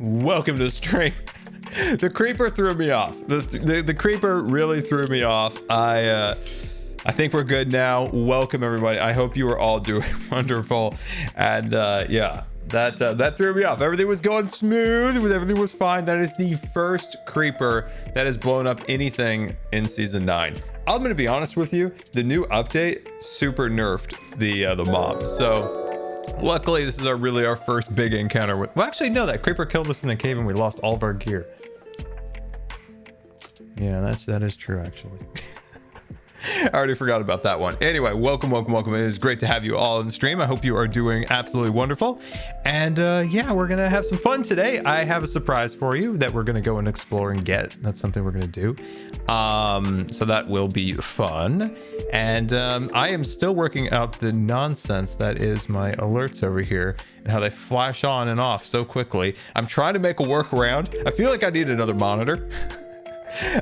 Welcome to the stream. The creeper threw me off. The creeper really threw me off. I think we're good now. Welcome everybody. I hope you are all doing wonderful. And yeah, that threw me off. Everything was going smooth. Everything was fine. That is the first creeper that has blown up anything in season 9. I'm gonna be honest with you. The new update super nerfed the mobs. So luckily, this is our first big encounter with. Well, actually, no, that creeper killed us in the cave and we lost all of our gear. Yeah, that is true, actually. I already forgot about that one. Anyway, welcome. It is great to have you all in the stream. I hope you are doing absolutely wonderful. And yeah, we're gonna have some fun today. I have a surprise for you that we're gonna go and explore and get. That's something we're gonna do. So that will be fun. And I am still working out the nonsense that is my alerts over here and how they flash on and off so quickly. I'm trying to make a workaround. I feel like I need another monitor.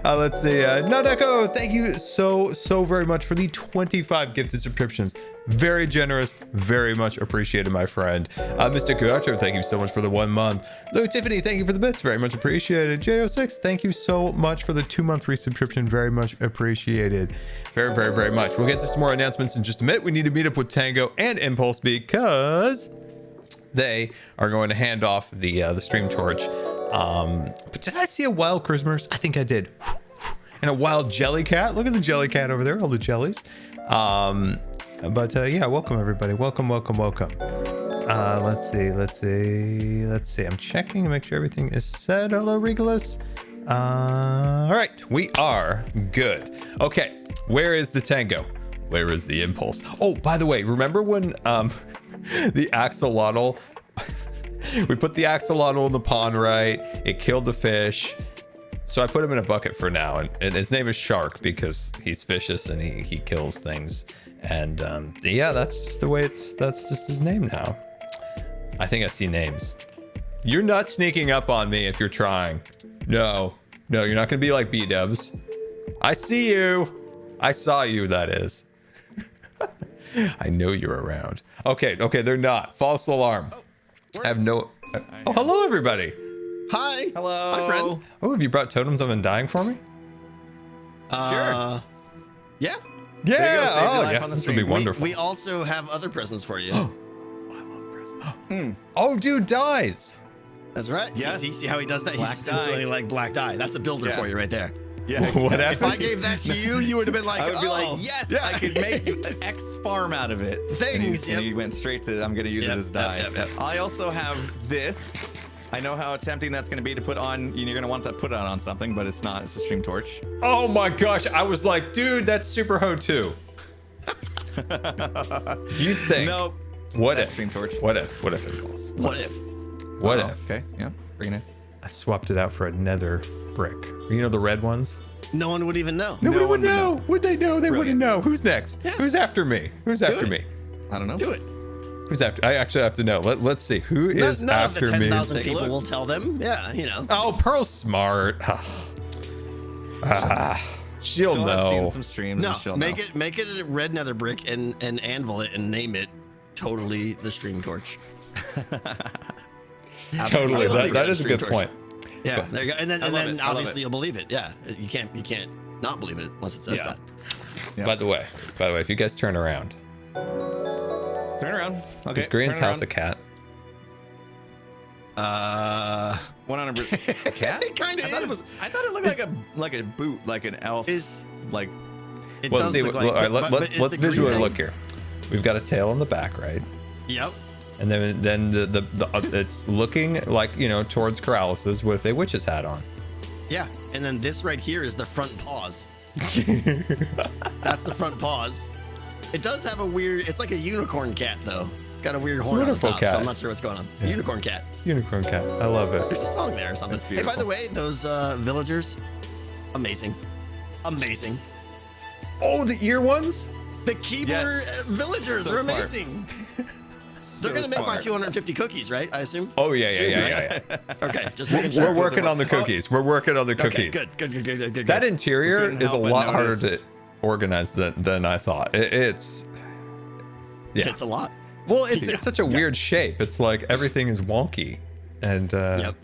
Let's see. Nodeko, thank you so very much for the 25 gifted subscriptions. Very generous, very much appreciated, my friend. Mr. Kuacho, thank you so much for the 1 month. Lou Tiffany, thank you for the bits, very much appreciated. J06, thank you so much for the 2-month resubscription, very much appreciated. Very much. We'll get to some more announcements in just a minute. We need to meet up with Tango and Impulse because they are going to hand off the stream torch. But did I see a wild Christmas? I think I did. And a wild jelly cat. Look at the jelly cat over there, all the jellies. Yeah, welcome everybody. Welcome. Let's see. I'm checking to make sure everything is set. Hello, Regulus. All right, we are good. Okay, where is the Tango? Where is the Impulse? Oh, by the way, remember when the axolotl, we put the axolotl in the pond, right? It killed the fish. So I put him in a bucket for now, and his name is Shark because he's vicious and he kills things. And yeah, that's just the way that's just his name now. I think I see names. You're not sneaking up on me if you're trying. No, you're not gonna be like B-dubs. I see you. I saw you, that is. I know you're around. Okay, they're not. False alarm. I have no... Oh, hello, everybody. Hi. Hello. My friend. Oh, have you brought Totems of Undying for me? Sure. Yeah. Yeah. Save your Oh, life yes. on the This will be stream. wonderful. We also have other presents for you. I love presents. Oh, dude dies. That's right. Yes. See how he does that? Black He's dye. instantly like black dye. That's a builder Yeah. for you right there. Yeah. Whatever. If I gave that to you, you would have been like, I would be oh, like, yes, yeah. I could make an X farm out of it. Things, And he went straight to, I'm going to use Yep, it as dye. yep. I also have this. I know how tempting that's going to be to put on. You're going to want to put it on something, but it's not. It's a stream torch. Oh my gosh. I was like, dude, that's Super Ho 2. Do you think? Nope. What That's if? stream torch. What if it was? What if? What Oh, if Okay. Yeah. Bring it in. I swapped it out for a nether brick? You know the red ones? No one would even know. Nobody would one would know. know. Would they know? They wouldn't Brilliant. know. Who's next? Yeah. Who's after me? Who's after it. me? I don't know. Do it. Who's after? I actually have to know. Let's see. Who is None of the after me? 10,000 Take a people look. will tell them. Yeah, you know. Oh, Pearl's smart. She'll She'll have seen know. some streams. No, and she'll make know. it a red nether brick and anvil it and name it totally the stream torch. Totally. Absolutely. That is a Stream good torch. point. Yeah, there you go. And then, love it. I love obviously it. you'll believe it. Yeah, you can't not believe it unless it says Yeah. that. Yeah. By the way, if you guys turn around, Turn around. Okay. is Green's turn house a around. cat? 100%. Cat? It kinda is. I thought it looked like a boot, like an elf. Is like it Well, does see. look All like? right, but let's is let's the green visually thing- look here. We've got a tail in the back, right? Yep. And then the it's looking like, you know, towards Corralis's with a witch's hat on. Yeah, and then this right here is the front paws. That's the front paws. It does have a weird. It's like a unicorn cat though. It's got a weird horn on the Wonderful top, cat. so I'm not sure what's going on. Yeah. Unicorn cat. Unicorn cat. I love it. There's a song there or something. That's Hey, by the beautiful. way, those villagers, amazing, amazing. Oh, the ear ones? The Keebler Yes. Villagers So are smart. amazing. They're gonna make my 250 cookies, right? I assume. Oh yeah. Okay, just making sure. We're working on the cookies. We're working on the Okay, cookies. good. That interior couldn't is a help but lot harder notice. to organize than I thought. It's yeah. It's a lot. Well, it's such a weird shape. It's like everything is wonky, and Yep.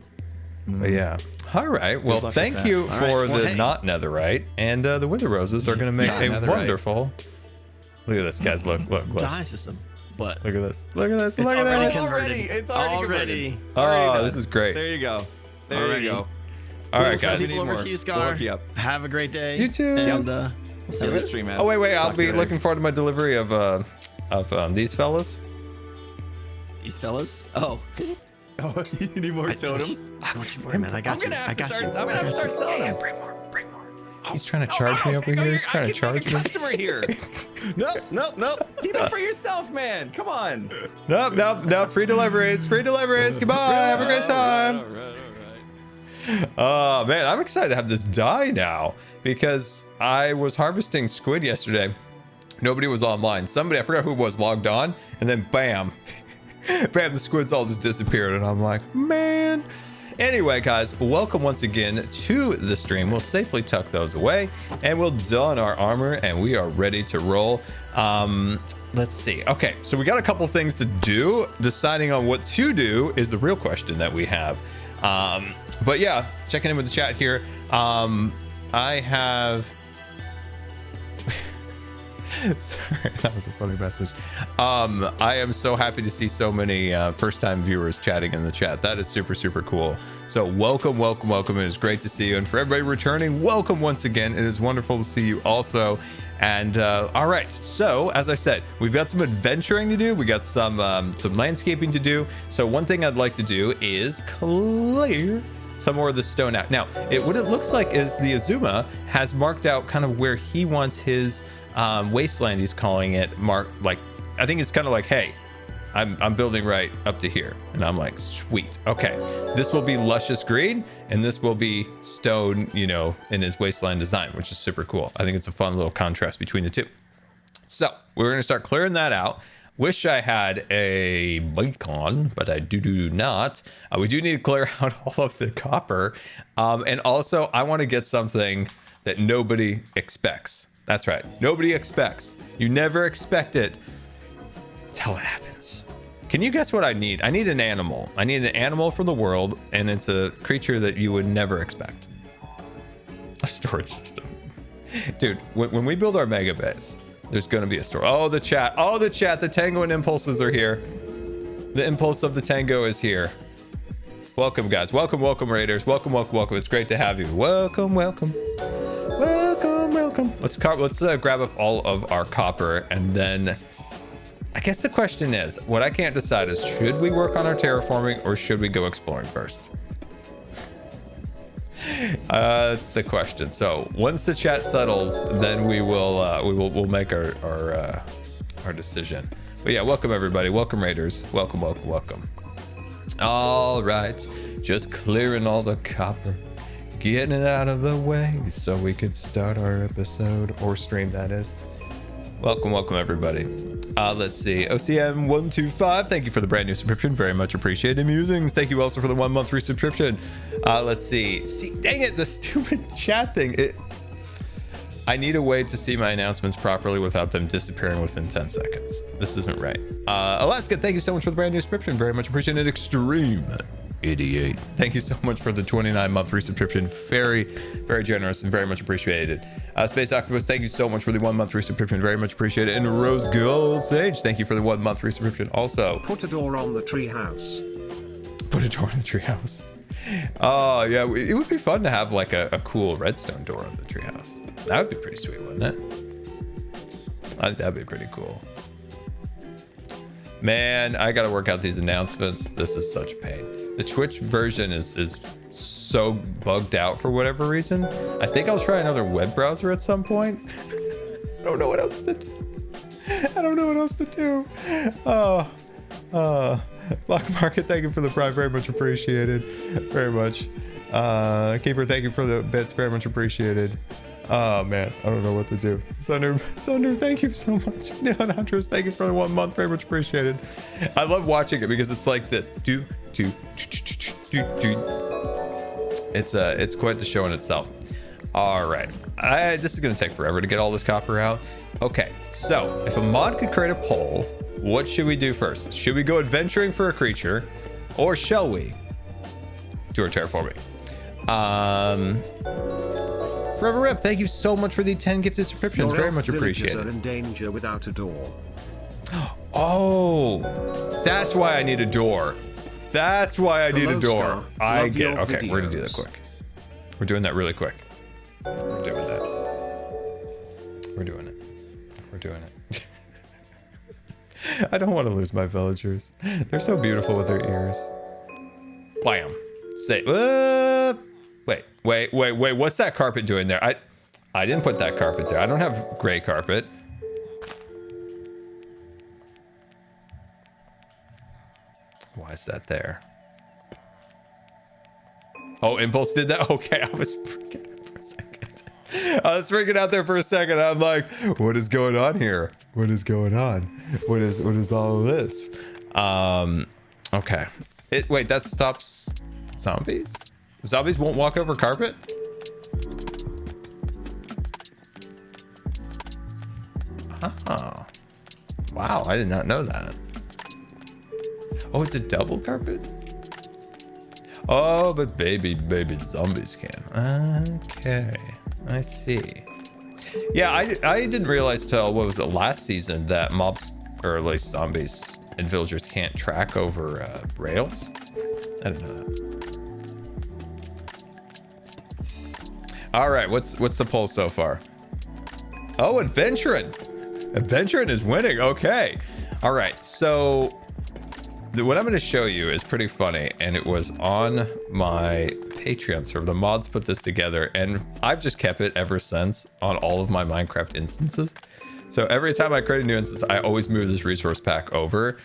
but yeah. All right. Well, luck with thank that. you All for right, well, the hey. not netherite, and the wither roses are going to make Yeah, a netherite. wonderful. Look at this, guys. Look. Dye system. What? Look at this. Look at this. It's Look at already that. converted. It's already converted. Oh, Already this done. is great. There you go. There Alrighty. you go. All right, We'll send guys. people over Need to more. you, Scar. We'll hook you up. Have a great day. You too. And we'll see you Every later. stream, man. Oh wait. I'll Talk to be you later. looking forward to my delivery of these fellas. These fellas. Oh. Oh, you need more totems? Don't you worry, man. I got you. I got you. I'm gonna have to start selling them. Bring more. He's trying to charge me over here. He's trying to charge me. Customer here. Nope. Keep it for yourself, man. Come on. Nope. Free deliveries. Goodbye. Have a great time. All right. Oh man, I'm excited to have this dye now because I was harvesting squid yesterday. Nobody was online. Somebody, I forgot who it was, logged on, and then bam, the squids all just disappeared, and I'm like, man. Anyway, guys, welcome once again to the stream. We'll safely tuck those away and we'll don our armor and we are ready to roll. Let's see. Okay, so we got a couple things to do. Deciding on what to do is the real question that we have. But yeah, checking in with the chat here. I have... Sorry, that was a funny message. I am so happy to see so many first-time viewers chatting in the chat. That is super, super cool. So welcome, welcome, welcome. It is great to see you. And for everybody returning, welcome once again. It is wonderful to see you also. And all right, so as I said, we've got some adventuring to do. We got some landscaping to do. So one thing I'd like to do is clear some more of the stone out. Now, what it looks like is the Azuma has marked out kind of where he wants his wasteland, he's calling it, like, I think it's kind of like, hey, I'm building right up to here. And I'm like, sweet. Okay, this will be luscious green and this will be stone, you know, in his wasteland design, which is super cool. I think it's a fun little contrast between the two. So we're going to start clearing that out. Wish I had a beacon, but I do not. We do need to clear out all of the copper. And also I want to get something that nobody expects. That's right. Nobody expects. You never expect it till it happens. Can you guess what I need? I need an animal. I need an animal from the world, and it's a creature that you would never expect. A storage system. Dude, when we build our mega base, there's going to be a store. Oh, the chat. Oh, the chat. The tango and impulses are here. The impulse of the tango is here. Welcome, guys. Welcome, welcome, raiders. Welcome, welcome, welcome. It's great to have you. Welcome, welcome. Welcome, welcome. Let's grab up all of our copper, and then I guess the question is, what I can't decide is, should we work on our terraforming or should we go exploring first? That's the question. So once the chat settles, then we'll make our decision. But yeah, welcome everybody. Welcome raiders. Welcome, welcome, welcome. All right, just clearing all the copper, getting it out of the way so we could start our episode, or stream, that is. Welcome, welcome everybody. Let's see. OCM125, thank you for the brand new subscription. Very much appreciated. Musings, thank you also for the 1 month free subscription. Let's see. Dang it, the stupid chat thing. I need a way to see my announcements properly without them disappearing within 10 seconds. This isn't right. Alaska, thank you so much for the brand new subscription. Very much appreciated. Extreme 88, thank you so much for the 29 month free subscription. Very, very generous and very much appreciated. Space Octopus, thank you so much for the 1 month free subscription. Very much appreciated. And Rose Gold Sage, thank you for the 1 month free subscription also. Put a door on the treehouse. Put a door on the treehouse. Oh yeah, it would be fun to have like a cool redstone door on the treehouse. That would be pretty sweet, wouldn't it? I think that'd be pretty cool. Man, I gotta work out these announcements. This is such a pain. The Twitch version is so bugged out for whatever reason. I think I'll try another web browser at some point. I don't know what else to do. I don't know what else to do. Black Market, thank you for the prime. Very much appreciated. Very much. Keeper, thank you for the bits. Very much appreciated. Oh man, I don't know what to do. Thunder, thank you so much. Neon Huntress, thank you for the 1 month. Very much appreciated. I love watching it because it's like this. It's quite the show in itself. All right, this is gonna take forever to get all this copper out. Okay, so if a mod could create a poll, what should we do first? Should we go adventuring for a creature, or shall we do our terraforming? Forever Rip, thank you so much for the 10 gifted subscriptions. Very much appreciated. Are in danger without a door. Oh, that's why I need a door. That's why I need a door. I get it. Okay, we're gonna do that quick. We're doing that really quick. We're doing that. We're doing it. We're doing it. I don't want to lose my villagers. They're so beautiful with their ears. Bam. Say. Wait. What's that carpet doing there? I didn't put that carpet there. I don't have gray carpet. Why is that there? Oh, Impulse did that? Okay, I was freaking out for a second. I was freaking out there for a second. I'm like, what is going on here? What is going on? What is all of this? Okay. Wait, that stops. Zombies? Zombies won't walk over carpet? Oh. Wow, I did not know that. Oh, it's a double carpet? Oh, but baby zombies can. Okay, I see. Yeah, I didn't realize till, what was it, last season that mobs, or at least zombies and villagers can't track over rails. I didn't know that. All right, what's the poll so far? Oh, Adventuring. Adventuring is winning. Okay. All right, so what I'm going to show you is pretty funny, and it was on my Patreon server. The mods put this together, and I've just kept it ever since on all of my Minecraft instances. So every time I create a new instance, I always move this resource pack over,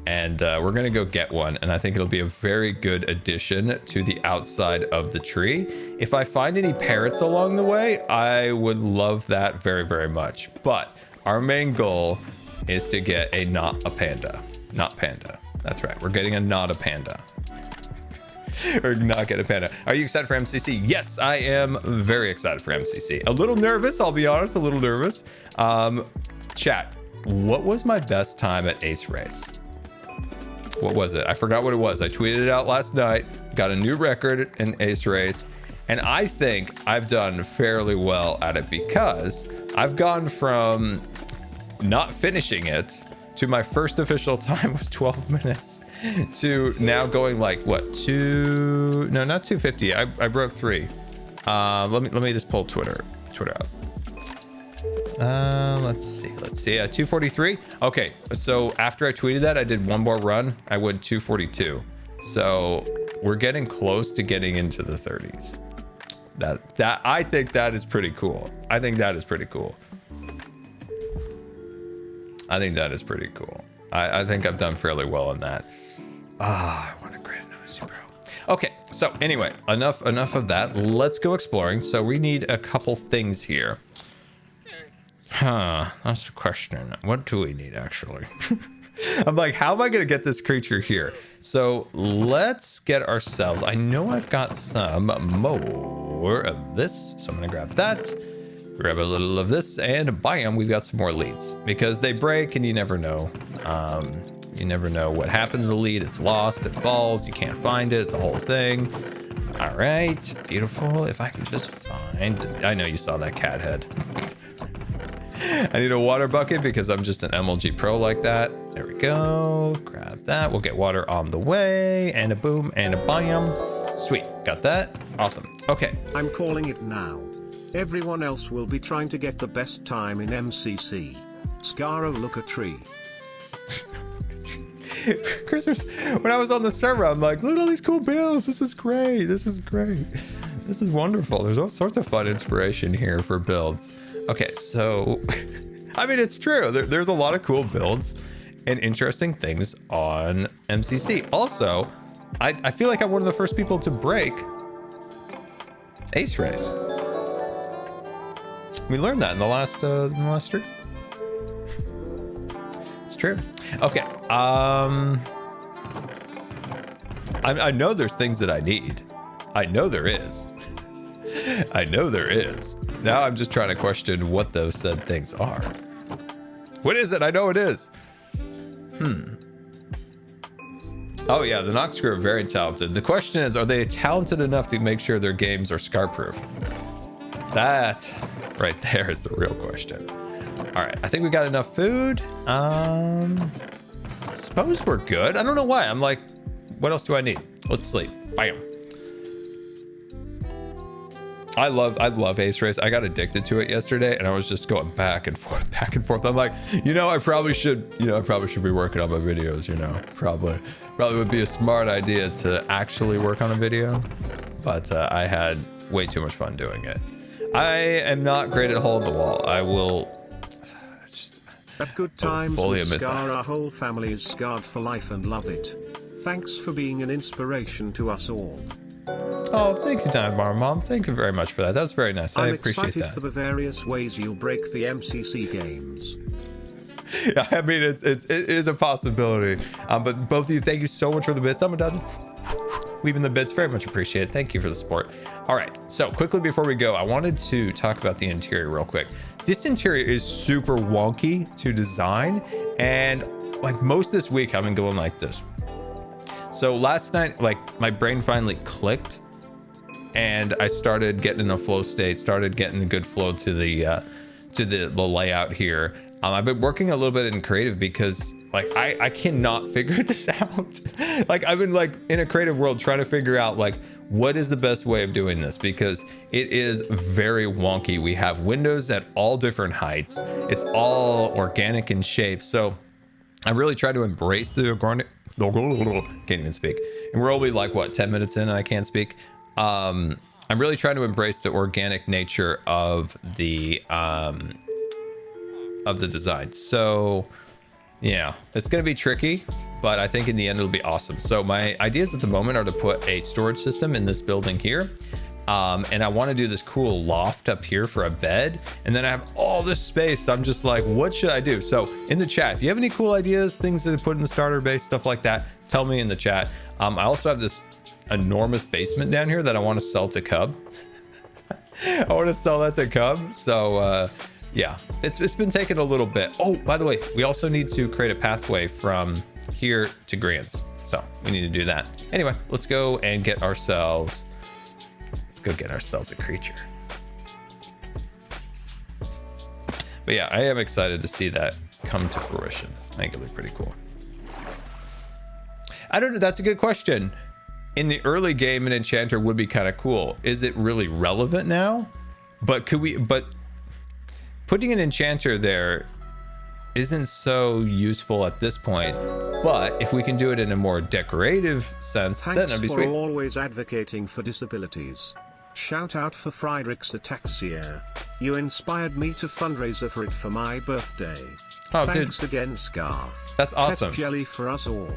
and we're going to go get one, and I think it'll be a very good addition to the outside of the tree. If I find any parrots along the way, I would love that very, very much. But our main goal is to get a not a panda. Not panda. That's right. We're getting a not a panda. Or not get a panda. Are you excited for MCC? Yes, I am very excited for MCC. A little nervous, I'll be honest, a little nervous. Chat, what was my best time at Ace Race? What was it? I forgot what it was. I tweeted it out last night, got a new record in Ace Race, and I think I've done fairly well at it because I've gone from not finishing it to my first official time was 12 minutes to now going like what, no, not 250. I broke 3. Let me just pull Twitter out. Let's see. 243. Okay, so after I tweeted that, I did one more run. I went 242. So we're getting close to getting into the 30s. That I think that is pretty cool. I think that is pretty cool. I think I've done fairly well in that. I want to create another super. Okay, so anyway, enough of that. Let's go exploring. So we need a couple things here. That's the question. What do we need actually? I'm like, how am I gonna get this creature here? So let's get ourselves, I know I've got some more of this, so I'm gonna grab that, grab a little of this, and bam, we've got some more leads because they break and you never know. You never know what happened to the lead. It's lost, it falls, you can't find it, it's a whole thing. All right, beautiful. If I can just find, I know you saw that cat head. I need a water bucket because I'm just an MLG pro like that. There we go. Grab that. We'll get water on the way. And a boom and a bam. Sweet. Got that. Awesome. Okay. I'm calling it now. Everyone else will be trying to get the best time in MCC. Scaro, look a tree. Christmas, when I was on the server, I'm like, look at all these cool builds. This is great. This is great. This is wonderful. There's all sorts of fun inspiration here for builds. Okay, so, I mean, it's true. There's a lot of cool builds and interesting things on MCC. Also, I feel like I'm one of the first people to break Ace Race. We learned that in the last stream. It's true. Okay. I know there's things that I need. I know there is. Now I'm just trying to question what those said things are. What is it? I know it is. Oh yeah, the Nox crew are very talented. The question is, are they talented enough to make sure their games are scar-proof? That right there is the real question. All right, I think we got enough food. I suppose we're good. I don't know why. I'm like, what else do I need? Let's sleep. Bam. I love Ace Race. I got addicted to it yesterday, and I was just going back and forth. I'm like, I probably should be working on my videos. Probably would be a smart idea to actually work on a video, but I had way too much fun doing it. I am not great at hole in the wall. I will just at Good Times with Scar, our whole family is scarred for life and love it. Thanks for being an inspiration to us all. Oh, thanks, Mom. Thank you very much for that. That's very nice. I appreciate that. I'm excited for the various ways you'll break the MCC games. Yeah, I mean, it is a possibility. But both of you, thank you so much for the bits. I'm done. leaving the bits. Very much appreciated. Thank you for the support. All right, so quickly before we go, I wanted to talk about the interior real quick. This interior is super wonky to design, and like most this week I've been going like this. So last night, like my brain finally clicked and I started getting in a flow state, started getting a good flow to the layout here. I've been working a little bit in creative because like I cannot figure this out. Like I've been like in a creative world trying to figure out like what is the best way of doing this, because it is very wonky. We have windows at all different heights. It's all organic in shape. So I really try to embrace the organic. Can't even speak. And we're only like what, 10 minutes in and I can't speak. I'm really trying to embrace the organic nature of the design. So yeah, it's gonna be tricky, but I think in the end it'll be awesome. So my ideas at the moment are to put a storage system in this building here. And I want to do this cool loft up here for a bed, and then I have all this space. I'm just like, what should I do? So in the chat, if you have any cool ideas, things to put in the starter base, stuff like that, tell me in the chat. I also have this enormous basement down here that I want to sell to Cub. I want to sell that to Cub. So yeah, it's been taking a little bit. Oh, by the way, we also need to create a pathway from here to Grants. So we need to do that. Anyway, let's go and get ourselves a creature. But yeah, I am excited to see that come to fruition. I think it'll be pretty cool. I don't know. That's a good question. In the early game, an enchanter would be kind of cool. Is it really relevant now? But putting an enchanter there isn't so useful at this point. But if we can do it in a more decorative sense, then that'd be sweet. Thanks for always advocating for disabilities. Shout out for Friedrich's Ataxia. You inspired me to fundraiser for it for my birthday. Oh, thanks dude. again, Scar. That's awesome. Pet jelly for us all.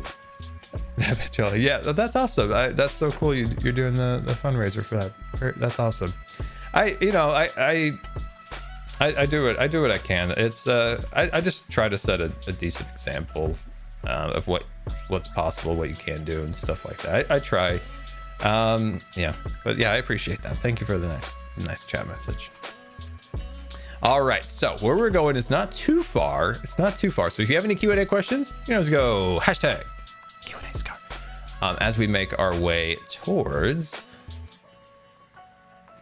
Pet jelly. Yeah, that's awesome. That's so cool. You're doing the fundraiser for that. That's awesome. I do it. I do what I can. It's I just try to set a decent example of what's possible, what you can do, and stuff like that. I try. Yeah, but yeah, I appreciate that. Thank you for the nice chat message. All right, so where we're going is not too far. It's not too far. So if you have any Q&A questions, let's go hashtag Q&A Scar. As we make our way towards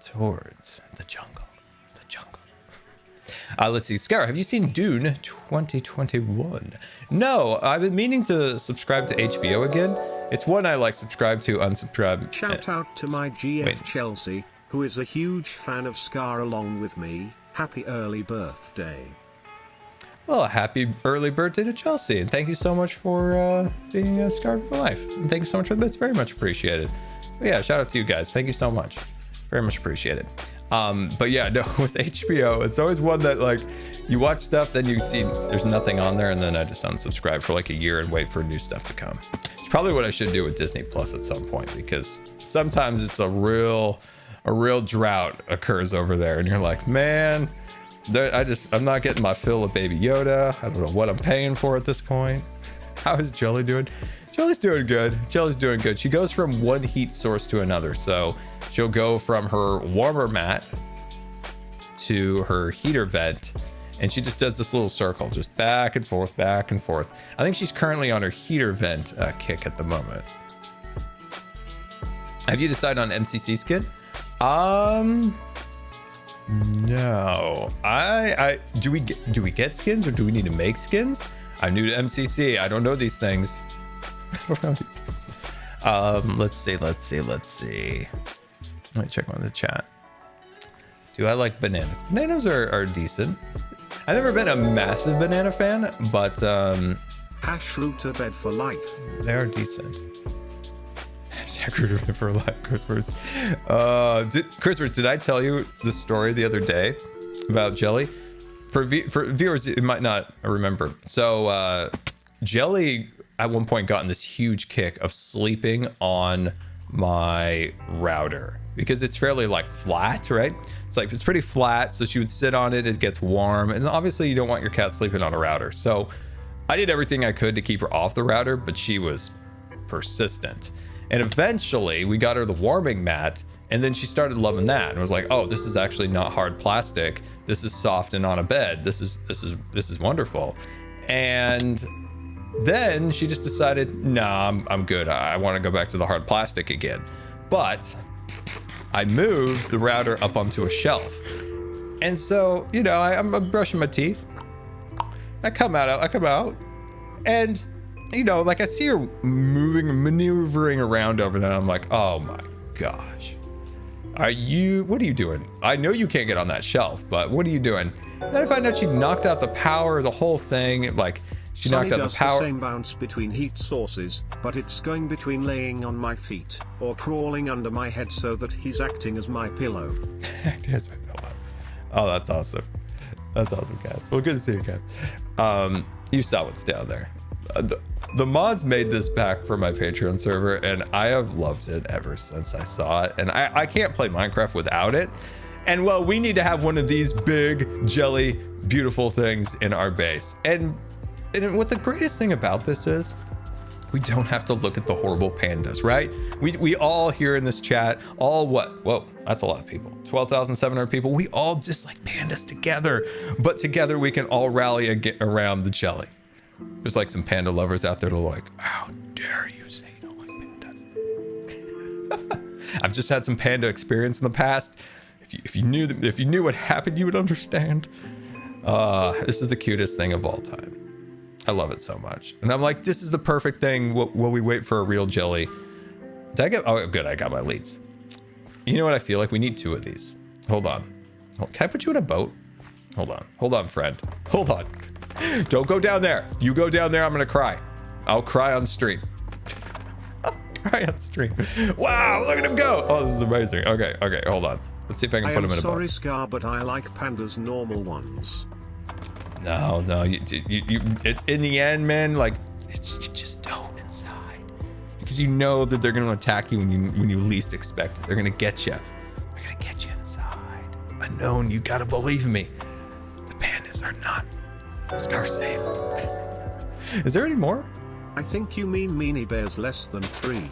the jungle. Let's see, Scar, have you seen Dune 2021? No, I've been meaning to subscribe to HBO again. It's one I like subscribe to, unsubscribe. Shout out to my GF Chelsea, who is a huge fan of Scar along with me. Happy early birthday. Well, happy early birthday to Chelsea, and thank you so much for being a Scar for life. And thank you so much for the bits, very much appreciated. But yeah, shout out to you guys. Thank you so much. Very much appreciated. But yeah, no, with HBO, it's always one that like you watch stuff, then you see there's nothing on there, and then I just unsubscribe for like a year and wait for new stuff to come. It's probably what I should do with Disney Plus at some point, because sometimes it's a real drought occurs over there, and you're like, man, I'm not getting my fill of Baby Yoda. I don't know what I'm paying for at this point. How is Jelly doing? Jelly's doing good. Jelly's doing good. She goes from one heat source to another. So she'll go from her warmer mat to her heater vent, and she just does this little circle, just back and forth, back and forth. I think she's currently on her heater vent kick at the moment. Have you decided on MCC skin? No. Do we get skins, or do we need to make skins? I'm new to MCC. I don't know these things. Let's see. Let me check on the chat. Do I like bananas? Bananas are decent. I've never been a massive banana fan, but Hash router bed for life. they are decent. Hashtag router bed for life, Christmas. Christmas, did I tell you the story the other day about Jelly? For viewers, you might not remember. So Jelly at one point got in this huge kick of sleeping on my router, because it's fairly like flat, right? It's pretty flat, so she would sit on it, it gets warm, and obviously you don't want your cat sleeping on a router. So I did everything I could to keep her off the router, but she was persistent. And eventually we got her the warming mat, and then she started loving that and was like, oh, this is actually not hard plastic. This is soft and on a bed. This is wonderful. And then she just decided, nah, I'm good. I want to go back to the hard plastic again. But I moved the router up onto a shelf. And so, you know, I'm brushing my teeth. I come out, and, you know, like I see her maneuvering around over there. I'm like, oh my gosh. What are you doing? I know you can't get on that shelf, but what are you doing? Then I find out she knocked out the power, the whole thing. Like, she knocked out the power. The same bounce between heat sources, but it's going between laying on my feet or crawling under my head so that he's acting as my pillow. Here's my pillow. Oh, that's awesome. That's awesome, guys. Well, good to see you guys. You saw what's down there. The mods made this pack for my Patreon server, and I have loved it ever since I saw it. And I can't play Minecraft without it. And well, we need to have one of these big, jelly, beautiful things in our base. And what the greatest thing about this is, we don't have to look at the horrible pandas, right? We all here in this chat, all what? Whoa, that's a lot of people. 12,700 people. We all dislike pandas together, but together we can all rally around the jelly. There's like some panda lovers out there that are like, how dare you say you don't like pandas? I've just had some panda experience in the past. If you knew what happened, you would understand. This is the cutest thing of all time. I love it so much. And I'm like, this is the perfect thing while we wait for a real jelly. Did I get, oh good, I got my leads. You know what I feel like? We need 2 of these. Hold on. Can I put you in a boat? Hold on, friend. Hold on. Don't go down there. You go down there, I'm gonna cry. I'll cry on stream. I'll cry on stream. Wow, look at him go. Oh, this is amazing. Okay, hold on. Let's see if I can put him in a boat. Sorry, Scar, but I like pandas normal ones. No, you in the end, man, like, you just don't inside. Because you know that they're gonna attack you when you least expect it. They're gonna get you. They're gonna get you inside. Unknown, you gotta believe me. The pandas are not Scar safe. Is there any more? I think you mean meanie bears less than 3.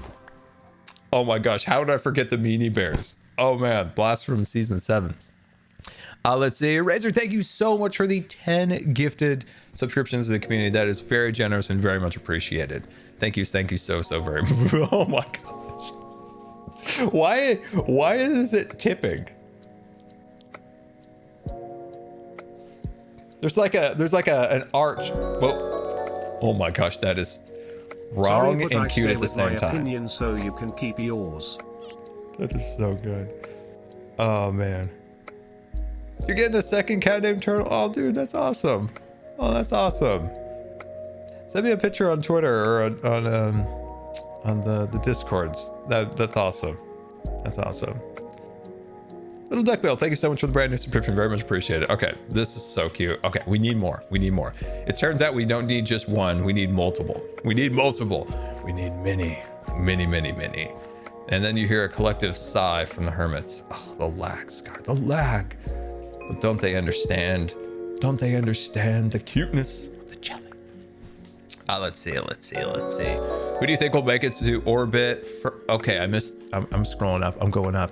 Oh my gosh, how did I forget the meanie bears? Oh man, blast from season 7. Let's see. Razor, thank you so much for the 10 gifted subscriptions to the community. That is very generous and very much appreciated. Thank you so very much. Oh my gosh. Why is it tipping? There's like an arch. Whoa. Oh my gosh, that is wrong and cute at the same time. Opinion so you can keep yours. That is so good. Oh man. You're getting a second cat named Turtle? Oh, dude, that's awesome. Oh, that's awesome. Send me a picture on Twitter or on the Discords. That's awesome. That's awesome. Little Duckbill, thank you so much for the brand new subscription. Very much appreciated. Okay, this is so cute. Okay, we need more. It turns out we don't need just one. We need multiple. We need many. And then you hear a collective sigh from the hermits. Oh, the lag, Scar, the lag. But don't they understand? Don't they understand the cuteness of the jelly? Let's see. Who do you think will make it to orbit? Okay, I'm scrolling up. I'm going up.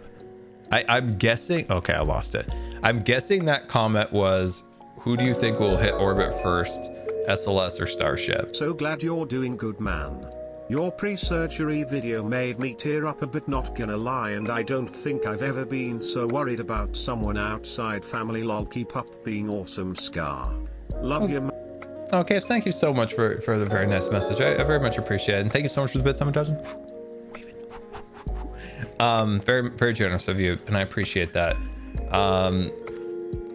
I'm guessing. Okay, I lost it. I'm guessing that comment was, who do you think will hit orbit first, SLS or Starship? So glad you're doing good, man. Your pre-surgery video made me tear up a bit, not gonna lie, and I don't think I've ever been so worried about someone outside family. Lol, keep up being awesome, Scar. Love you, man. Okay, thank you so much for the very nice message. I very much appreciate it. And thank you so much for the bit, Summer Dozen. Very, very generous of you, and I appreciate that.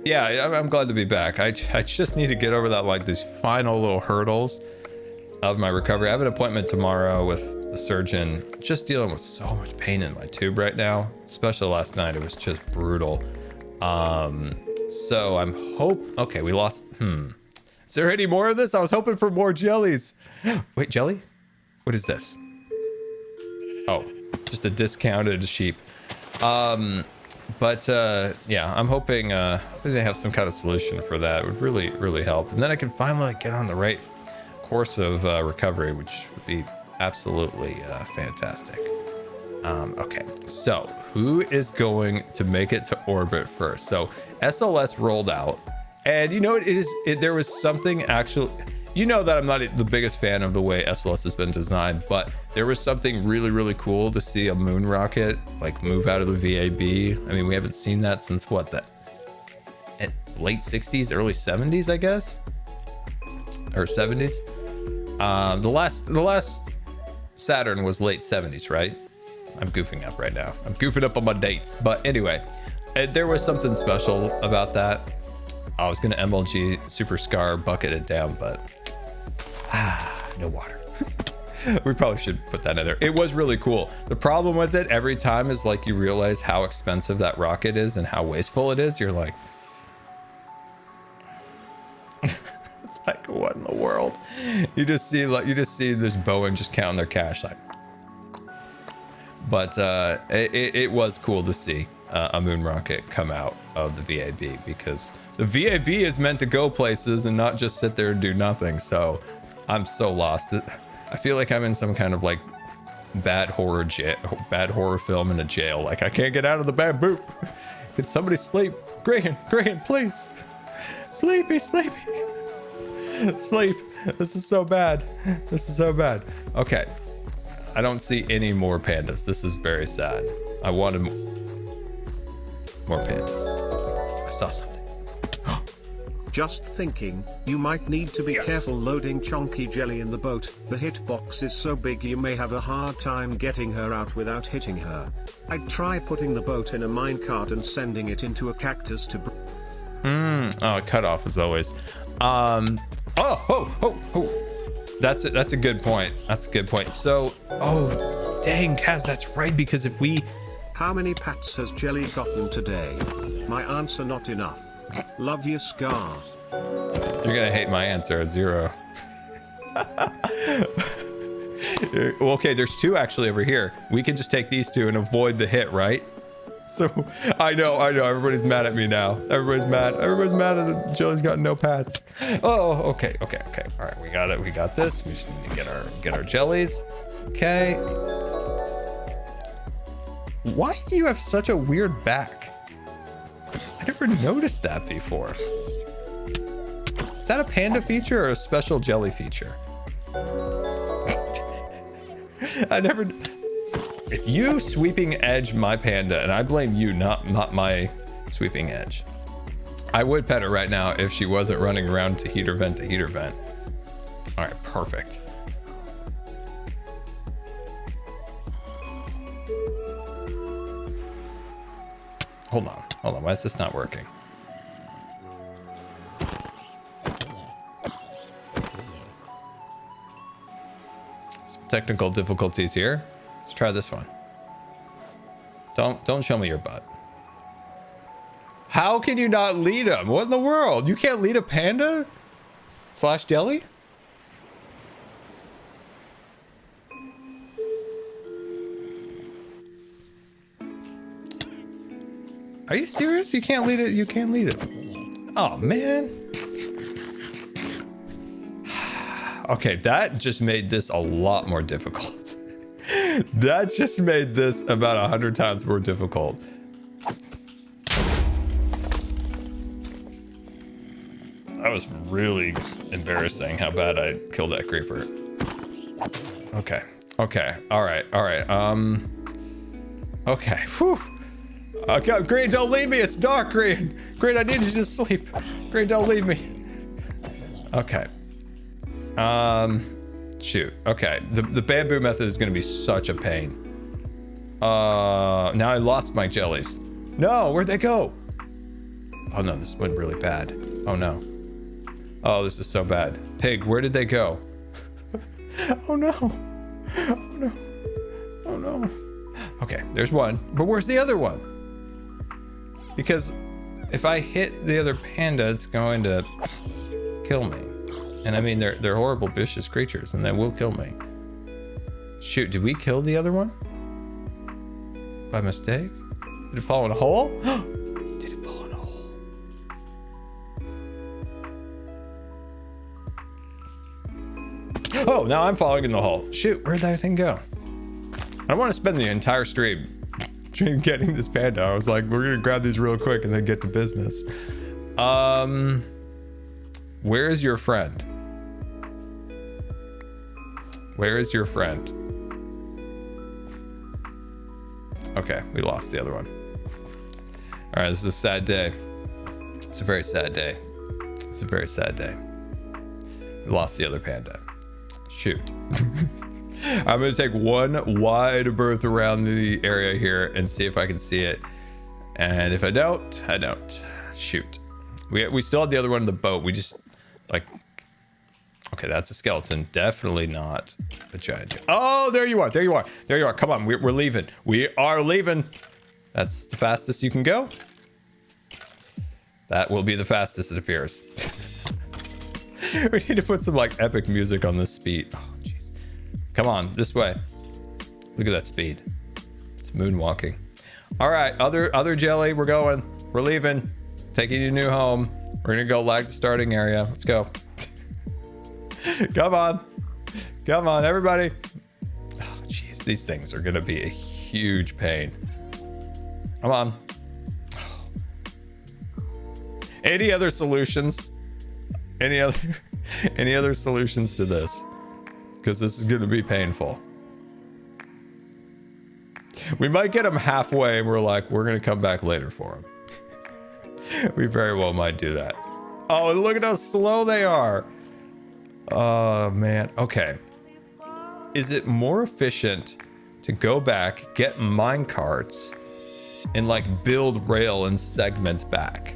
Yeah, I'm glad to be back. I just need to get over that, like, these final little hurdles of my recovery. I have an appointment tomorrow with the surgeon, just dealing with so much pain in my tube right now, especially last night. It was just brutal. So I'm okay, we lost. Is there any more of this? I was hoping for more jellies. Wait, jelly? What is this? Oh, just a discounted sheep. But yeah, I'm hoping they have some kind of solution for that. It would really help. And then I can finally get on the right course of recovery, which would be absolutely fantastic. Okay, so who is going to make it to orbit first? So SLS rolled out, and you know there was something actually. You know that I'm not the biggest fan of the way SLS has been designed, but there was something really, really cool to see a moon rocket like move out of the VAB. I mean, we haven't seen that since what, that late 60s, early 70s, I guess, or 70s. The last Saturn was late 70s, right? I'm goofing up right now. I'm goofing up on my dates, but anyway, there was something special about that. I was gonna MLG Super Scar bucket it down, but no water. We probably should put that in there. It was really cool. The problem with it every time is like you realize how expensive that rocket is and how wasteful it is. You're like, it's like, what in the world? You just see this Boeing just counting their cash, like. But it was cool to see a moon rocket come out of the VAB, because the VAB is meant to go places and not just sit there and do nothing. So I'm so lost. I feel like I'm in some kind of like bad horror film in a jail. Like, I can't get out of the bamboo. Can somebody sleep? Graham, please. Sleepy. Sleep. This is so bad. Okay. I don't see any more pandas. This is very sad. I wanted more pandas. I saw something. Just thinking, you might need to be careful loading chunky jelly in the boat. The hitbox is so big you may have a hard time getting her out without hitting her. I'd try putting the boat in a minecart and sending it into a cactus to Oh, cut off as always. That's a good point. So, oh, dang, Kaz, that's right, because if we... How many pats has Jelly gotten today? My answer, not enough. Love you, Scar. You're gonna hate my answer at 0. Well, okay, there's 2 actually over here. We can just take these 2 and avoid the hit, right? So, I know, everybody's mad at me now. Everybody's mad at Jelly's got no pats. Oh, okay. All right, we got this. We just need to get our jellies. Okay. Why do you have such a weird back? I never noticed that before. Is that a panda feature or a special jelly feature? I never... If you sweeping edge my panda, and I blame you, not my sweeping edge, I would pet her right now if she wasn't running around to heater vent. All right, perfect. Hold on. Why is this not working? Some technical difficulties here. Let's try this one. Don't show me your butt. How can you not lead him? What in the world? You can't lead a panda? / jelly? Are you serious? You can't lead it. You can't lead it. Oh, man. Okay, that just made this a lot more difficult. That just made this about 100 times more difficult. That was really embarrassing how bad I killed that creeper. Okay. All right. Okay. Whew. Okay, Green, don't leave me. It's dark, Green. Green, I need you to sleep. Green, don't leave me. Okay. Shoot. Okay. The bamboo method is going to be such a pain. Now I lost my jellies. No, where'd they go? Oh no, this went really bad. Oh no. Oh, this is so bad. Pig, where did they go? Oh no. Oh no. Okay, there's one. But where's the other one? Because if I hit the other panda, it's going to kill me. And I mean, they're horrible, vicious creatures, and they will kill me. Shoot, did we kill the other one? By mistake? Did it fall in a hole? Did it fall in a hole? Oh, now I'm falling in the hole. Shoot, where'd that thing go? I don't want to spend the entire stream getting this panda. I was like, we're gonna grab these real quick and then get to business. Where is your friend? Where is your friend? Okay, we lost the other one. All right, this is a sad day. It's a very sad day. It's a very sad day. We lost the other panda. Shoot. I'm gonna take one wide berth around the area here and see if I can see it. And if I don't, I don't. Shoot. We still had the other one in the boat. We just like, okay, that's a skeleton. Definitely not a giant. Oh, there you are. There you are. There you are. Come on, we're leaving. We are leaving. That's the fastest you can go. That will be the fastest, it appears. We need to put some like epic music on this speed. Oh, jeez. Come on, this way. Look at that speed. It's moonwalking. All right, other jelly, we're going. We're leaving. Taking you to new home. We're gonna go lag the starting area. Let's go. Come on. Come on, everybody. Oh, jeez, these things are gonna be a huge pain. Come on. Any other solutions? Any other solutions to this? Because this is going to be painful. We might get them halfway and we're like, we're going to come back later for them. We very well might do that. Oh, and look at how slow they are. Oh, man. Okay. Is it more efficient to go back, get mine carts, and like build rail and segments back?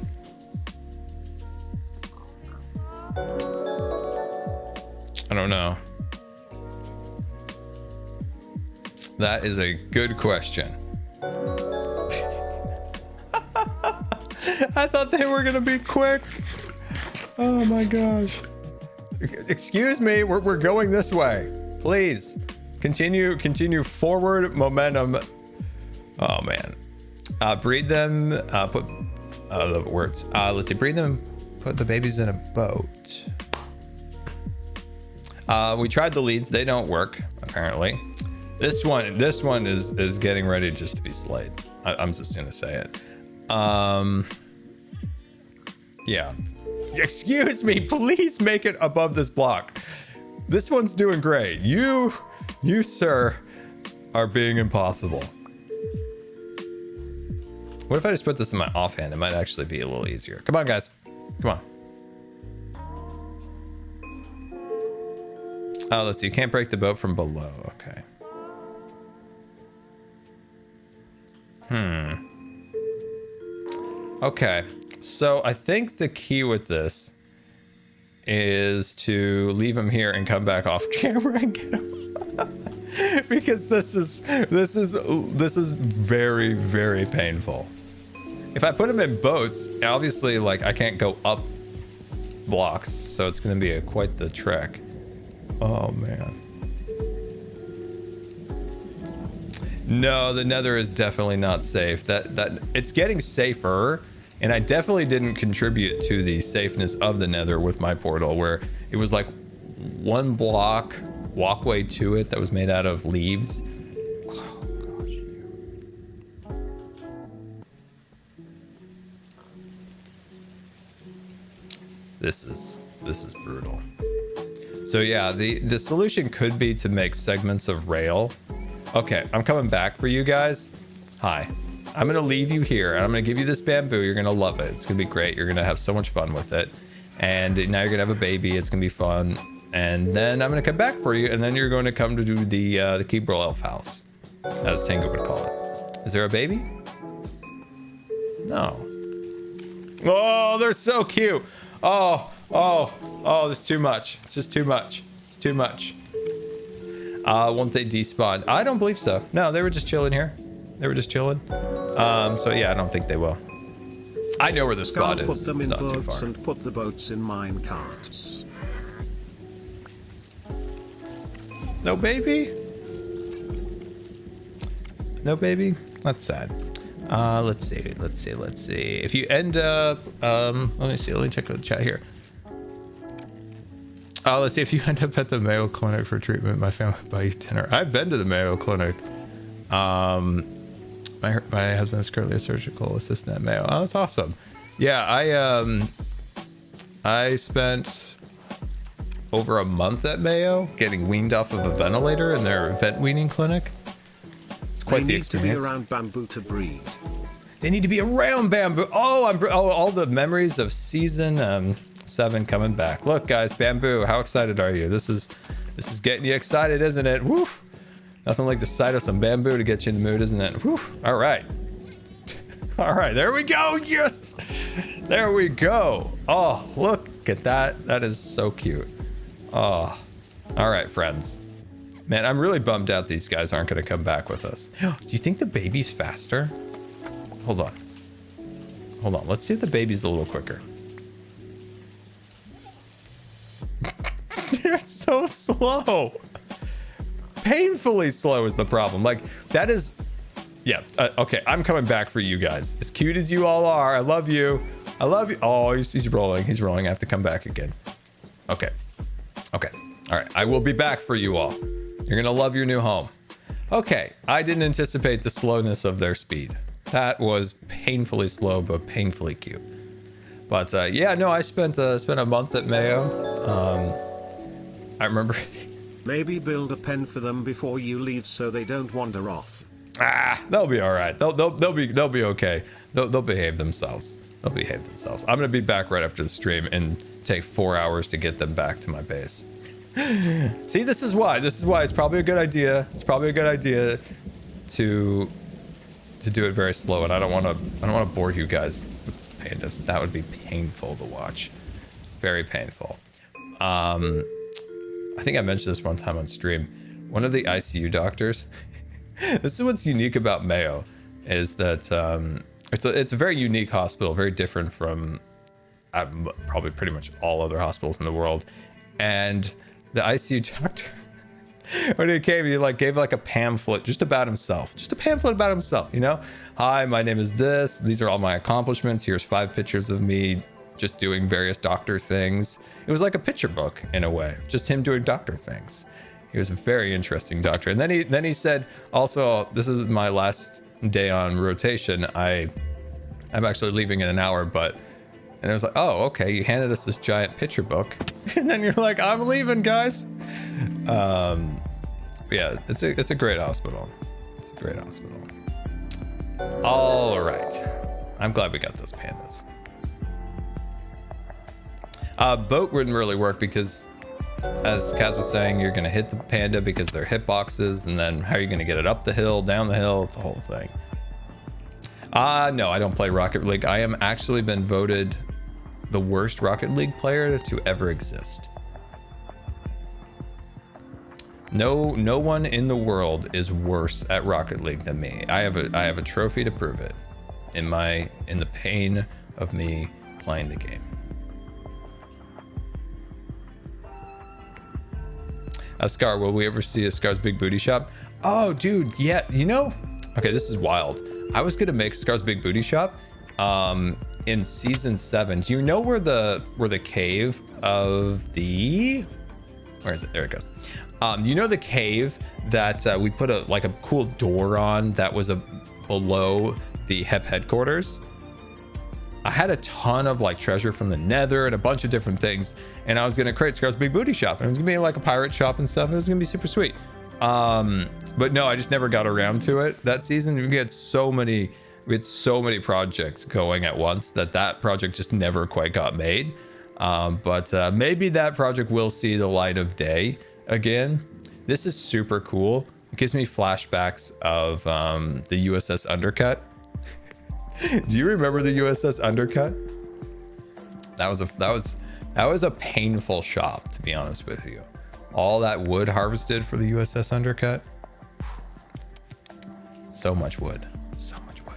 I don't know. That is a good question. I thought they were gonna be quick. Oh my gosh. Excuse me, we're going this way. Please continue forward momentum. Oh man. Breed them. Put the words. Let's see. Breed them. Put the babies in a boat. We tried the leads. They don't work apparently. This one is getting ready just to be slayed. I'm just gonna say it. Yeah. Excuse me. Please make it above this block. This one's doing great. You sir, are being impossible. What if I just put this in my offhand? It might actually be a little easier. Come on, guys. Come on. Oh, let's see. You can't break the boat from below. Okay. Okay. So I think the key with this is to leave him here and come back off camera and get him. Because this is very, very painful. If I put him in boats, obviously, like, I can't go up blocks, so it's going to be quite the trek. Oh, man. No, the nether is definitely not safe. That it's getting safer, and I definitely didn't contribute to the safeness of the nether with my portal, where it was like one block walkway to it that was made out of leaves. Oh, gosh. This is brutal. So yeah, the solution could be to make segments of rail. Okay, I'm coming back for you guys. Hi. I'm gonna leave you here and I'm gonna give you this bamboo. You're gonna love it. It's gonna be great. You're gonna have so much fun with it. And now you're gonna have a baby. It's gonna be fun. And then I'm gonna come back for you, and then you're going to come to do the Keebrel Elf house, as Tango would call it. Is there a baby? No. Oh, they're so cute. Oh, there's too much. It's just too much. It's too much. Won't they despawn? I don't believe so. No, they were just chilling here. They were just chilling. So yeah, I don't think they will. I know where the spot is. Put them it's in not too boats far. and put the boats in mine carts. No baby? No baby? That's sad. Let's see. If you end up, let me see. Let me check the chat here. Let's see. If you end up at the Mayo Clinic for treatment, my family will buy you dinner. I've been to the Mayo Clinic. My husband is currently a surgical assistant at Mayo. Oh, that's awesome. Yeah, I spent over a month at Mayo getting weaned off of a ventilator in their vet weaning clinic. It's quite the experience. They need to be around bamboo to breed. They need to be around bamboo. Oh, all the memories of season 7 coming back. Look, guys, bamboo. How excited are you? This is getting you excited, isn't it? Woof. Nothing like the sight of some bamboo to get you in the mood, isn't it? Woof. All right. All right, there we go. Yes. There we go. Oh, look at that. That is so cute. Oh. All right, friends. Man, I'm really bummed out these guys aren't going to come back with us. Do you think the baby's faster? Hold on. Hold on. Let's see if the baby's a little quicker. They're so slow. Painfully slow is the problem. Like, that is... Yeah, okay. I'm coming back for you guys. As cute as you all are, I love you. I love you. Oh, he's rolling. He's rolling. I have to come back again. Okay. Okay. All right. I will be back for you all. You're going to love your new home. Okay. I didn't anticipate the slowness of their speed. That was painfully slow, but painfully cute. But yeah, no, I spent a month at Mayo. I remember. Maybe build a pen for them before you leave so they don't wander off. They'll be all right. They'll be okay. They'll behave themselves. They'll behave themselves. I'm gonna be back right after the stream and take 4 hours to get them back to my base. See, this is why it's probably a good idea. It's probably a good idea to do it very slow, and I don't want to bore you guys with pandas. That would be painful to watch. Very painful. I think I mentioned this one time on stream. One of the ICU doctors. This is what's unique about Mayo, is that it's a very unique hospital, very different from probably pretty much all other hospitals in the world. And the ICU doctor, when he came, he gave a pamphlet just about himself, just a pamphlet about himself. You know, hi, my name is this. These are all my accomplishments. Here's 5 pictures of me just doing various doctor things. It was like a picture book in a way, just him doing doctor things. He was a very interesting doctor. And then he said, also, this is my last day on rotation. I'm actually leaving in an hour, and I was like, oh, okay. You handed us this giant picture book, and then you're like, I'm leaving, guys. Yeah, it's a great hospital. It's a great hospital. All right. I'm glad we got those pandas. Boat wouldn't really work because, as Kaz was saying, you're going to hit the panda because they're hitboxes, and then how are you going to get it up the hill, down the hill? It's a whole thing. No, I don't play Rocket League. I am actually been voted the worst Rocket League player to ever exist. No one in the world is worse at Rocket League than me. I have a trophy to prove it in the pain of me playing the game. Scar, will we ever see a Scar's Big Booty Shop? Oh, dude, yeah. You know, okay, this is wild. I was gonna make Scar's Big Booty Shop in season 7. Do you know where the cave of the... Where is it? There it goes. You know the cave that we put a cool door on that was below the HEP headquarters? I had a ton of treasure from the Nether and a bunch of different things, and I was gonna create Scar's Big Booty Shop, and it was gonna be like a pirate shop and stuff. It was gonna be super sweet. But no, I just never got around to it that season. We had so many projects going at once that project just never quite got made. But maybe that project will see the light of day again. This is super cool. It gives me flashbacks of the USS Undercut. Do you remember the USS Undercut? That was a painful shop, to be honest with you. All that wood harvested for the USS Undercut. So much wood. So much wood.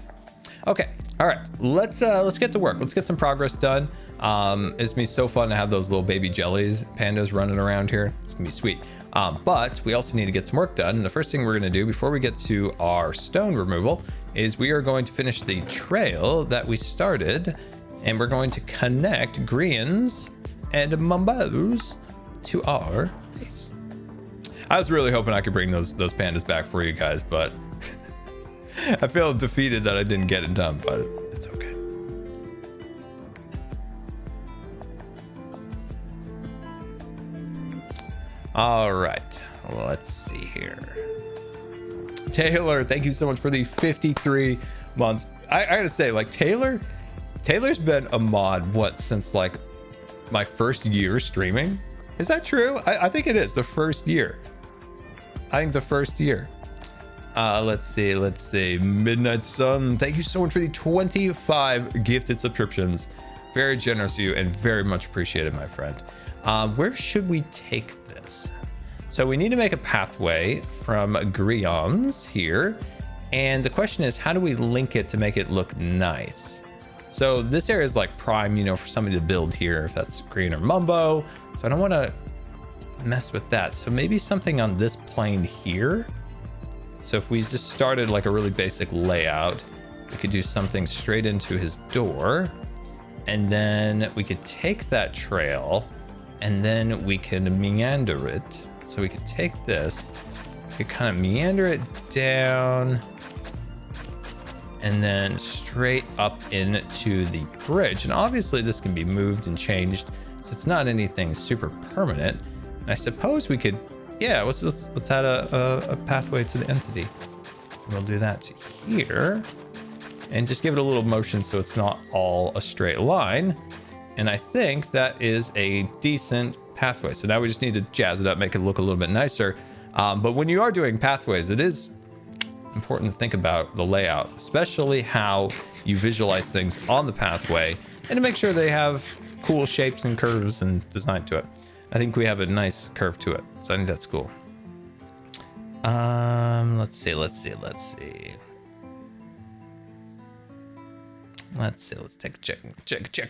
Okay. All right. Let's get to work. Let's get some progress done. It's gonna be so fun to have those little baby jellies pandas running around here. It's gonna be sweet. But we also need to get some work done. And the first thing we're gonna do before we get to our stone removal is we are going to finish the trail that we started, and we're going to connect greens and mumbos to our base. I was really hoping I could bring those pandas back for you guys, but I feel defeated that I didn't get it done, but it's okay. All right, well, let's see here. Taylor, thank you so much for the 53 months. I gotta say, like, Taylor's been a mod, what, since like my first year streaming? Is that true? I think it is the first year. I think the first year. Let's see. Midnight Sun, thank you so much for the 25 gifted subscriptions. Very generous of you and very much appreciated, my friend. Where should we take this? So we need to make a pathway from Grion's here. And the question is, how do we link it to make it look nice? So this area is like prime, you know, for somebody to build here, if that's Green or Mumbo. So I don't want to mess with that. So maybe something on this plane here. So if we just started like a really basic layout, we could do something straight into his door. And then we could take that trail and then we can meander it. So we could take this, we could kind of meander it down and then straight up into the bridge. And obviously this can be moved and changed, so it's not anything super permanent. And I suppose we could, yeah, let's add a pathway to the entity. We'll do that to here and just give it a little motion so it's not all a straight line. And I think that is a decent pathway. So now we just need to jazz it up, make it look a little bit nicer. But when you are doing pathways, it is important to think about the layout, especially how you visualize things on the pathway and to make sure they have cool shapes and curves and design to it. I think we have a nice curve to it, so I think that's cool. Let's see. Let's take a check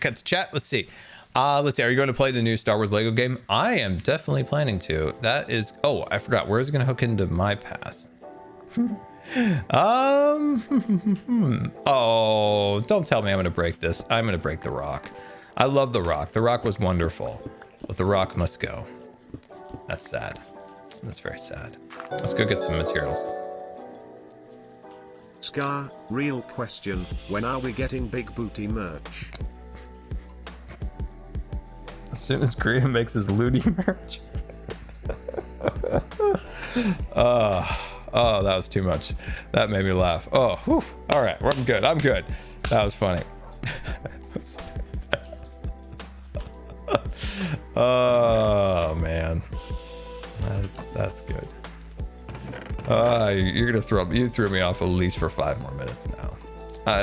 at the chat. Let's see. Are you going to play the new Star Wars Lego game? I am definitely planning to. That is, oh, I forgot. Where is it going to hook into my path? Oh, don't tell me I'm going to break this. I'm going to break the rock. I love the rock. The rock was wonderful, but the rock must go. That's sad. That's very sad. Let's go get some materials. Scar, real question, when are we getting big booty merch? As soon as Korea makes his Ludi merch. Oh, that was too much. That made me laugh. Oh, whew. All right, I'm good. That was funny. Oh man, that's good. You're gonna you threw me off at least for 5 more minutes now.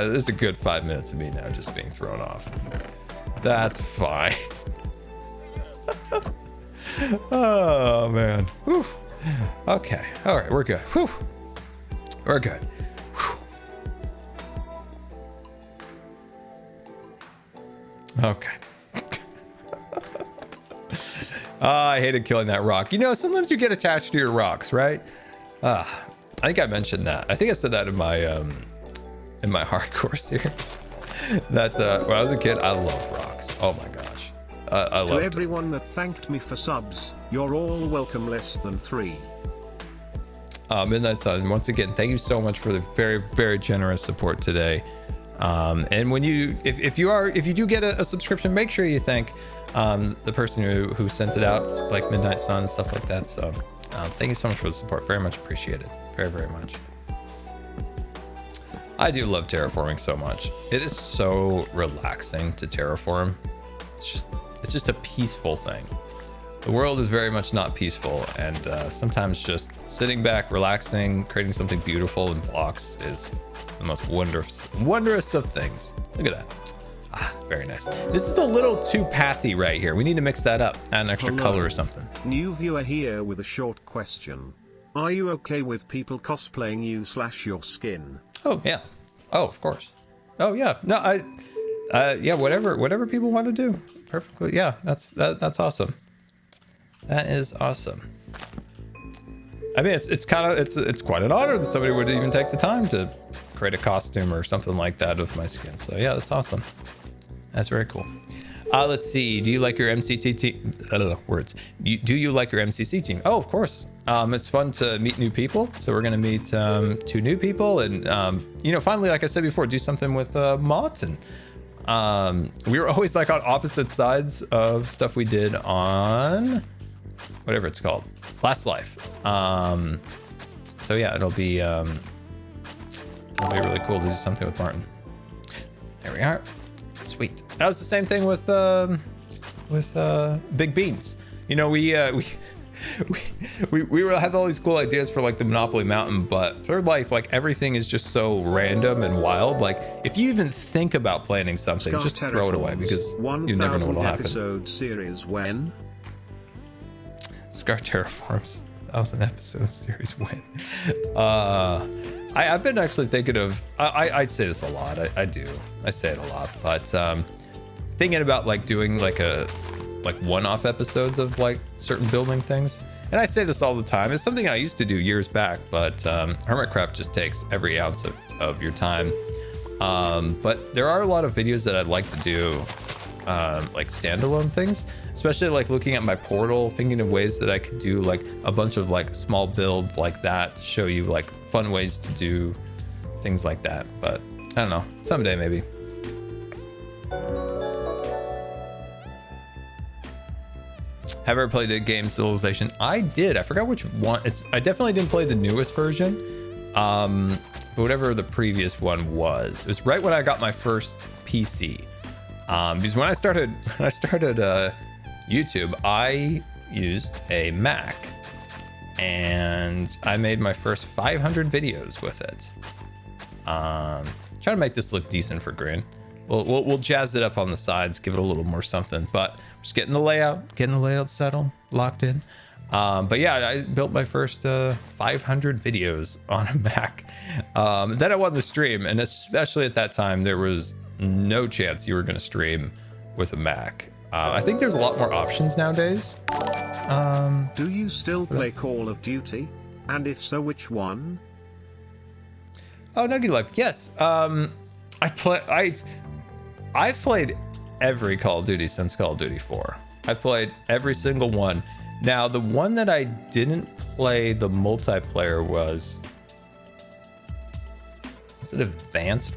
This is a good 5 minutes of me now just being thrown off. That's fine. Oh man. Whew. Okay. All right, we're good. Whew. We're good. Whew. Okay. I hated killing that rock. You know, sometimes you get attached to your rocks, right? I think I mentioned that. I think I said that in my hardcore series. That when I was a kid, I loved rocks. Oh my gosh, I loved To everyone that thanked me for subs, you're all welcome. Less than 3. Midnight Sun, once again, thank you so much for the very, very generous support today. And when you, if you do get a subscription, make sure you thank the person who sent it out, like Midnight Sun and stuff like that. So thank you so much for the support. Very much appreciated. Very, very much. I do love terraforming so much. It is so relaxing to terraform. It's just a peaceful thing. The world is very much not peaceful, and sometimes just sitting back, relaxing, creating something beautiful in blocks is the most wondrous of things. Look at that. Ah, very nice. This is a little too pathy right here. We need to mix that up, add an extra color or something. New viewer here with a short question. Are you okay with people cosplaying you/your skin? Oh yeah. Oh, of course. Oh yeah. No, yeah, whatever people want to do. Perfectly. Yeah, that's awesome. That is awesome. I mean, it's quite an honor that somebody would even take the time to create a costume or something like that with my skin. So yeah, that's awesome. That's very cool. Let's see. Do you like your MCT team? I don't know words. Do you like your MCC team? Oh, of course. It's fun to meet new people. So we're gonna meet 2 new people, and you know, finally, like I said before, do something with mods. And we were always like on opposite sides of stuff we did on whatever it's called, Last Life. So yeah, it'll be really cool to do something with Martin. There we are. Sweet. That was the same thing with Big Beans. You know, we have all these cool ideas for like the Monopoly Mountain, but Third Life, like everything is just so random and wild. Like if you even think about planning something, Scar just throw it away because you never know what'll happen. Episode series when? Scar Terraforms 1,000 episode series when? I've been actually thinking of, I say this a lot, I do, I say it a lot, but thinking about like doing like one-off episodes of like certain building things. And I say this all the time, it's something I used to do years back, but Hermitcraft just takes every ounce of your time. But there are a lot of videos that I'd like to do, like standalone things, especially like looking at my portal, thinking of ways that I could do like a bunch of like small builds like that to show you like fun ways to do things like that. But I don't know, someday maybe. Have you ever played the game Civilization? I did. I forgot which one. I definitely didn't play the newest version. But whatever the previous one was. It was right when I got my first PC. Because when I started YouTube, I used a Mac, and I made my first 500 videos with it. Trying to make this look decent for Green. We'll jazz it up on the sides, give it a little more something, but just getting the layout settled, locked in. But yeah, I built my first 500 videos on a Mac. Then I wanted to stream, and especially at that time, there was no chance you were going to stream with a Mac. I think there's a lot more options nowadays. Do you still play Call of Duty? And if so, which one? Oh, Nugget Life. Yes. I've played every Call of Duty since Call of Duty 4. I've played every single one. Now, the one that I didn't play the multiplayer was it Advanced?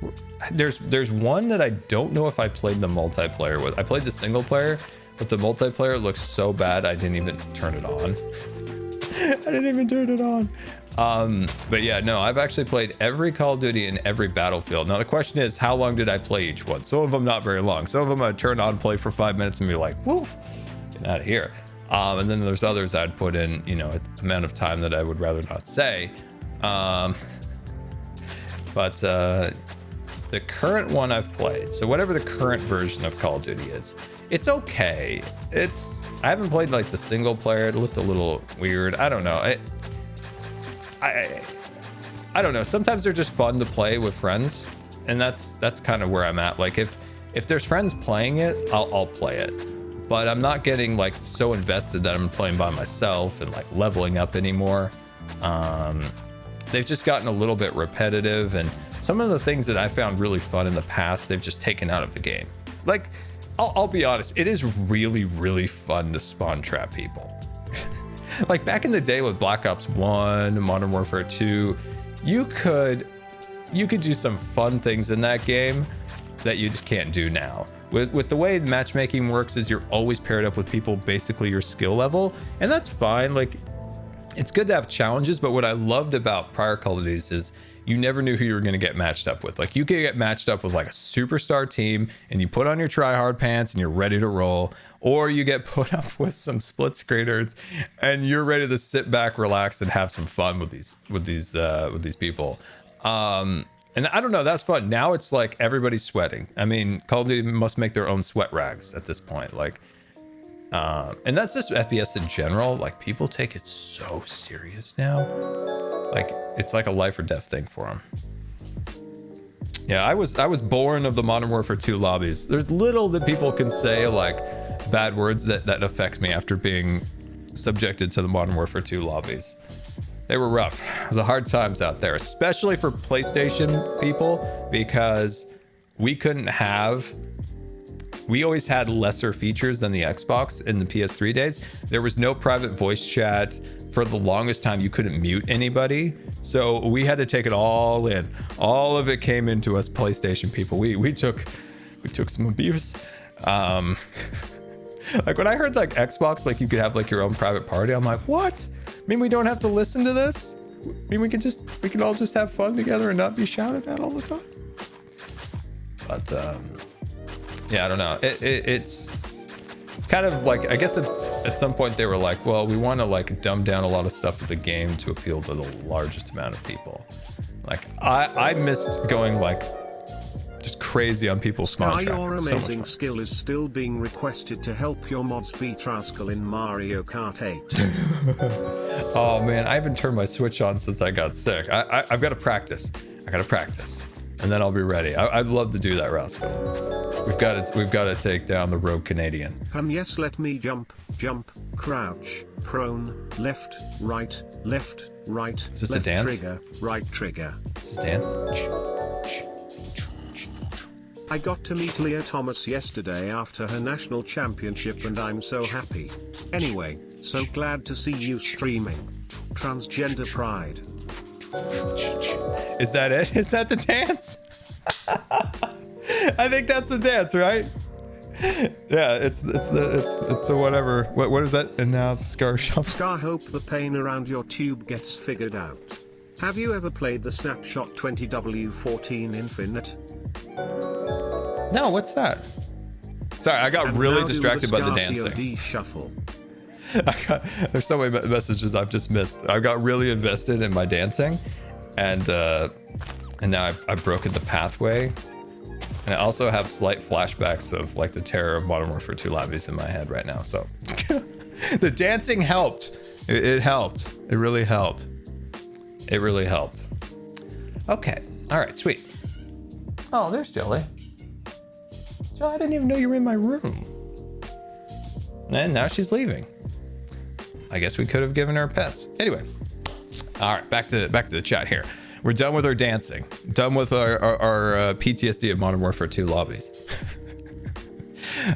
There's one that I don't know if I played the multiplayer with. I played the single player, but the multiplayer looks so bad I didn't even turn it on. I didn't even turn it on. But yeah, no, I've actually played every Call of Duty and every Battlefield. Now the question is, how long did I play each one? Some of them not very long. Some of them I'd turn on, play for 5 minutes and be like, woof, get out of here. And then there's others I'd put in, you know, an amount of time that I would rather not say. But the current one I've played, so whatever the current version of Call of Duty is, it's okay. I haven't played like the single player. It looked a little weird. I don't know. I don't know. Sometimes they're just fun to play with friends, and that's kind of where I'm at. Like if there's friends playing it, I'll play it. But I'm not getting like so invested that I'm playing by myself and like leveling up anymore. They've just gotten a little bit repetitive, and some of the things that I found really fun in the past, they've just taken out of the game. Like, I'll be honest, it is really, really fun to spawn trap people. Like back in the day with Black Ops 1, Modern Warfare 2, you could do some fun things in that game that you just can't do now. With the way matchmaking works is you're always paired up with people basically your skill level, and that's fine. Like, it's good to have challenges, but what I loved about prior Call of Duties is you never knew who you were going to get matched up with. Like, you could get matched up with like a superstar team, and you put on your try-hard pants and you're ready to roll, or you get put up with some split screeners and you're ready to sit back, relax, and have some fun with these people. And I don't know, that's fun. Now it's like everybody's sweating. I mean, Call of Duty must make their own sweat rags at this point. Like, and that's just FPS in general. Like, people take it so serious now. Like, it's like a life or death thing for them. Yeah, I was born of the Modern Warfare 2 lobbies. There's little that people can say, like bad words that affect me after being subjected to the Modern Warfare 2 lobbies. They were rough. It was a hard times out there, especially for PlayStation people, because we couldn't have we always had lesser features than the Xbox in the PS3 days. There was no private voice chat. For the longest time, you couldn't mute anybody. So we had to take it all in. All of it came into us PlayStation people. We took some abuse. Like when I heard like Xbox, like you could have like your own private party, I'm like, what? I mean, we don't have to listen to this? I mean, we can all just have fun together and not be shouted at all the time. But yeah, I don't know. It's kind of like, I guess at some point they were like, well, we want to like dumb down a lot of stuff of the game to appeal to the largest amount of people. Like I missed going like just crazy on people's small Scar, your amazing skill is still being requested to help your mods beat Rascal in Mario Kart 8. Oh man, I haven't turned my Switch on since I got sick. I've got to practice. I got to practice, and then I'll be ready. I'd love to do that, Rascal. We've got to take down the rogue Canadian. Yes, let me jump, crouch, prone, left, right, left, Is this left a dance? trigger, right trigger. Is this a dance? I got to meet Leah Thomas yesterday after her national championship and I'm so happy. Anyway, so glad to see you streaming. Transgender pride. Is that it? Is that the dance? I think that's the dance, right? Yeah, it's the whatever. What is that? And now it's Scar Shop. Scar, hope the pain around your tube gets figured out. Have you ever played the Snapshot 20W14 Infinite? No, what's that? Sorry, I got really distracted by the dancing. COD shuffle. There's so many messages I've just missed. I got really invested in my dancing, and now I've broken the pathway, and I also have slight flashbacks of like the terror of Modern Warfare 2 lobbies in my head right now. So the dancing helped. It helped. It really helped. It really helped. Okay. All right. Sweet. Oh, there's Jelly. Jelly, I didn't even know you were in my room. And now she's leaving. I guess we could have given her pets. Anyway. All right, back to the chat here. We're done with our dancing. Done with our PTSD of Modern Warfare 2 lobbies.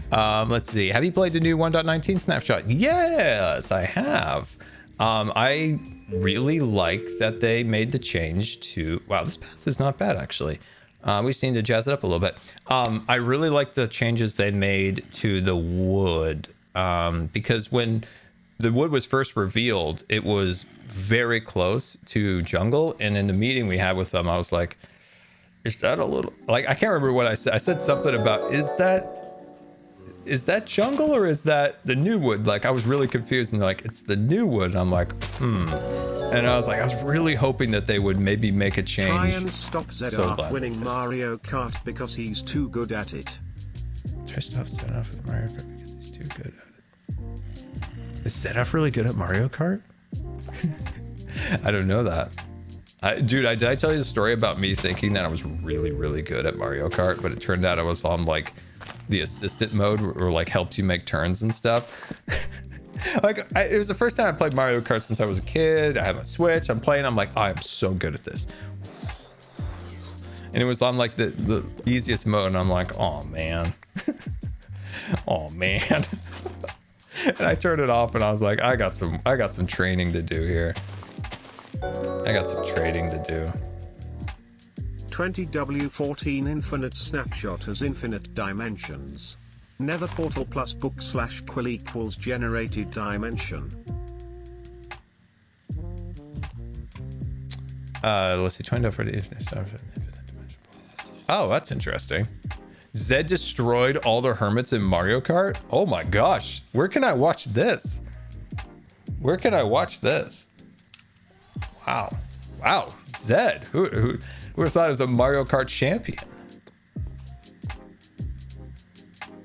Let's see. Have you played the new 1.19 snapshot? Yes, I have. I really like that they made the change to... Wow, this path is not bad, actually. We just need to jazz it up a little bit. I really like the changes they made to the wood. Because when the wood was first revealed, it was very close to jungle. And in the meeting we had with them, I was like, is that a little... Like, I can't remember what I said. I said something about, is that jungle or is that the new wood? Like, I was really confused, and they're like, it's the new wood. And I'm like, And I was like, I was really hoping that they would maybe make a change. Try and stop Zedorf winning Mario Kart because he's too good at it. Try to stop Zedorf with Mario Kart because he's too good at it. Is Zedorf really good at Mario Kart? I don't know that. Dude, did I tell you the story about me thinking that I was really, really good at Mario Kart, but it turned out I was on like the assistant mode where like helped you make turns and stuff. Like it was the first time I played Mario Kart since I was a kid. I have a Switch. I'm playing. I'm like, I am so good at this. And it was on like the easiest mode, and I'm like, oh man, oh man. And I turned it off, and I was like, I got some training to do here. I got some trading to do. 20W14 Infinite Snapshot has infinite dimensions. Nether portal plus book / quill equals generated dimension. Let's see, 20W40. Oh, that's interesting. Zed destroyed all the hermits in Mario Kart? Oh my gosh. Where can I watch this? Where can I watch this? Wow. Wow. Zed. Who would have thought he was a Mario Kart champion?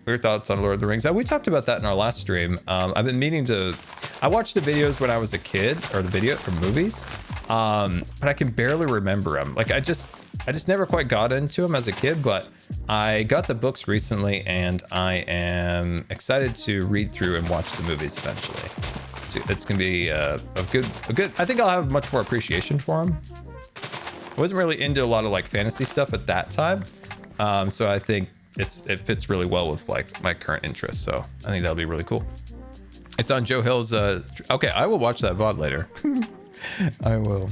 Your thoughts on Lord of the Rings? We talked about that in our last stream. I've been meaning to... I watched the videos when I was a kid, or the video or movies, but I can barely remember them. Like I just never quite got into them as a kid, but I got the books recently, and I am excited to read through and watch the movies eventually. It's gonna be a good. I think I'll have much more appreciation for them. I wasn't really into a lot of like fantasy stuff at that time, so I think it fits really well with like my current interests. So I think that'll be really cool. It's on Joe Hill's. Okay, I will watch that VOD later. I will.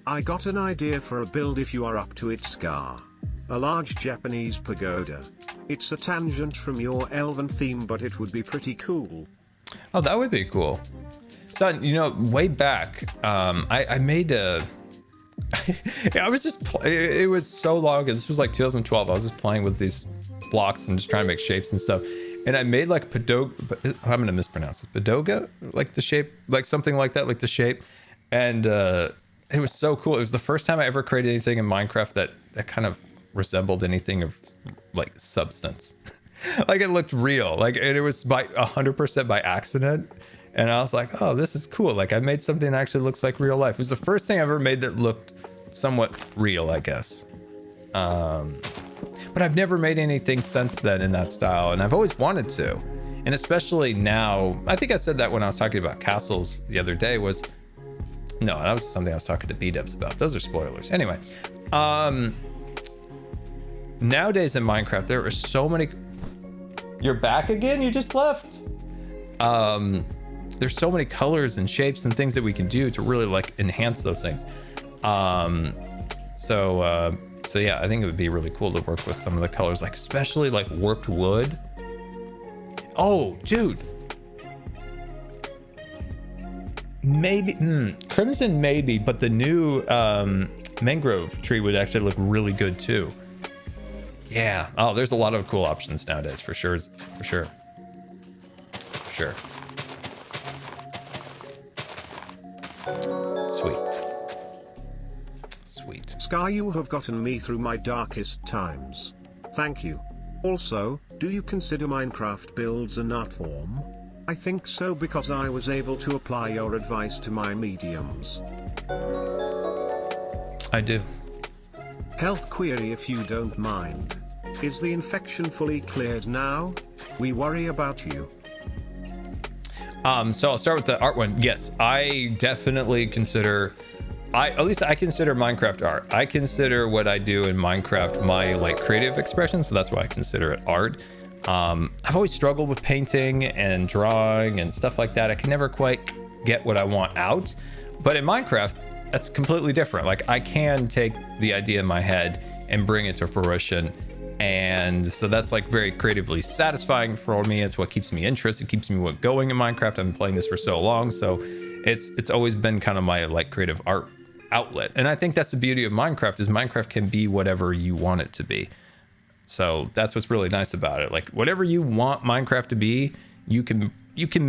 I got an idea for a build if you are up to it, Scar. A large Japanese pagoda. It's a tangent from your elven theme, but it would be pretty cool. Oh, that would be cool. So, you know, way back, I made a... I was just... It was so long ago. This was like 2012. I was just playing with these blocks and just trying to make shapes and stuff. And I made like padoga... I'm going to mispronounce it. Padoga? Like the shape, like something like that, like the shape. And it was so cool. It was the first time I ever created anything in Minecraft that kind of resembled anything of like substance. Like it looked real, like, and it was by 100% by accident. And I was like, oh, this is cool. Like I made something that actually looks like real life. It was the first thing I ever made that looked somewhat real, I guess. But I've never made anything since then in that style, and I've always wanted to. And especially now, I think I said that when I was talking about castles the other day, was no, that was something I was talking to B-dubs about. Those are spoilers. Anyway, nowadays in Minecraft, there are so many... You're back again? You just left? There's so many colors and shapes and things that we can do to really like enhance those things. So yeah, I think it would be really cool to work with some of the colors, like especially like worked wood. Oh, dude. Maybe crimson, maybe, but the new mangrove tree would actually look really good too. Yeah. Oh, there's a lot of cool options nowadays, for sure. Sweet. Scar, you have gotten me through my darkest times. Thank you. Also, do you consider Minecraft builds an art form? I think so, because I was able to apply your advice to my mediums. I do. Health query, if you don't mind. Is the infection fully cleared now? We worry about you. So I'll start with the art one. Yes, I definitely consider... at least I consider Minecraft art. I consider what I do in Minecraft my like creative expression, so that's why I consider it art. I've always struggled with painting and drawing and stuff like that. I can never quite get what I want out. But in Minecraft, that's completely different. Like I can take the idea in my head and bring it to fruition. And so that's like very creatively satisfying for me. It's what keeps me interested. It keeps me going in Minecraft. I've been playing this for so long. So it's always been kind of my like creative art outlet. And I think that's the beauty of Minecraft, is Minecraft can be whatever you want it to be. So that's what's really nice about it. Like whatever you want Minecraft to be, you can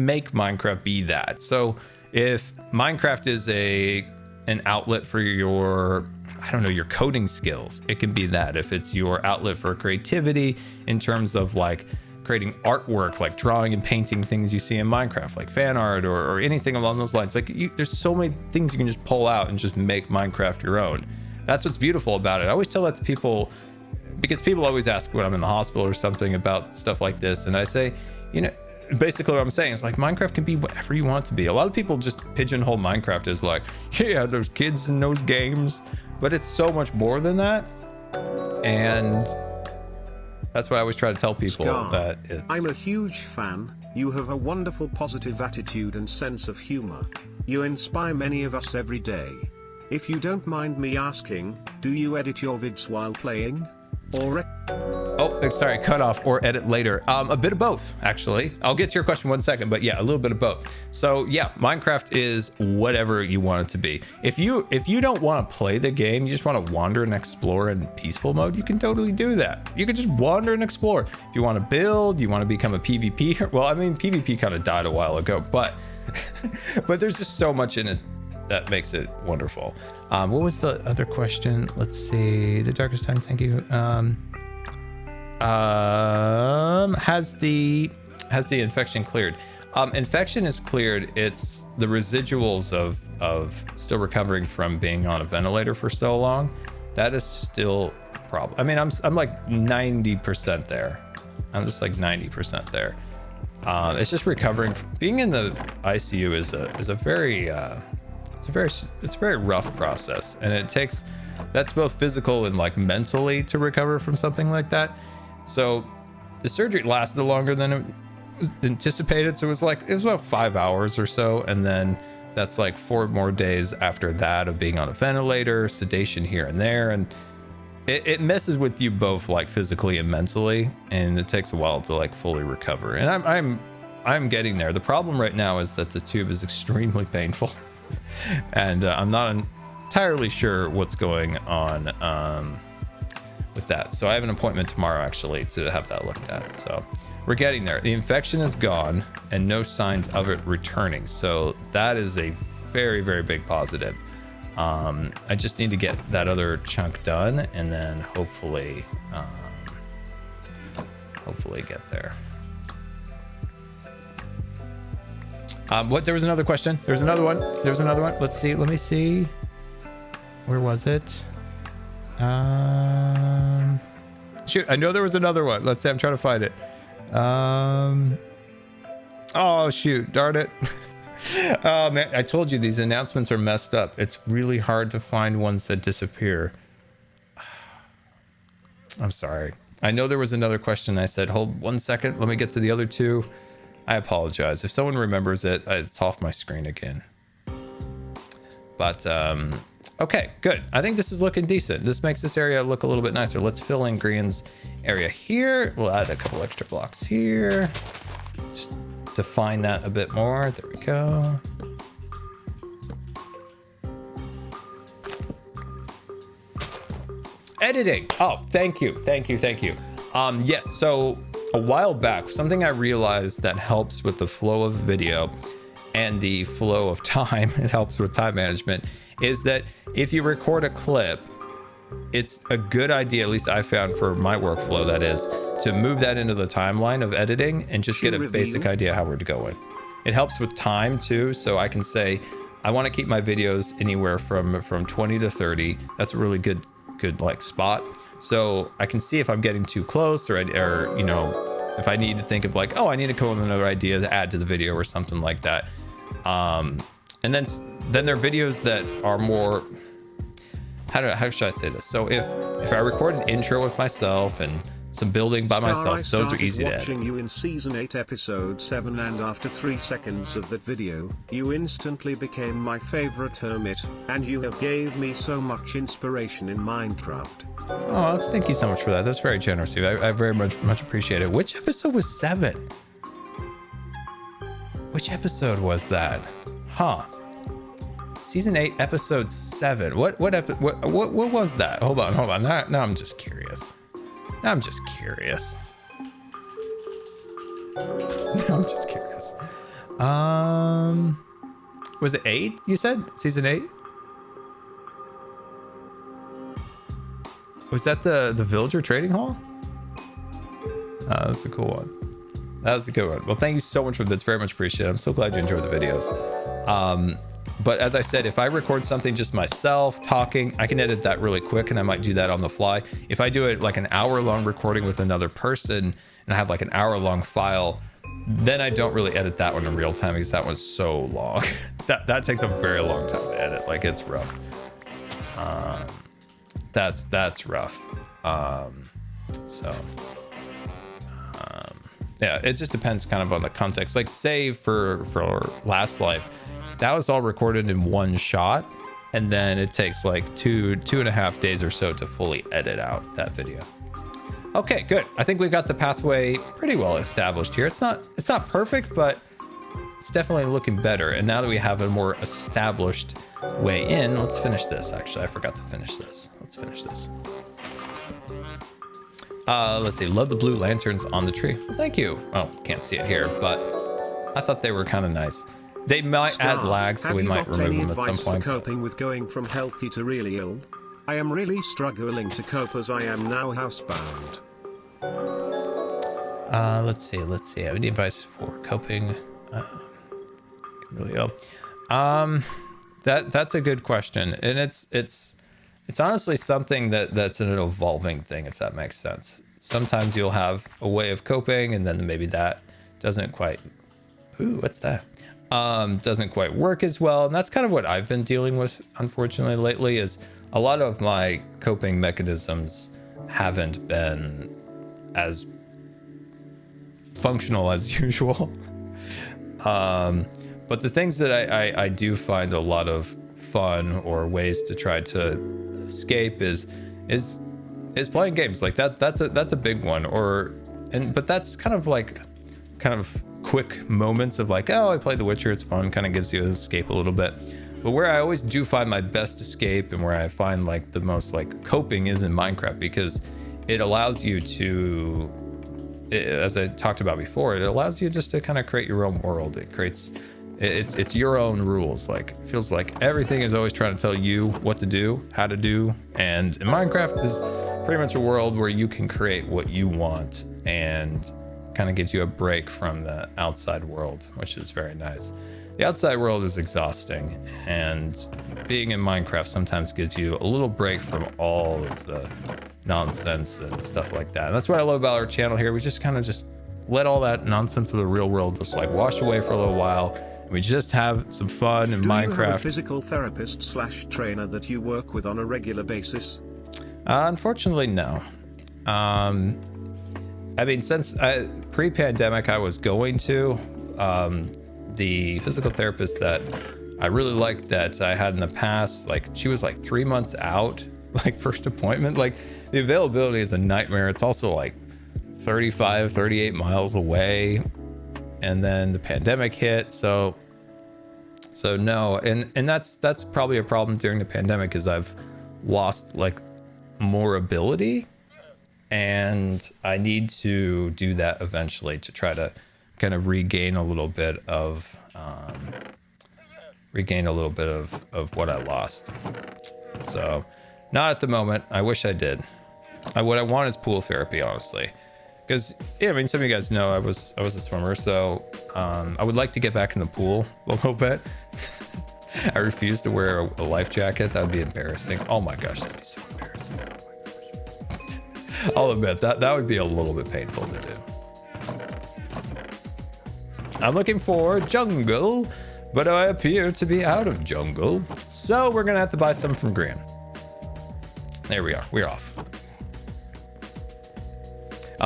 make Minecraft be that. So if Minecraft is an outlet for your, I don't know, your coding skills, it can be that. If it's your outlet for creativity in terms of like creating artwork, like drawing and painting things you see in Minecraft, like fan art or anything along those lines, like there's so many things you can just pull out and just make Minecraft your own. That's what's beautiful about it. I always tell that to people, because people always ask when I'm in the hospital or something about stuff like this, and I say, you know, basically what I'm saying is like Minecraft can be whatever you want it to be. A lot of people just pigeonhole Minecraft as like, yeah, there's kids in those games, but it's so much more than that. And that's why I always try to tell people Scar, that it's... I'm a huge fan. You have a wonderful positive attitude and sense of humor. You inspire many of us every day. If you don't mind me asking, do you edit your vids while playing? Or Oh, sorry, cut off, or edit later. A bit of both, actually. I'll get to your question in 1 second, but yeah, a little bit of both. So yeah, Minecraft is whatever you want it to be. If you don't want to play the game, you just want to wander and explore in peaceful mode, you can totally do that. You can just wander and explore. If you want to build, you want to become a PvP, well, I mean, PvP kind of died a while ago, but but there's just so much in it that makes it wonderful. What was the other question? Let's see. The darkest times, thank you. Has the infection cleared? Infection is cleared. It's the residuals of still recovering from being on a ventilator for so long. That is still a problem. I mean, I'm like 90% there. I'm just like 90% there. It's just recovering. Being in the ICU is a very it's it's a very rough process, and it takes, that's both physical and like mentally to recover from something like that. So the surgery lasted longer than it was anticipated. So it was about 5 hours or so, and then that's like 4 more days after that of being on a ventilator, sedation here and there, and it messes with you both like physically and mentally, and it takes a while to like fully recover. And I'm getting there. The problem right now is that the tube is extremely painful, and I'm not entirely sure what's going on with that. So I have an appointment tomorrow actually to have that looked at. So we're getting there. The infection is gone and no signs of it returning. So that is a very, very big positive. I just need to get that other chunk done, and then hopefully get there. What? There was another question. There's another one. There's another one. Let's see. Let me see. Where was it? Shoot, I know there was another one. Let's see. I'm trying to find it. Oh shoot! Darn it. Oh man, I told you these announcements are messed up. It's really hard to find ones that disappear. I'm sorry. I know there was another question. I said, hold 1 second. Let me get to the other two. I apologize. If someone remembers it, it's off my screen again. But, okay, good. I think this is looking decent. This makes this area look a little bit nicer. Let's fill in Grian's area here. We'll add a couple extra blocks here. Just define that a bit more. There we go. Editing. Oh, thank you. Yes, so a while back, something I realized that helps with the flow of video and the flow of time, it helps with time management, is that if you record a clip, it's a good idea, at least I found for my workflow, that is, to move that into the timeline of editing and just get a basic idea how we're going. It helps with time too, so I can say, I want to keep my videos anywhere from 20 to 30. That's a really good like spot. So I can see if I'm getting too close, or you know, if I need to think of like, oh, I need to come up with another idea to add to the video or something like that. And then there are videos that are more, how should I say this? So if I record an intro with myself and some building by myself, those are easy to edit. Watching you in season 8 episode 7, and after 3 seconds of that video, you instantly became my favorite hermit, and you have gave me so much inspiration in Minecraft. Oh, thank you so much for that. That's very generous of you. I very much appreciate it. Which episode was 7? Which episode was that? Huh. Season 8, episode 7. What was that? Hold on. Now I'm just curious. Was it 8? You said season 8? Was that the villager trading hall? That's a cool one. That was a good one. Well, thank you so much for that. It's very much appreciated. I'm so glad you enjoyed the videos. But as I said, if I record something just myself talking, I can edit that really quick, and I might do that on the fly. If I do it like an hour-long recording with another person and I have like an hour-long file, then I don't really edit that one in real time because that one's so long. that takes a very long time to edit. Like, it's rough. That's rough. Yeah, it just depends kind of on the context. Like, say for Last Life, that was all recorded in one shot, and then it takes like two and a half days or so to fully edit out that video. Okay, good. I think we've got the pathway pretty well established here. It's not perfect, but it's definitely looking better. And now that we have a more established way in, let's finish this. Actually, I forgot to finish this. Let's finish this. Let's see. Love the blue lanterns on the tree. Well, thank you. Oh, can't see it here, but I thought they were kind of nice. They might add lag, so we might remove them at some point. For coping with going from healthy to really ill? I am really struggling to cope as I am now housebound. Let's see. I have any advice for coping? Really ill. That's a good question, and it's honestly something that's an evolving thing, if that makes sense. Sometimes you'll have a way of coping, and then maybe that doesn't quite. Ooh, what's that? doesn't quite work as well. And that's kind of what I've been dealing with, unfortunately, lately, is a lot of my coping mechanisms haven't been as functional as usual. But the things that I do find a lot of fun or ways to try to escape is playing games. Like that's a big one. But that's kind of quick moments of like, oh, I played The Witcher, it's fun, kind of gives you an escape a little bit. But where I always do find my best escape and where I find like the most like coping is in Minecraft, because it allows you to, as I talked about before, it allows you just to kind of create your own world. It's your own rules. Like, it feels like everything is always trying to tell you what to do, how to do. And in Minecraft is pretty much a world where you can create what you want, and kind of gives you a break from the outside world, which is very nice. The outside world is exhausting, and being in Minecraft sometimes gives you a little break from all of the nonsense and stuff like that. And that's what I love about our channel here. We just kind of just let all that nonsense of the real world just like wash away for a little while. And we just have some fun in Minecraft. Do you have a physical therapist / trainer that you work with on a regular basis? Unfortunately, no. I mean, since pre-pandemic, I was going to. The physical therapist that I really liked that I had in the past, like, she was like 3 months out, like, first appointment. Like, the availability is a nightmare. It's also like 35, 38 miles away. And then the pandemic hit. So no. And that's probably a problem during the pandemic, is I've lost like more ability, and I need to do that eventually to try to kind of regain a little bit of what I lost. So not at the moment. I wish I did. What I want is pool therapy, honestly, because yeah, I mean, some of you guys know I was a swimmer, so I would like to get back in the pool a little bit. I refuse to wear a life jacket. That would be embarrassing. Oh my gosh, that'd be so embarrassing. Oh my gosh. I'll admit that would be a little bit painful to do. I'm looking for jungle, but I appear to be out of jungle. So we're gonna have to buy some from Graham. There we are, we're off.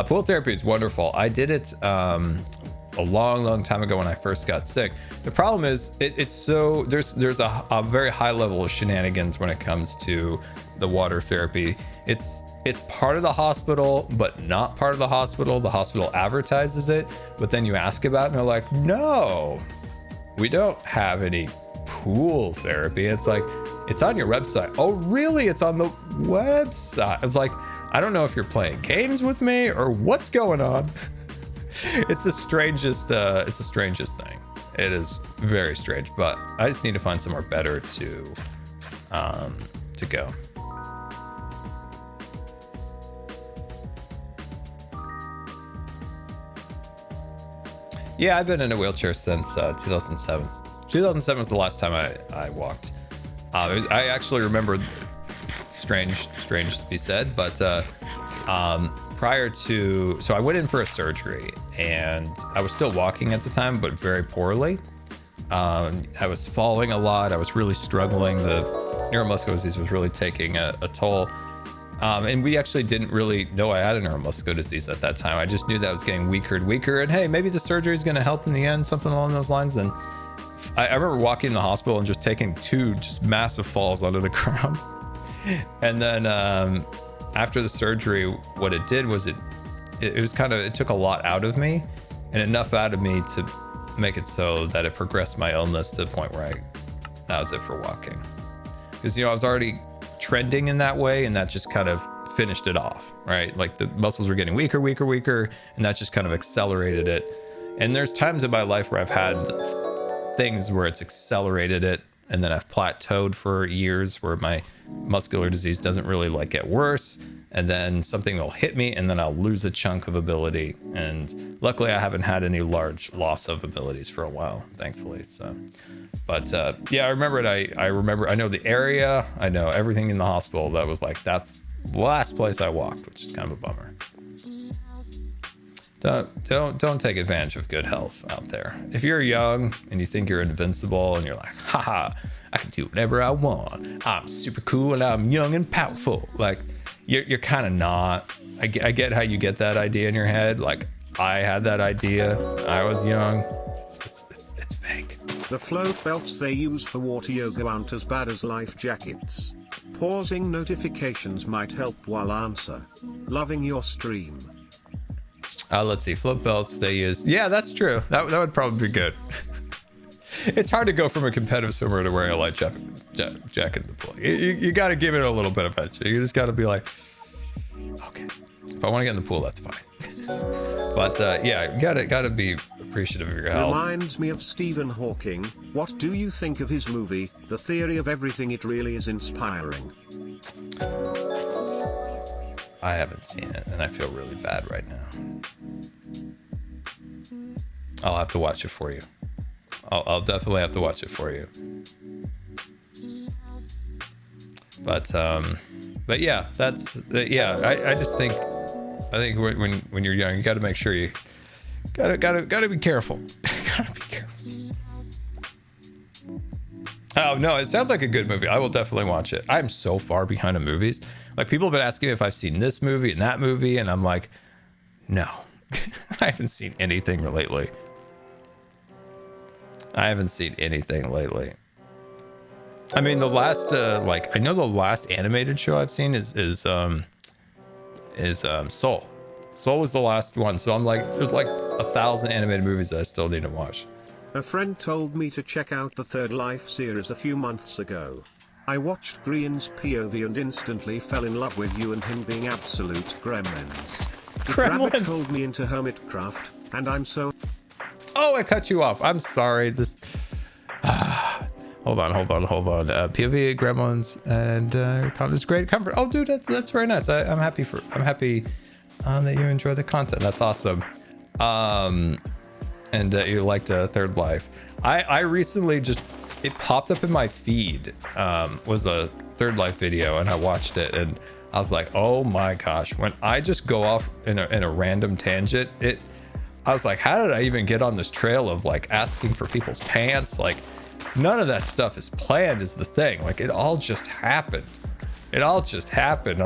Pool therapy is wonderful. I did it a long time ago when I first got sick. The problem is it's so, there's a very high level of shenanigans when it comes to the water therapy. It's part of the hospital, but not part of the hospital. The hospital advertises it, but then you ask about it and they're like, no, we don't have any pool therapy. It's like, it's on your website. Oh, really? It's on the website. It's like, I don't know if you're playing games with me or what's going on. It's the strangest thing. It is very strange, but I just need to find somewhere better to go. Yeah, I've been in a wheelchair since 2007. 2007 was the last time I walked. I actually remember, strange to be said, but prior to, so I went in for a surgery and I was still walking at the time, but very poorly. I was falling a lot. I was really struggling. The neuromuscular disease was really taking a toll. And we actually didn't really know I had a neuromuscular disease at that time. I just knew that I was getting weaker and weaker, and hey, maybe the surgery is going to help in the end, something along those lines. And I remember walking in the hospital and just taking two just massive falls onto the ground. And then after the surgery, what it did was it took a lot out of me, and enough out of me to make it so that it progressed my illness to the point where that was it for walking. Because, you know, I was already trending in that way, and that just kind of finished it off, right? Like the muscles were getting weaker, and that just kind of accelerated it. And there's times in my life where I've had things where it's accelerated it, and then I've plateaued for years where my muscular disease doesn't really like get worse, and then something will hit me and then I'll lose a chunk of ability. And luckily I haven't had any large loss of abilities for a while, thankfully. So, but yeah, I remember it. I know the area, I know everything in the hospital. That was like, that's the last place I walked, which is kind of a bummer. don't take advantage of good health out there. If you're young and you think you're invincible and you're like, haha, I can do whatever I want. I'm super cool and I'm young and powerful. Like, you're kind of not. I get how you get that idea in your head. Like, I had that idea. I was young. It's fake. The float belts they use for water yoga aren't as bad as life jackets. Pausing notifications might help while answer. Loving your stream. Let's see. Float belts they use. Yeah, that's true. That would probably be good. It's hard to go from a competitive swimmer to wearing a light jacket in the pool. You got to give it a little bit of attention. You just got to be like, okay, if I want to get in the pool, that's fine. But yeah, you gotta be appreciative of your health. Reminds me of Stephen Hawking. What do you think of his movie, The Theory of Everything? It really is inspiring. I haven't seen it, and I feel really bad right now. I'll have to watch it for you. I'll definitely have to watch it for you. But yeah, I just think when you're young, you got to make sure you gotta be careful. Gotta be careful. Oh no, it sounds like a good movie. I will definitely watch it. I'm so far behind on movies. Like, people have been asking me if I've seen this movie and that movie, and I'm like, no, I haven't seen anything lately. I mean, the last I know the last animated show I've seen is Soul. Soul was the last one, so I'm like, there's like 1,000 animated movies that I still need to watch. A friend told me to check out the Third Life series a few months ago. I watched Grian's POV and instantly fell in love with you and him being absolute gremlins. Rabbit told me into Hermitcraft, and I'm so... Oh, I cut you off. I'm sorry. This... Hold on. POV gremlins and content great comfort. Oh, dude, that's very nice. I'm happy that you enjoy the content. That's awesome. And you liked Third Life. I recently it popped up in my feed. Was a Third Life video, and I watched it, and I was like, oh my gosh. When I just go off in a random tangent, I was like, how did I even get on this trail of like asking for people's pants? Like, none of that stuff is planned is the thing. Like, it all just happened. I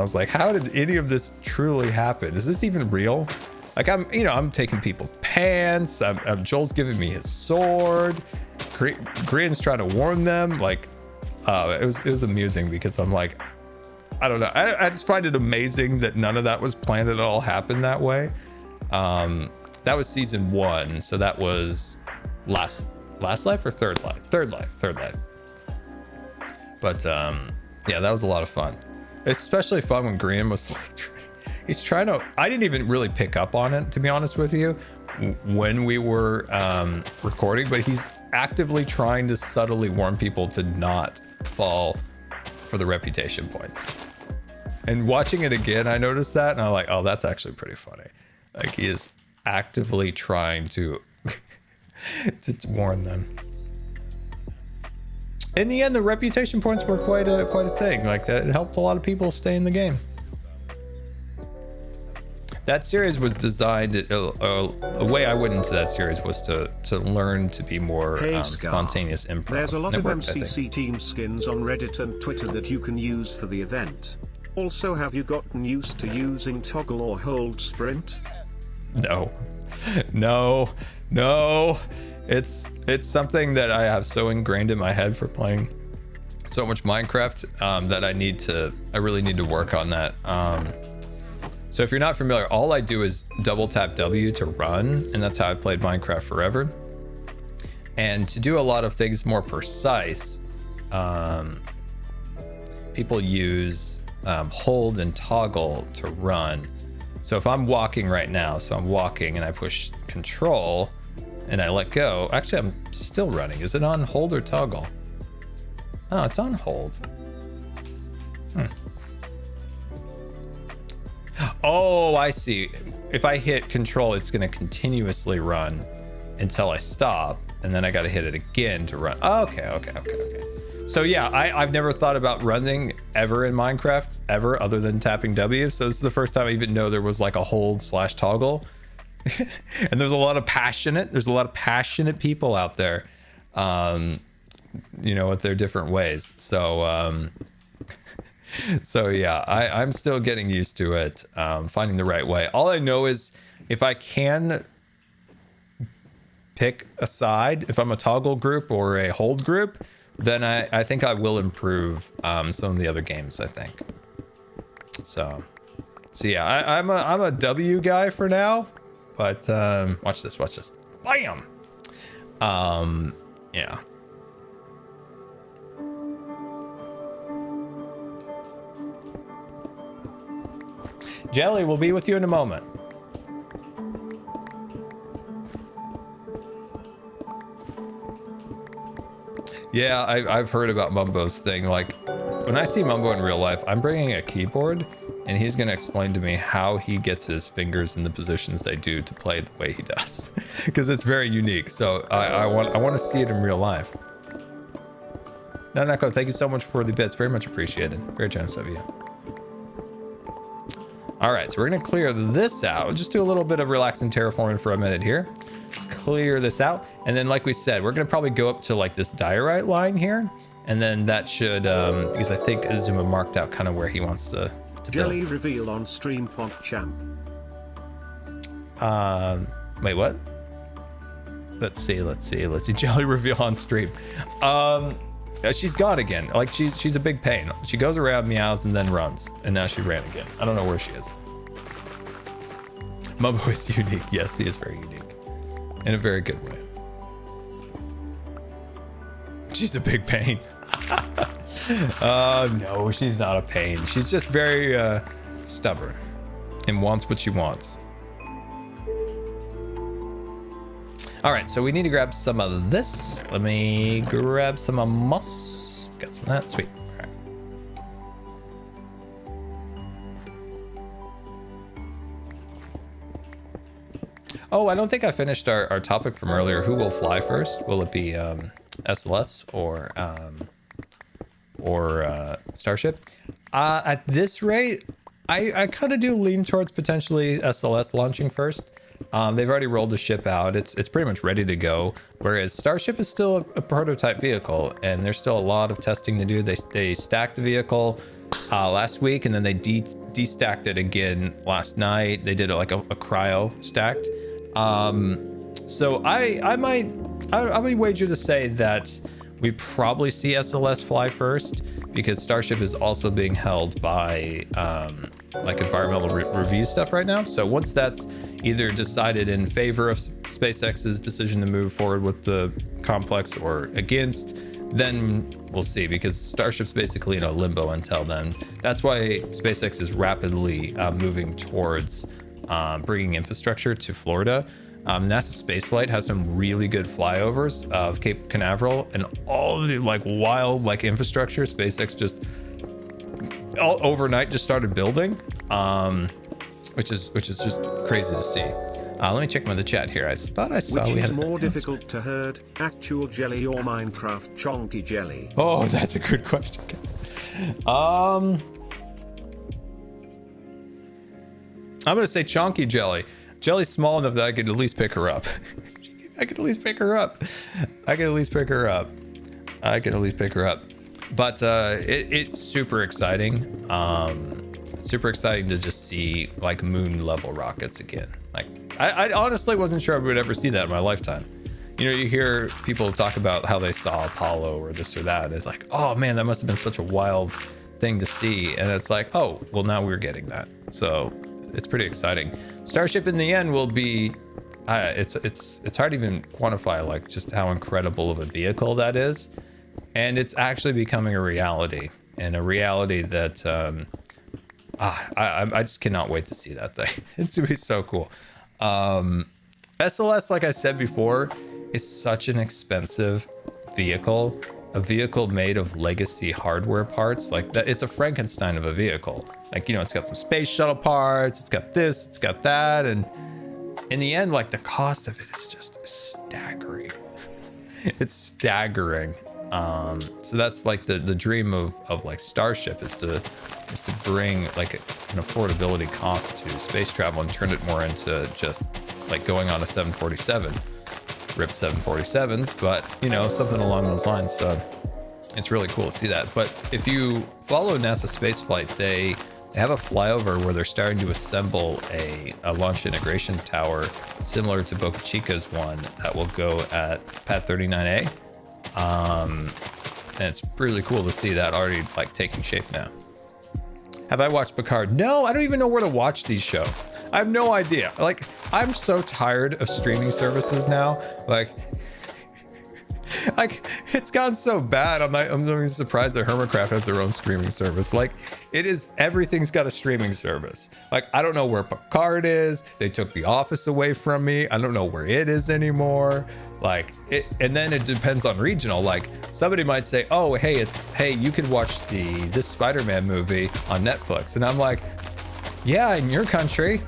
was like, how did any of this truly happen? Is this even real? Like, I'm taking people's pants. Joel's giving me his sword. Grian's trying to warn them. Like, it was amusing because I'm like, I don't know. I just find it amazing that none of that was planned at all. Happened that way. That was season 1, so that was last life or third life. But yeah, that was a lot of fun. Especially fun when Grian was like, he's trying to. I didn't even really pick up on it, to be honest with you, when we were recording. But he's actively trying to subtly warn people to not fall for the reputation points. And watching it again, I noticed that, and I'm like, oh, that's actually pretty funny. Like, he is actively trying to to warn them. In the end, the reputation points were quite a thing. Like, that helped a lot of people stay in the game. That series was designed, a way I went into that series was to learn to be more spontaneous improv. There's a lot of MCC team skins on Reddit and Twitter that you can use for the event. Also, have you gotten used to using toggle or hold sprint? No. It's something that I have so ingrained in my head for playing so much Minecraft that I really need to work on that. So if you're not familiar, all I do is double tap W to run, and that's how I played Minecraft forever. And to do a lot of things more precise, people use hold and toggle to run. So if I'm walking right now, so I'm walking and I push control and I let go. Actually, I'm still running. Is it on hold or toggle? Oh, it's on hold. Oh, I see. If I hit control, it's going to continuously run until I stop, and then I got to hit it again to run. Okay. So yeah, I've never thought about running ever in Minecraft, ever, other than tapping W. So this is the first time I even know there was like a hold / toggle. And there's a lot of passionate people out there, you know, with their different ways. So so yeah, I'm still getting used to it, finding the right way. All I know is if I can pick a side, if I'm a toggle group or a hold group, then I think I will improve some of the other games, I think. So yeah, I'm a W guy for now, but watch this. Bam! Yeah. Jelly will be with you in a moment. Yeah, I've heard about Mumbo's thing. Like, when I see Mumbo in real life, I'm bringing a keyboard, and he's going to explain to me how he gets his fingers in the positions they do to play the way he does, because it's very unique. So I want to see it in real life. Nanako, thank you so much for the bits. Very much appreciated. Very generous of you. All right, so we're going to clear this out. Just do a little bit of relaxing terraforming for a minute here. Just clear this out. And then, like we said, we're going to probably go up to like this diorite line here. And then that should, because I think Azuma marked out kind of where he wants to Jelly build. reveal on stream pod champ. Wait, what? Let's see. Jelly reveal on stream. She's gone again. Like she's a big pain. She goes around, meows, and then runs. And now she ran again. I don't know where she is. Mumbo is unique. Yes, he is very unique. In a very good way. She's a big pain. No, she's not a pain. She's just very stubborn and wants what she wants. All right, so we need to grab some of this. Let me grab some of moss. Got some of that. Sweet. All right. Oh, I don't think I finished our topic from earlier. Who will fly first? Will it be SLS or Starship? At this rate, I kind of do lean towards potentially SLS launching first. They've already rolled the ship out. It's pretty much ready to go. Whereas Starship is still a prototype vehicle, and there's still a lot of testing to do. They stacked the vehicle last week, and then they destacked it again last night. They did like a cryo stacked. So I might wager to say that we probably see SLS fly first, because Starship is also being held by like environmental review stuff right now. So once that's either decided in favor of SpaceX's decision to move forward with the complex or against, then we'll see, because Starship's basically in a limbo until then. That's why SpaceX is rapidly moving towards bringing infrastructure to Florida. NASA Spaceflight has some really good flyovers of Cape Canaveral, and all the like wild like infrastructure SpaceX just all overnight just started building, which is just crazy to see. Let me check the chat here. I thought I saw Which we is had more difficult to herd, actual jelly or Minecraft chonky jelly? Oh, that's a good question, guys. I'm gonna say chonky jelly. Jelly's small enough that I could at least pick her up. I could at least pick her up. But it's super exciting. It's super exciting to just see like moon level rockets again. Like I honestly wasn't sure I would ever see that in my lifetime. You know, you hear people talk about how they saw Apollo or this or that. It's like, oh man, that must have been such a wild thing to see. And it's like, oh, well now we're getting that. So it's pretty exciting. Starship in the end will be, it's hard to even quantify like just how incredible of a vehicle that is. And it's actually becoming a reality, and a reality that I just cannot wait to see that thing. It's gonna be so cool. SLS, like I said before, is such an expensive vehicle. A vehicle made of legacy hardware parts like that. It's a Frankenstein of a vehicle. Like, you know, it's got some space shuttle parts, it's got this, it's got that, and in the end, like the cost of it is just staggering. It's staggering. So that's like the dream of like Starship is to bring like an affordability cost to space travel and turn it more into just like going on a 747. Rip 747s, but you know, something along those lines. So it's really cool to see that. But if you follow NASA spaceflight, they have a flyover where they're starting to assemble a launch integration tower similar to Boca Chica's one that will go at Pad 39A. And it's really cool to see that already like taking shape now. Have I watched Picard? No, I don't even know where to watch these shows. I have no idea. Like, I'm so tired of streaming services now. Like it's gotten so bad. I'm really surprised that Hermitcraft has their own streaming service. Like, it is, everything's got a streaming service. Like, I don't know where Picard is. They took The Office away from me. I don't know where it is anymore. Like, it, and then it depends on regional. Like, somebody might say, oh, hey, you can watch this Spider-Man movie on Netflix. And I'm like, yeah, in your country.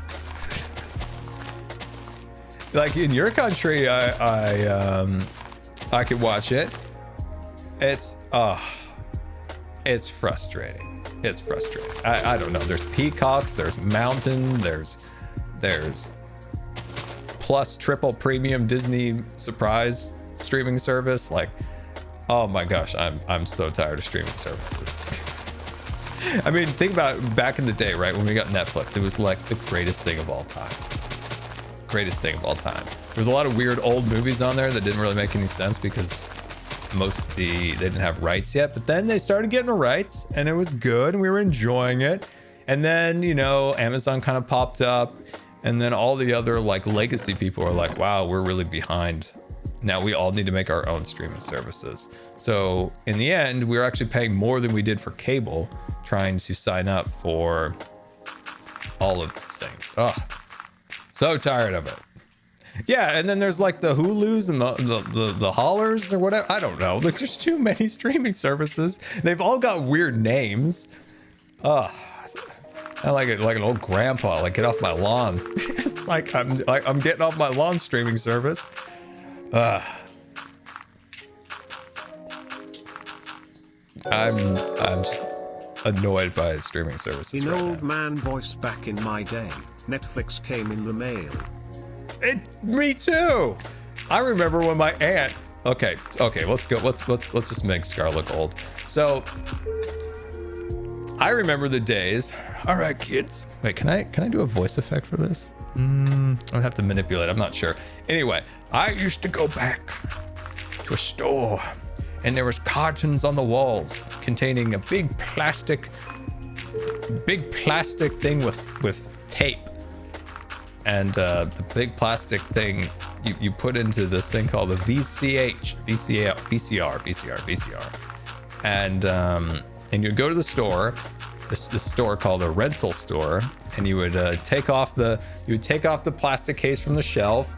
Like, in your country, I could watch it. It's frustrating. It's frustrating. I don't know. There's Peacocks, there's Mountain, there's plus triple premium Disney surprise streaming service. Like, oh my gosh, I'm so tired of streaming services. I mean, think about it, back in the day, right? When we got Netflix, it was like the greatest thing of all time. Greatest thing of all time. There's a lot of weird old movies on there that didn't really make any sense because they didn't have rights yet, but then they started getting the rights and it was good and we were enjoying it. And then, you know, Amazon kind of popped up, and then all the other like legacy people are like, wow, we're really behind. Now we all need to make our own streaming services. So in the end, we were actually paying more than we did for cable trying to sign up for all of these things. Oh, so tired of it. Yeah, and then there's like the Hulus and the Hollers or whatever. I don't know. Like, there's too many streaming services. They've all got weird names. Ugh. I like it, like an old grandpa. Like, get off my lawn. It's like I'm getting off my lawn streaming service. I'm just annoyed by streaming services. In right old now. man voice back in my day, Netflix came in the mail. Me too. I remember when my aunt. Okay, let's go. Let's just make Scar look old. So I remember the days. All right, kids. Wait, can I do a voice effect for this? I'd have to manipulate. I'm not sure. Anyway, I used to go back to a store, and there was cartons on the walls containing a big plastic thing with tape. And the big plastic thing you put into this thing called the VCR. And you'd go to the store, this store called a rental store, and you would take off the plastic case from the shelf.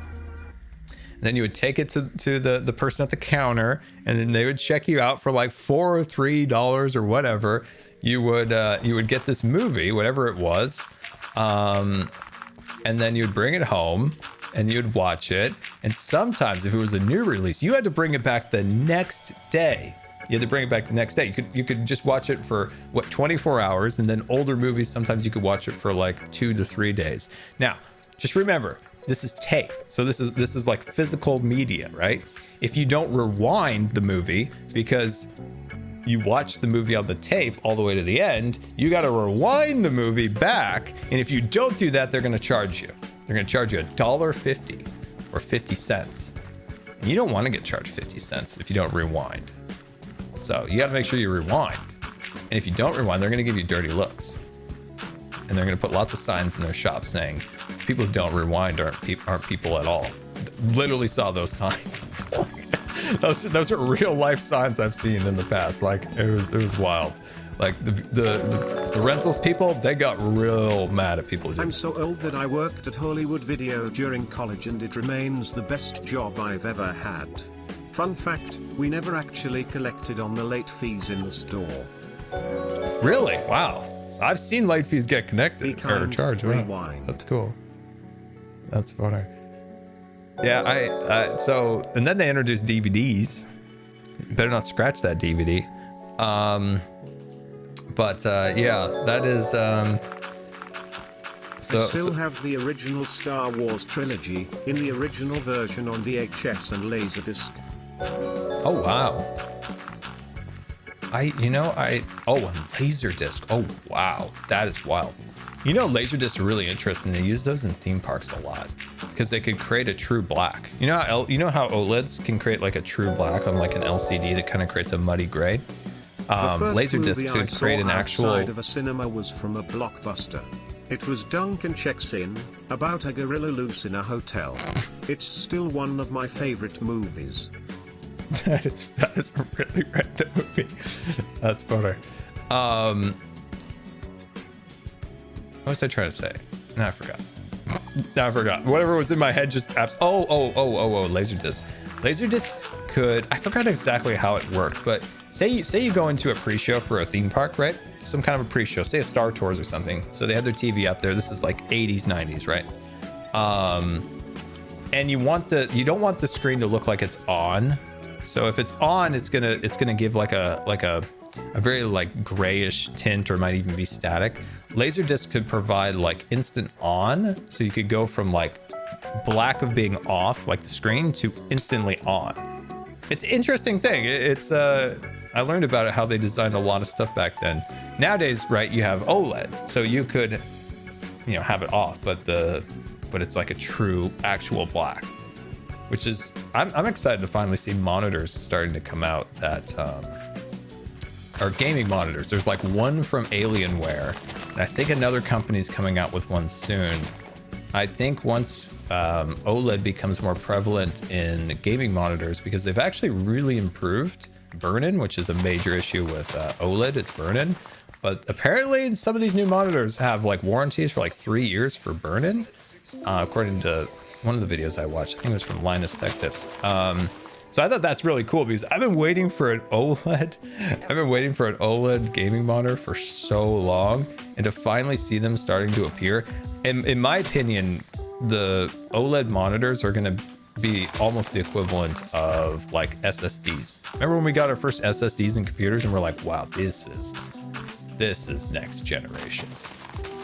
And then you would take it to the person at the counter, and then they would check you out for like $4 or $3 or whatever. You would get this movie, whatever it was. And then you'd bring it home and you'd watch it. And sometimes if it was a new release, you had to bring it back the next day. You had to bring it back the next day. You could just watch it for 24 hours. And then older movies, sometimes you could watch it for like 2 to 3 days. Now, just remember, this is tape. So this is like physical media, right? If you don't rewind the movie because you watch the movie on the tape all the way to the end, you got to rewind the movie back. And if you don't do that, they're going to charge you. They're going to charge you $1.50 or 50 cents. And you don't want to get charged 50 cents if you don't rewind. So you got to make sure you rewind. And if you don't rewind, they're going to give you dirty looks. And they're going to put lots of signs in their shop saying, people who don't rewind aren't people at all. Literally saw those signs. Those are real life signs I've seen in the past. Like, it was wild. Like the rentals people, they got real mad at people. I'm so old that I worked at Hollywood Video during college, and it remains the best job I've ever had. Fun fact, we never actually collected on the late fees in the store. Really? Wow. I've seen late fees get connected or charged. Wow. Rewind. That's cool. That's funny. Yeah, so, and then they introduced DVDs. Better not scratch that DVD. Yeah, that is, I still have the original Star Wars trilogy in the original version on VHS and Laserdisc. Oh wow. Oh, and Laserdisc. Oh wow, that is wild. You know, Laserdiscs are really interesting. They use those in theme parks a lot because they could create a true black. You know how OLEDs can create like a true black on like an LCD that kind of creates a muddy gray. Laserdiscs could create an actual. Outside of a cinema was from a Blockbuster. It was Duncan Checks In, about a gorilla loose in a hotel. It's still one of my favorite movies. That is a really random movie. That's funny. What was I trying to say? No, I forgot. Whatever was in my head just Laserdisc. Laserdisc could, I forgot exactly how it worked, but say you go into a pre-show for a theme park, right? Some kind of a pre-show, say a Star Tours or something. So they have their TV up there. This is like 80s, 90s, right? And you don't want the screen to look like it's on. So if it's on, it's gonna give like a very like grayish tint, or might even be static. Laserdisc could provide like instant on, so you could go from like black of being off, like the screen, to instantly on. It's an interesting thing. I learned about it, how they designed a lot of stuff back then. Nowadays, right, you have OLED, so you could, have it off, but it's like a true actual black, which is, I'm excited to finally see monitors starting to come out that are gaming monitors. There's like one from Alienware, and I think another company's coming out with one soon. I think once OLED becomes more prevalent in gaming monitors, because they've actually really improved burn-in, which is a major issue with OLED, it's burn-in. But apparently some of these new monitors have like warranties for like 3 years for burn-in, according to one of the videos I watched. I think it was from Linus Tech Tips. So I thought that's really cool, because I've been waiting for an OLED. I've been waiting for an OLED gaming monitor for so long, and to finally see them starting to appear. In my opinion, the OLED monitors are going to be almost the equivalent of like SSDs. Remember when we got our first SSDs in computers and we're like, wow, this is next generation.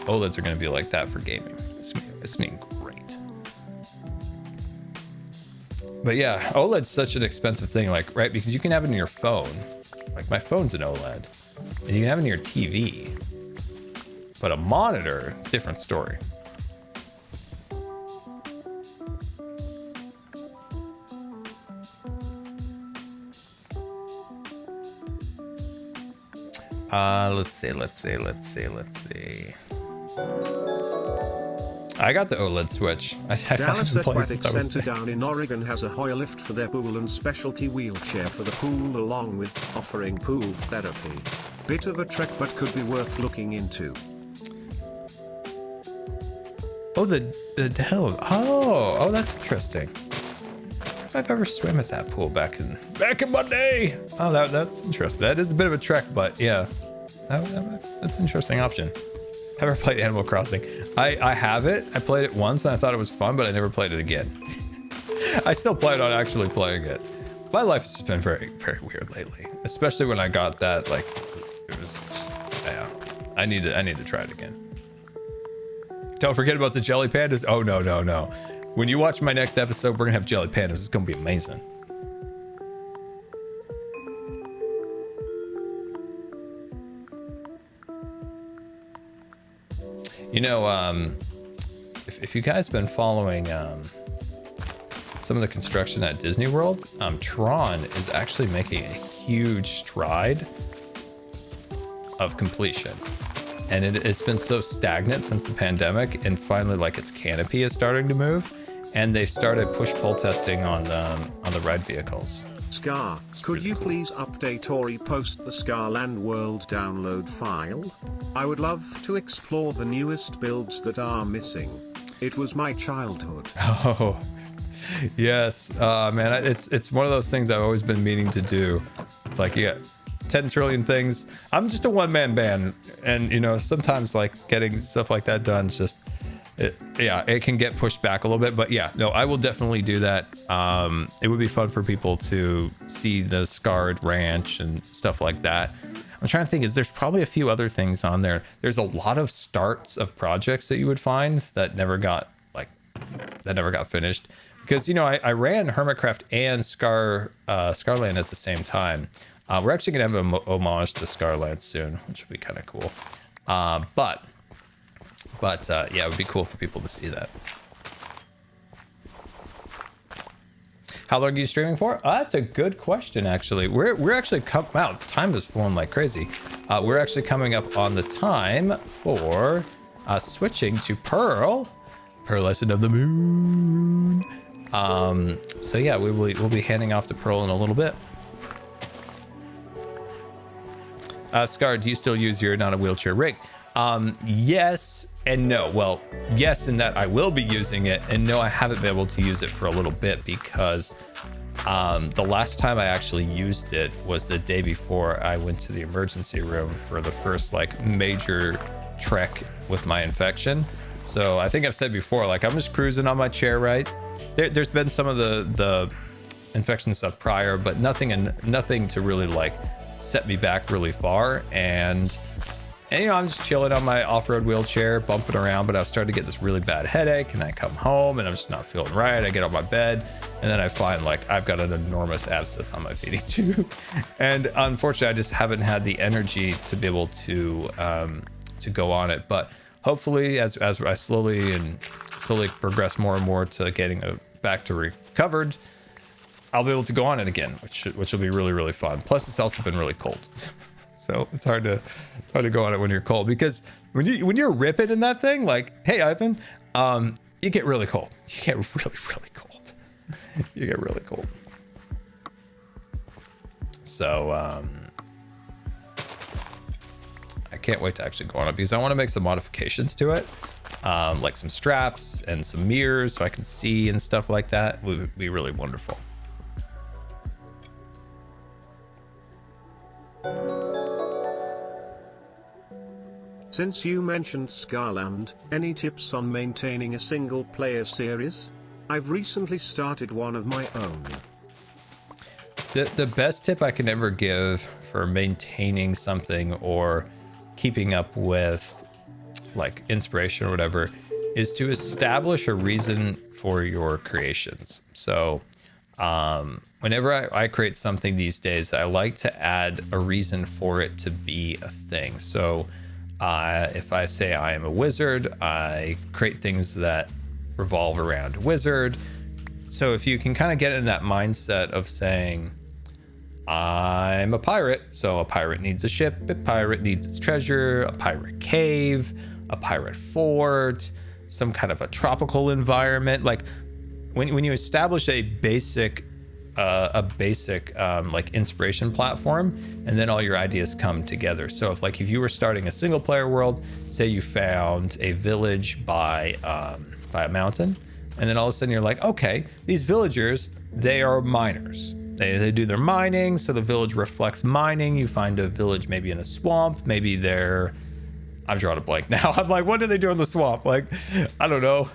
OLEDs are going to be like that for gaming. It's been great. But yeah, OLED's such an expensive thing, like, right? Because you can have it in your phone. Like my phone's an OLED, and you can have it in your TV. But a monitor, different story. Let's see. I got the OLED Switch. Dallas Aquatic Center down in Oregon has a Hoyer lift for their pool and specialty wheelchair for the pool, along with offering pool therapy. Bit of a trek, but could be worth looking into. Oh, the hell. Oh, that's interesting. If I've ever swam at that pool back in my day. Oh, that's interesting. That is a bit of a trek, but yeah, that's an interesting option. Ever played Animal Crossing? I have it. I played it once and I thought it was fun, but I never played it again. I still plan on actually playing it. My life has just been very, very weird lately, especially when I got that. Like, it was just, yeah. I need to try it again. Don't forget about the jelly pandas. Oh no. When you watch my next episode, we're gonna have jelly pandas. It's gonna be amazing. If you guys been following some of the construction at Disney World, Tron is actually making a huge stride of completion, and it's been so stagnant since the pandemic, and finally, like, its canopy is starting to move, and they've started push-pull testing on the ride vehicles. Scar, could you please update or repost the Scarland World download file? I would love to explore the newest builds that are missing. It was my childhood. Oh, yes, man, it's one of those things I've always been meaning to do. It's like, you got 10 trillion things. I'm just a one-man band, and sometimes like getting stuff like that done is just, it can get pushed back a little bit, but yeah, no, I will definitely do that. It would be fun for people to see the scarred ranch and stuff like that. I'm trying to think, there's probably a few other things on there. There's a lot of starts of projects that you would find that never got finished. Because, you know, I ran Hermitcraft and Scarland at the same time. We're actually going to have an homage to Scarland soon, which will be kind of cool. But yeah, it would be cool for people to see that. How long are you streaming for? That's a good question, actually. We're actually wow, time is flowing like crazy. We're actually coming up on the time for switching to Pearl Lesson of the Moon. So yeah, we'll be handing off to Pearl in a little bit. Scar, do you still use your not a wheelchair rig? Yes and no. Well, yes, in that I will be using it, and no, I haven't been able to use it for a little bit because the last time I actually used it was the day before I went to the emergency room for the first like major trek with my infection. So I think I've said before, like I'm just cruising on my chair, right? There's been some of the infection stuff prior, but nothing to really like set me back really far. And you know, I'm just chilling on my off-road wheelchair, bumping around, but I was starting to get this really bad headache, and I come home and I'm just not feeling right. I get on my bed, and then I find like I've got an enormous abscess on my feeding tube. And unfortunately, I just haven't had the energy to be able to go on it. But hopefully, as I slowly progress more and more to getting back to recovered, I'll be able to go on it again, which will be really, really fun. Plus, it's also been really cold. So it's hard to go on it when you're cold, because when you're ripping in that thing, like, hey Ivan, you get really cold. You get really, really cold. You get really cold. So I can't wait to actually go on it, because I want to make some modifications to it, like some straps and some mirrors so I can see and stuff like that. Would be really wonderful. Since you mentioned Scarland, any tips on maintaining a single player series? I've recently started one of my own. The best tip I can ever give for maintaining something or keeping up with like inspiration or whatever is to establish a reason for your creations. So whenever I create something these days, I like to add a reason for it to be a thing. So if I say I am a wizard, I create things that revolve around wizard. So if you can kind of get in that mindset of saying, I'm a pirate, so a pirate needs a ship, a pirate needs its treasure, a pirate cave, a pirate fort, some kind of a tropical environment. Like when you establish a basic like inspiration platform, and then all your ideas come together. So if you were starting a single player world, say you found a village by a mountain, and then all of a sudden you're like, okay, these villagers, they are miners. They do their mining, so the village reflects mining. You find a village maybe in a swamp, maybe they're, I'm drawing a blank now. I'm like, what do they do in the swamp? Like, I don't know.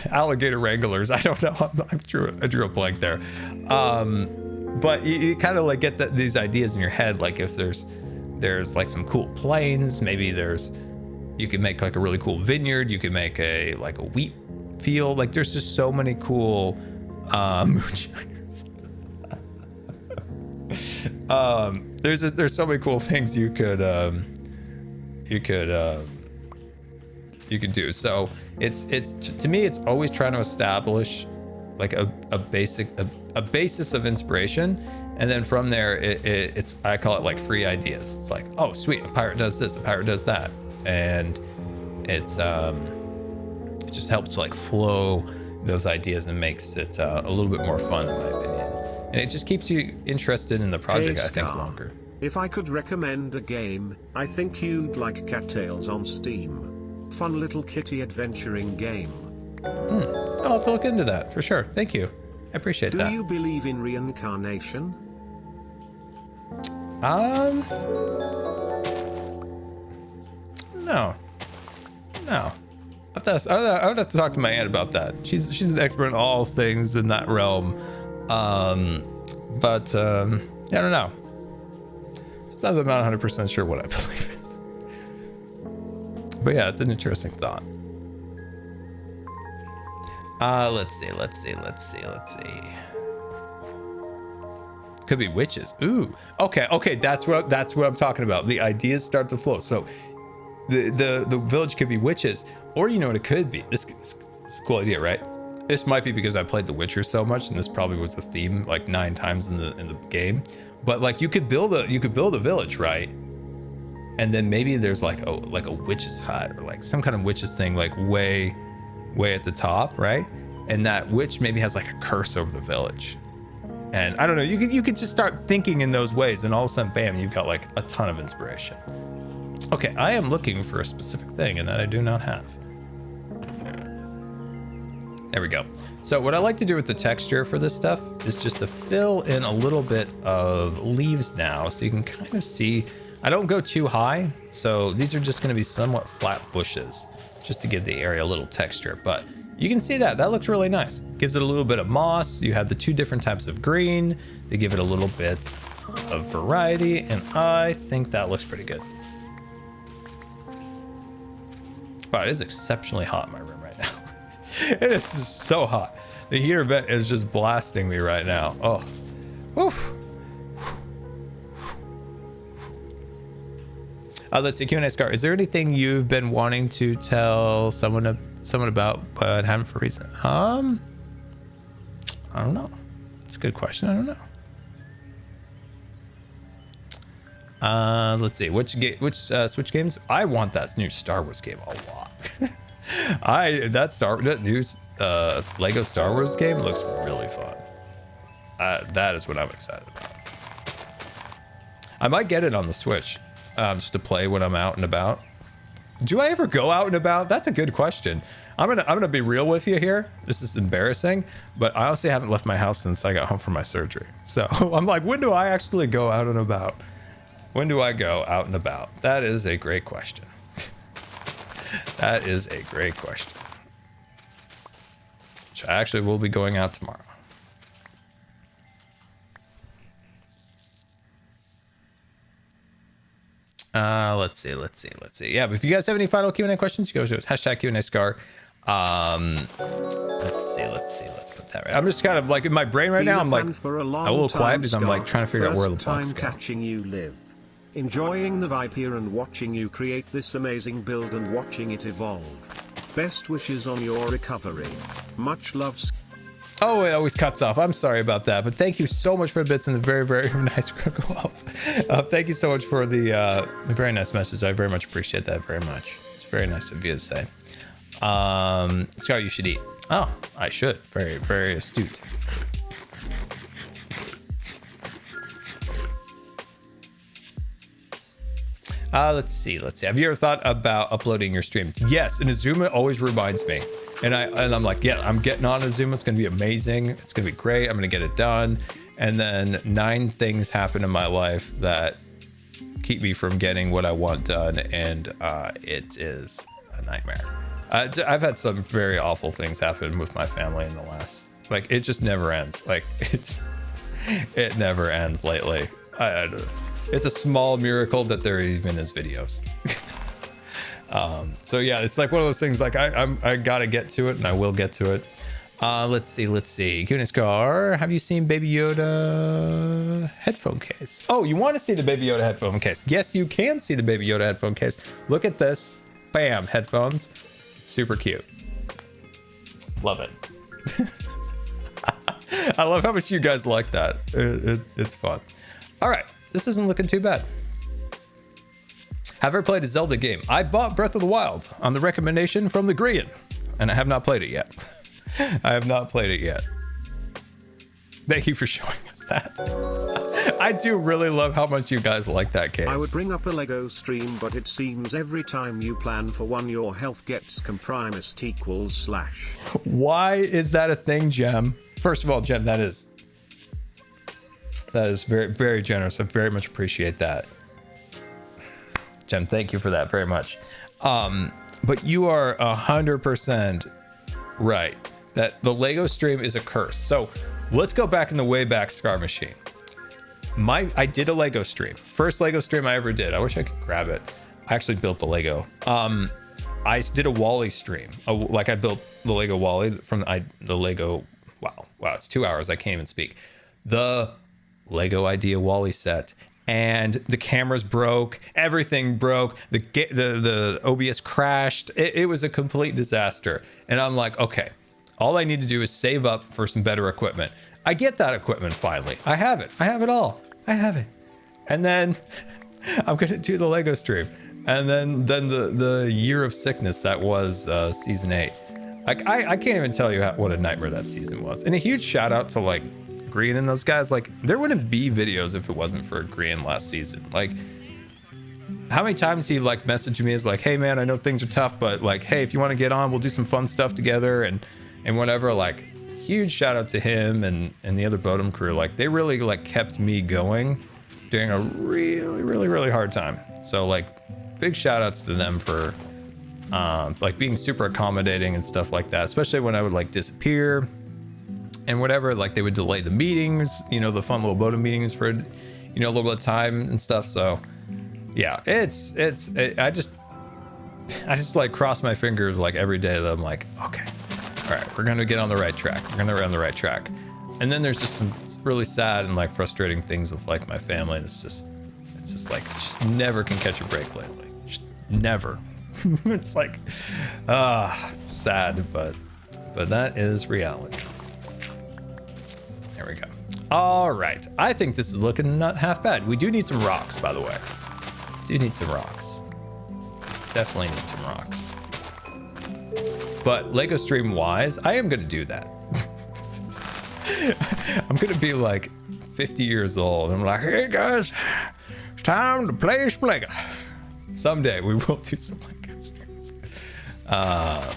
Alligator wranglers. I don't know. I drew a blank there. But you kind of like get these ideas in your head. Like if there's like some cool plains, maybe you can make like a really cool vineyard. You can make a wheat field. Like there's just so many cool moonshiners. There's so many cool things you could do. So it's to me, it's always trying to establish like a basis of inspiration, and then from there it's I call it like free ideas. It's like, oh sweet, a pirate does this, a pirate does that, and it just helps like flow those ideas and makes it a little bit more fun, in my opinion, and it just keeps you interested in the project. Hey, I think Scar, longer. If I could recommend a game, I think you'd like Cattails on Steam. Fun little kitty adventuring game. I'll have to look into that for sure. Thank you. I appreciate that. Do you believe in reincarnation? No. I would have to talk to my aunt about that. She's an expert in all things in that realm. But I don't know. I'm not 100% sure what I believe in. But yeah, it's an interesting thought. Let's see. Could be witches. Ooh. Okay. That's what I'm talking about. The ideas start to flow. So the village could be witches, or you know what it could be. This is a cool idea, right? This might be because I played The Witcher so much, and this probably was the theme like 9 times in the game. But like you could build a village, right? And then maybe there's like a witch's hut or like some kind of witch's thing, like way at the top, right? And that witch maybe has like a curse over the village. And I don't know, you could just start thinking in those ways, and all of a sudden, bam, you've got like a ton of inspiration. Okay, I am looking for a specific thing, and that I do not have. There we go. So what I like to do with the texture for this stuff is just to fill in a little bit of leaves now, so you can kind of see. I don't go too high, so these are just going to be somewhat flat bushes, just to give the area a little texture. But you can see that looks really nice. Gives it a little bit of moss. You have the 2 different types of green. They give it a little bit of variety, and I think that looks pretty good. Wow, it is exceptionally hot in my room right now. It is just so hot. The heater vent is just blasting me right now. Oh, oof. Let's see, Q&A Scar. Is there anything you've been wanting to tell someone about but haven't for a reason? I don't know. It's a good question. I don't know. Let's see. Which Switch games? I want that new Star Wars game a lot. that new Lego Star Wars game looks really fun. That is what I'm excited about. I might get it on the Switch, just to play when I'm out and about. Do I ever go out and about? That's a good question. I'm gonna be real with you here. This is embarrassing, but I honestly haven't left my house since I got home from my surgery. So I'm like, when do I actually go out and about? When do I go out and about? That is a great question. That is a great question. Which I actually will be going out tomorrow. Let's see. Yeah, but if you guys have any final Q&A questions, you go to hashtag Q&A Scar. Let's see. Let's put that right. I'm just kind of like in my brain right now. I'm like a little quiet because I'm like trying to figure out where the blocks go. Catching you live. Enjoying the vibe here and watching you create this amazing build and watching it evolve. Best wishes on your recovery. Much love. Oh, it always cuts off. I'm sorry about that, but thank you so much for the bits and the very, very nice go off. Thank you so much for the very nice message. I very much appreciate that very much. It's very nice of you to say. Scar, you should eat. Oh, I should. Very, very astute. Let's see. Have you ever thought about uploading your streams? Yes, and Azuma always reminds me. And I'm like, yeah, I'm getting on Azuma. It's gonna be amazing. It's gonna be great. I'm gonna get it done. And then 9 things happen in my life that keep me from getting what I want done, and it is a nightmare. I've had some very awful things happen with my family in the last, like, it just never ends. Like, it never ends lately. It's a small miracle that there even is videos. So yeah, it's like one of those things, like I gotta get to it, and I will get to it. Let's see. Q&A Scar, have you seen Baby Yoda headphone case? Oh, you want to see the Baby Yoda headphone case? Yes, you can see the Baby Yoda headphone case. Look at this. Bam, headphones. Super cute. Love it. I love how much you guys like that. It's fun. All right. This isn't looking too bad. Have ever played a Zelda game? I bought Breath of the Wild on the recommendation from the Grian, and I have not played it yet. I have not played it yet. Thank you for showing us that. I do really love how much you guys like that case. I would bring up a Lego stream, but it seems every time you plan for one, your health gets compromised equals /. Why is that a thing, Gem? First of all, Gem, that is very, very generous. I very much appreciate that. Gem, thank you for that very much. But you are 100% right that the Lego stream is a curse. So let's go back in the Wayback Scar Machine. I did a Lego stream. First Lego stream I ever did. I wish I could grab it. I actually built the Lego. I did a Wally stream. Like I built the Lego Wally from the Lego. Wow, it's 2 hours. I can't even speak. The Lego Idea Wally set, and the cameras broke. Everything broke. The OBS crashed. It was a complete disaster. And I'm like, okay, all I need to do is save up for some better equipment. I get that equipment finally. I have it. I have it all. I have it. And then I'm gonna do the Lego stream. And then the year of sickness that was season 8. Like I can't even tell you what a nightmare that season was. And a huge shout out to like Green and those guys. Like there wouldn't be videos if it wasn't for Green last season. Like how many times he like messaged me as like, hey man, I know things are tough, but like, hey, if you want to get on, we'll do some fun stuff together and whatever. Like huge shout out to him and the other Bodum crew. Like they really like kept me going during a really hard time. So like big shout outs to them for like being super accommodating and stuff like that, especially when I would like disappear and whatever. Like they would delay the meetings, you know, the fun little Bodum meetings for, you know, a little bit of time and stuff. So yeah, I just like cross my fingers like every day that I'm like, okay, all right, we're gonna get on the right track. We're gonna get on the right track. And then there's just some really sad and like frustrating things with like my family. It's just like just never can catch a break lately. Just never. It's like it's sad, but that is reality. There we go. All right, I think this is looking not half bad. We do need some rocks, by the way. Do need some rocks. Definitely need some rocks. But Lego stream wise, I am gonna do that. I'm gonna be like 50 years old. I'm like, hey guys, it's time to play some Lego. Someday we will do some Lego streams. I'm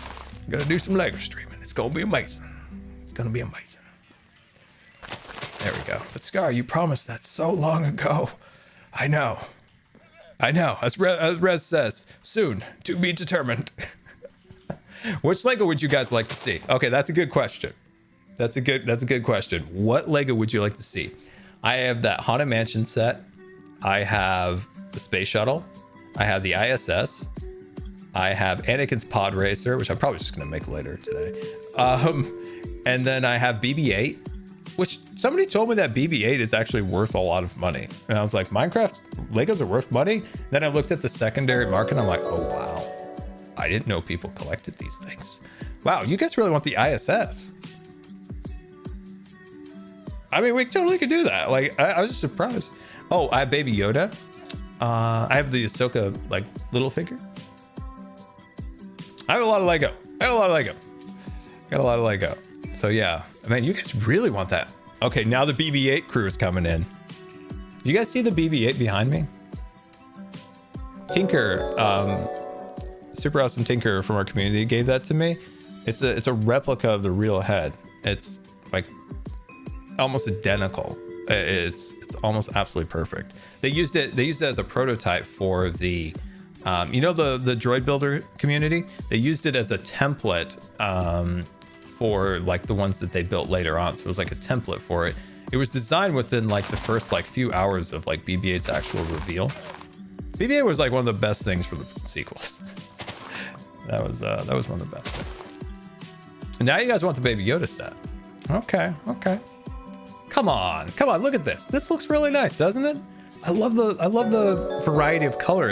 gonna do some Lego streaming. It's gonna be amazing. It's gonna be amazing. There we go. But Scar, you promised that so long ago. I know. As Rez says, soon to be determined. Which Lego would you guys like to see? Okay, that's a good question. That's a good question. What Lego would you like to see? I have that Haunted Mansion set. I have the Space Shuttle. I have the ISS. I have Anakin's Pod Racer, which I'm probably just gonna make later today. And then I have BB-8, which somebody told me that BB-8 is actually worth a lot of money. And I was like, Minecraft Legos are worth money? Then I looked at the secondary market and I'm like, oh wow, I didn't know people collected these things. Wow, you guys really want the ISS? I mean, we totally could do that. Like, I was just surprised. Oh, I have Baby Yoda. I have the Ahsoka, like, little figure. I have a lot of Lego. Got a lot of Lego. So, yeah. Man, you guys really want that. Okay, now the BB-8 crew is coming in. You guys see the BB-8 behind me? Tinker, super awesome Tinker from our community gave that to me. It's a replica of the real head. It's, like, almost identical. It's almost absolutely perfect. They used it as a prototype for the you know, the droid builder community. They used it as a template for like the ones that they built later on. So it was like a template for it. It was designed within like the first like few hours of like BB-8's actual reveal. BB-8 was like one of the best things for the sequels. that was one of the best things. And now you guys want the Baby Yoda set. Okay. Come on, look at this. This looks really nice, doesn't it? I love the variety of color.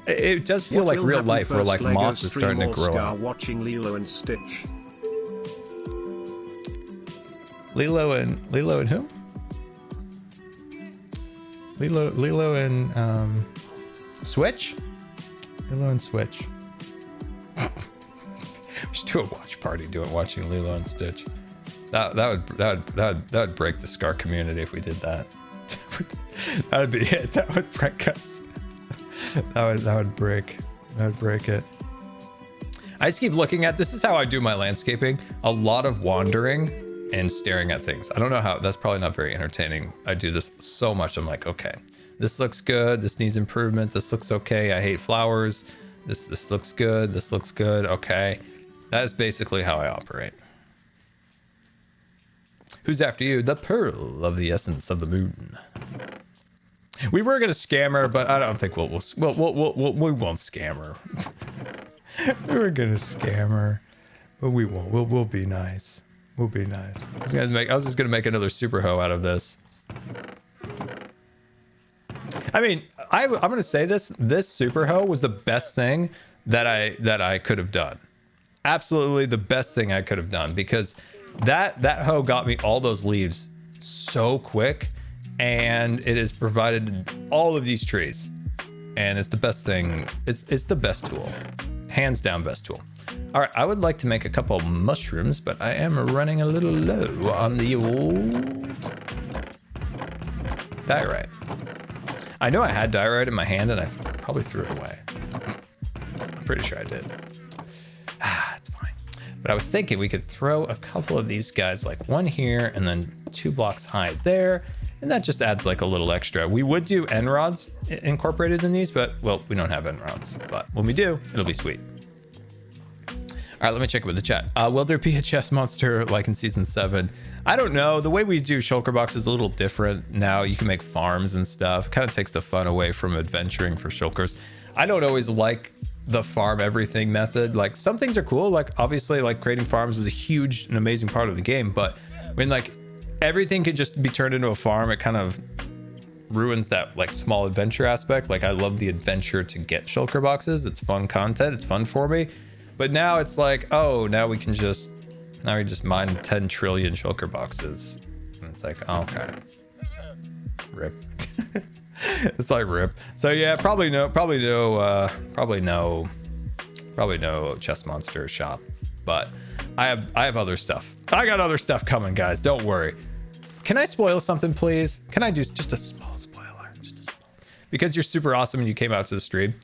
It does feel like real life, where like moss is starting to grow out. Watching Lilo and Stitch. Lilo and who? Lilo and Switch? Lilo and Switch. We should do a watch party watching Lilo and Stitch. That would break the Scar community if we did that. That would be it. That would break us. That would break it. I just keep looking at this. Is how I do my landscaping. A lot of wandering and staring at things. I don't know how. That's probably not very entertaining. I do this so much. I'm like, okay, this looks good. This needs improvement. This looks okay. I hate flowers. This looks good. This looks good. Okay, that is basically how I operate. Who's after you? The pearl of the essence of the moon. We were gonna scam her, but I don't think we won't scam her. We were gonna scam her, but we won't. We'll be nice. We'll be nice. I was just gonna make another super hoe out of this. I mean, I'm gonna say this super hoe was the best thing that I could have done. Absolutely the best thing I could have done, because that hoe got me all those leaves so quick, and it has provided all of these trees, and it's the best thing. It's the best tool, hands down best tool. All right, I would like to make a couple mushrooms, but I am running a little low on the old diorite. I know I had diorite in my hand, and I probably threw it away. I'm pretty sure I did. It's fine. But I was thinking we could throw a couple of these guys, like one here and then 2 blocks high there. And that just adds like a little extra. We would do end rods incorporated in these, but well, we don't have end rods. But when we do, it'll be sweet. All right, let me check it with the chat. Will there be a chest monster like in season 7? I don't know. The way we do shulker box is a little different now. You can make farms and stuff. Kind of takes the fun away from adventuring for shulkers. I don't always like the farm everything method. Like some things are cool. Like obviously like creating farms is a huge and amazing part of the game. But when like everything could just be turned into a farm, it kind of ruins that like small adventure aspect. Like I love the adventure to get shulker boxes. It's fun content. It's fun for me. But now it's like, oh, now we just mine 10 trillion shulker boxes. And it's like, oh, okay. Rip. It's like rip. So yeah, probably no chest monster shop. But I have other stuff. I got other stuff coming, guys. Don't worry. Can I spoil something, please? Can I do just a small spoiler? Just a small. Because you're super awesome and you came out to the stream.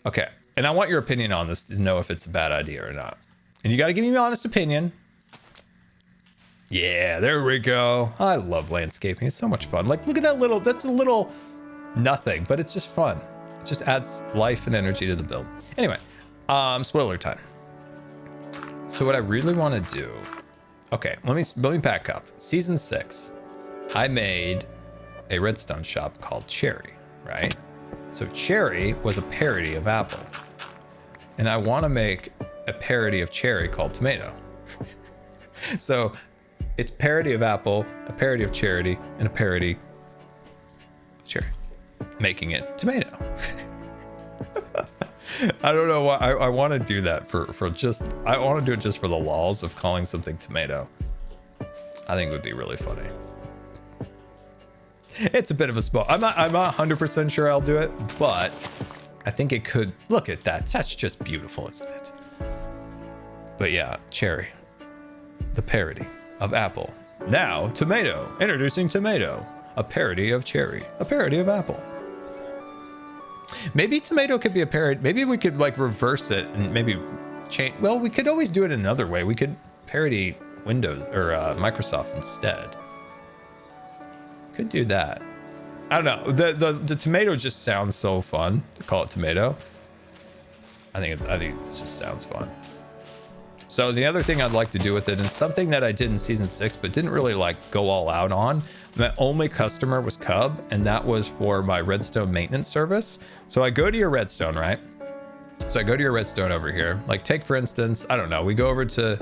Okay. And I want your opinion on this to know if it's a bad idea or not. And you got to give me an honest opinion. Yeah, there we go. I love landscaping. It's so much fun. Like, look at that little, that's a little nothing, but it's just fun. It just adds life and energy to the build. Anyway, spoiler time. So what I really want to do, okay, let me back up. Season 6, I made a redstone shop called Cherry, right? So Cherry was a parody of Apple. And I want to make a parody of Cherry called Tomato. So it's parody of Apple, a parody of Charity, and a parody of Cherry, making it Tomato. I don't know why I want to do that for just, I want to do it just for the lols of calling something Tomato. I think it would be really funny. It's a bit of a spot. I'm not 100% sure I'll do it, but I think it could. Look at that. That's just beautiful, isn't it? But yeah, Cherry, the parody of Apple. Now, Tomato. Introducing Tomato, a parody of Cherry, a parody of Apple. Maybe Tomato could be a parody. Maybe we could like reverse it and maybe change. Well, we could always do it another way. We could parody Windows or Microsoft instead. Could do that. I don't know. The tomato just sounds so fun to call it Tomato. I think it just sounds fun. So the other thing I'd like to do with it, and something that I did in season 6, but didn't really like go all out on. My only customer was Cub, and that was for my redstone maintenance service. So I go to your redstone, right? So I go to your redstone over here. Like take for instance, I don't know. We go over to.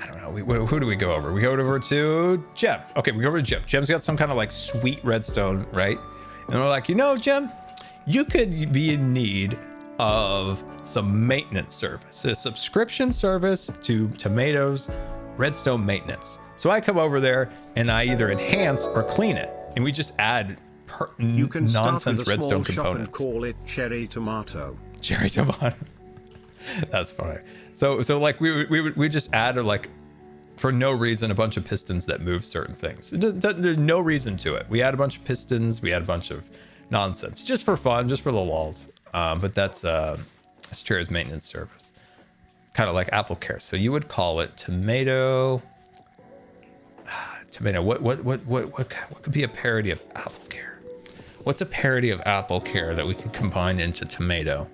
I don't know, who do we go over? We go over to Jem. Okay, we go over to Jem. Jem's got some kind of like sweet redstone, right? And we're like, you know, Jem, you could be in need of some maintenance service, a subscription service to Tomato's redstone maintenance. So I come over there and I either enhance or clean it. And we just add you can nonsense start with a redstone small components. Shop and call it Cherry Tomato. Cherry Tomato. That's funny. So like we just add like for no reason a bunch of pistons that move certain things. There's no reason to it. We add a bunch of pistons. We add a bunch of nonsense just for fun, just for the lulz. But that's Cherry's maintenance service, kind of like Apple Care. So you would call it Tomato. Tomato. What could be a parody of Apple Care? What's a parody of Apple Care that we could combine into Tomato?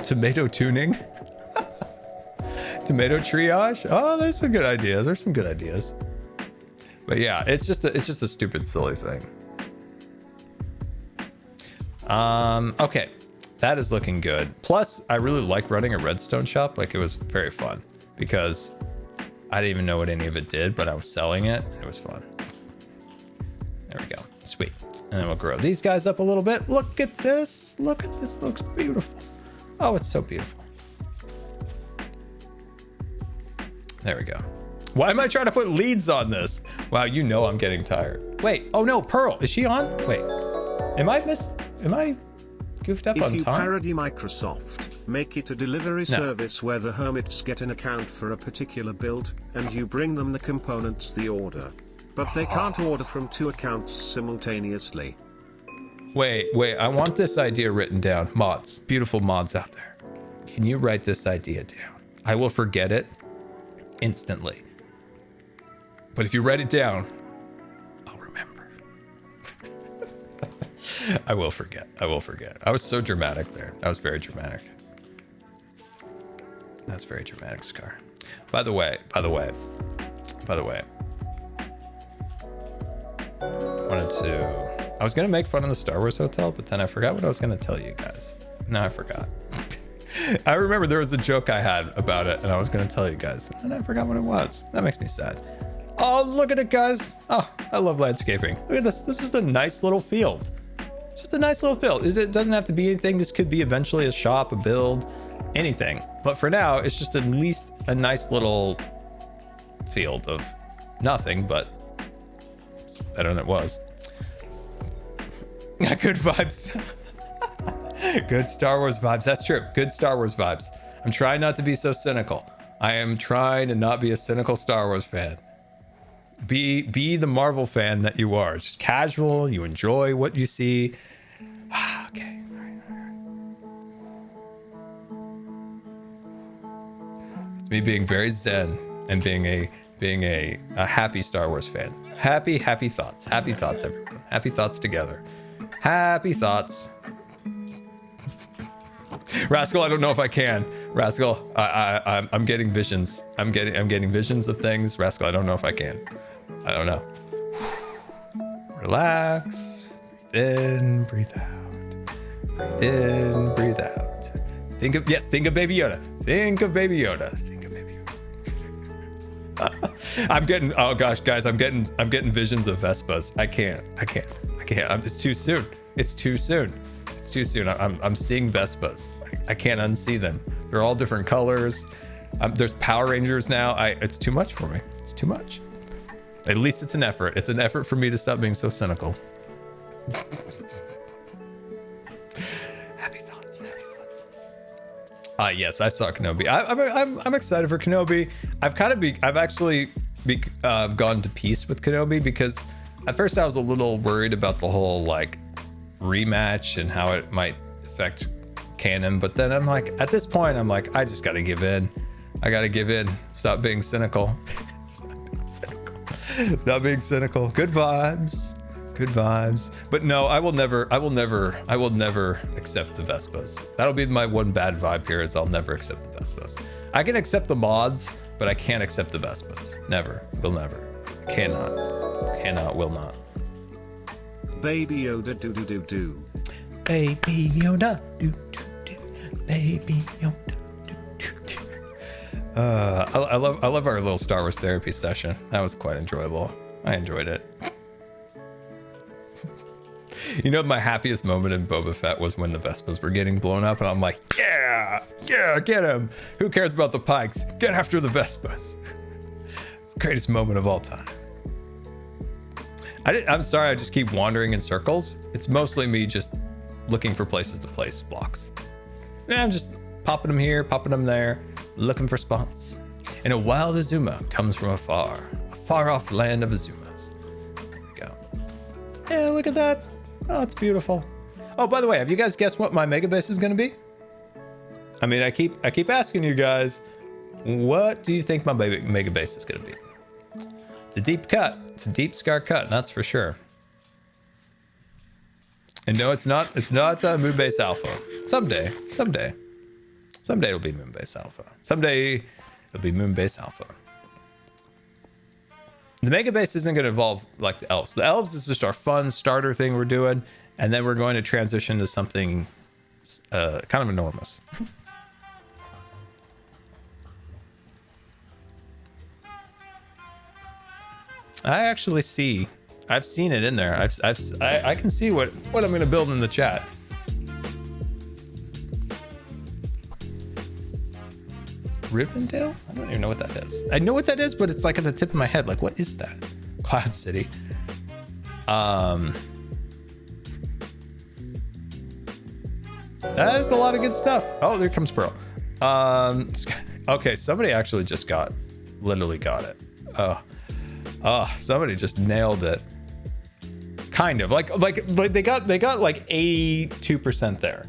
Tomato tuning. Tomato triage. Oh, there's some good ideas. There's some good ideas. But yeah, it's just a stupid, silly thing. Okay, that is looking good. Plus, I really like running a redstone shop. Like, it was very fun because I didn't even know what any of it did, but I was selling it. And it was fun. There we go. Sweet. And then we'll grow these guys up a little bit. Look at this. Look at this. Looks beautiful. Oh, it's so beautiful. There we go. Why am I trying to put leads on this? Wow, you know I'm getting tired. Wait. Oh no, Pearl. Is she on? Wait. Am I goofed up on time? If you parody Microsoft, make it a delivery service where the hermits get an account for a particular build, and you bring them the components they order. But they can't order from 2 accounts simultaneously. Wait, I want this idea written down. Mods, beautiful mods out there. Can you write this idea down? I will forget it instantly. But if you write it down, I'll remember. I will forget. I will forget. I was so dramatic there. That was very dramatic. That's very dramatic, Scar. By the way. I was gonna make fun of the Star Wars hotel, but then I forgot what I was gonna tell you guys. No, I forgot. I remember there was a joke I had about it, and I was gonna tell you guys, and I forgot what it was. That makes me sad. Oh, look at it, guys. Oh, I love landscaping. Look at this. This is a nice little field. It's just a nice little field. It doesn't have to be anything. This could be eventually a shop, a build, anything. But for now, it's just at least a nice little field of nothing, but it's better than it was. Good vibes. Good Star Wars vibes. That's true. Good Star Wars vibes. I'm trying not to be so cynical. I am trying to not be a cynical Star Wars fan. Be the Marvel fan that you are. Just casual. You enjoy what you see. Okay. All right. It's me being very zen and being a happy Star Wars fan. Happy thoughts. Happy thoughts, everyone. Happy thoughts together. Happy thoughts. Rascal, I don't know if I can. Rascal, I'm getting visions. I'm getting visions of things. Rascal, I don't know if I can. I don't know. Relax. Breathe in, breathe out. Breathe in, breathe out. Think of Baby Yoda. Think of Baby Yoda. Think of Baby Yoda. Oh gosh, guys, I'm getting visions of Vespas. I can't. It's too soon. It's too soon. I'm seeing Vespas. I can't unsee them. They're all different colors. There's Power Rangers now. It's too much for me. It's too much. At least it's an effort. It's an effort for me to stop being so cynical. Happy thoughts. Yes, I saw Kenobi. I'm excited for Kenobi. I've actually gone to peace with Kenobi because at first I was a little worried about the whole like rematch and how it might affect canon, but then I'm like, at this point I'm like, I just gotta give in. Stop being cynical. Stop being cynical. Good vibes. But no, I will never accept the Vespas. That'll be my one bad vibe here, is I'll never accept the Vespas. I can accept the mods, but I can't accept the Vespas. Never. Will never. Cannot, will not. Baby Yoda do do do do. Baby Yoda do do do. Baby Yoda do do do. I love our little Star Wars therapy session. That was quite enjoyable. I enjoyed it. You know, my happiest moment in Boba Fett was when the Vespas were getting blown up, and I'm like, yeah, get him. Who cares about the Pikes? Get after the Vespas. It's the greatest moment of all time. I'm sorry, I just keep wandering in circles. It's mostly me just looking for places to place blocks. Yeah, I'm just popping them here, popping them there, looking for spots. And a wild Azuma comes from afar, a far-off land of Azumas. There we go. Yeah, look at that. Oh, it's beautiful. Oh, by the way, have you guys guessed what my mega base is going to be? I mean, I keep asking you guys, what do you think my mega base is going to be? It's a deep cut. It's a deep Scar cut, that's for sure. And no, it's not Moon Base Alpha. Someday. Someday it'll be Moonbase Alpha. Someday it'll be Moonbase Alpha. The Mega Base isn't going to evolve like the Elves. The Elves is just our fun starter thing we're doing, and then we're going to transition to something kind of enormous. I actually see. I've seen it in there. I can see what I'm going to build in the chat. Rivendell? I don't even know what that is. I know what that is, but it's like at the tip of my head. Like, what is that? Cloud City. That is a lot of good stuff. Oh, there comes Pearl. Okay, somebody actually just literally got it. Oh, somebody just nailed it. Kind of like they got like 82% there.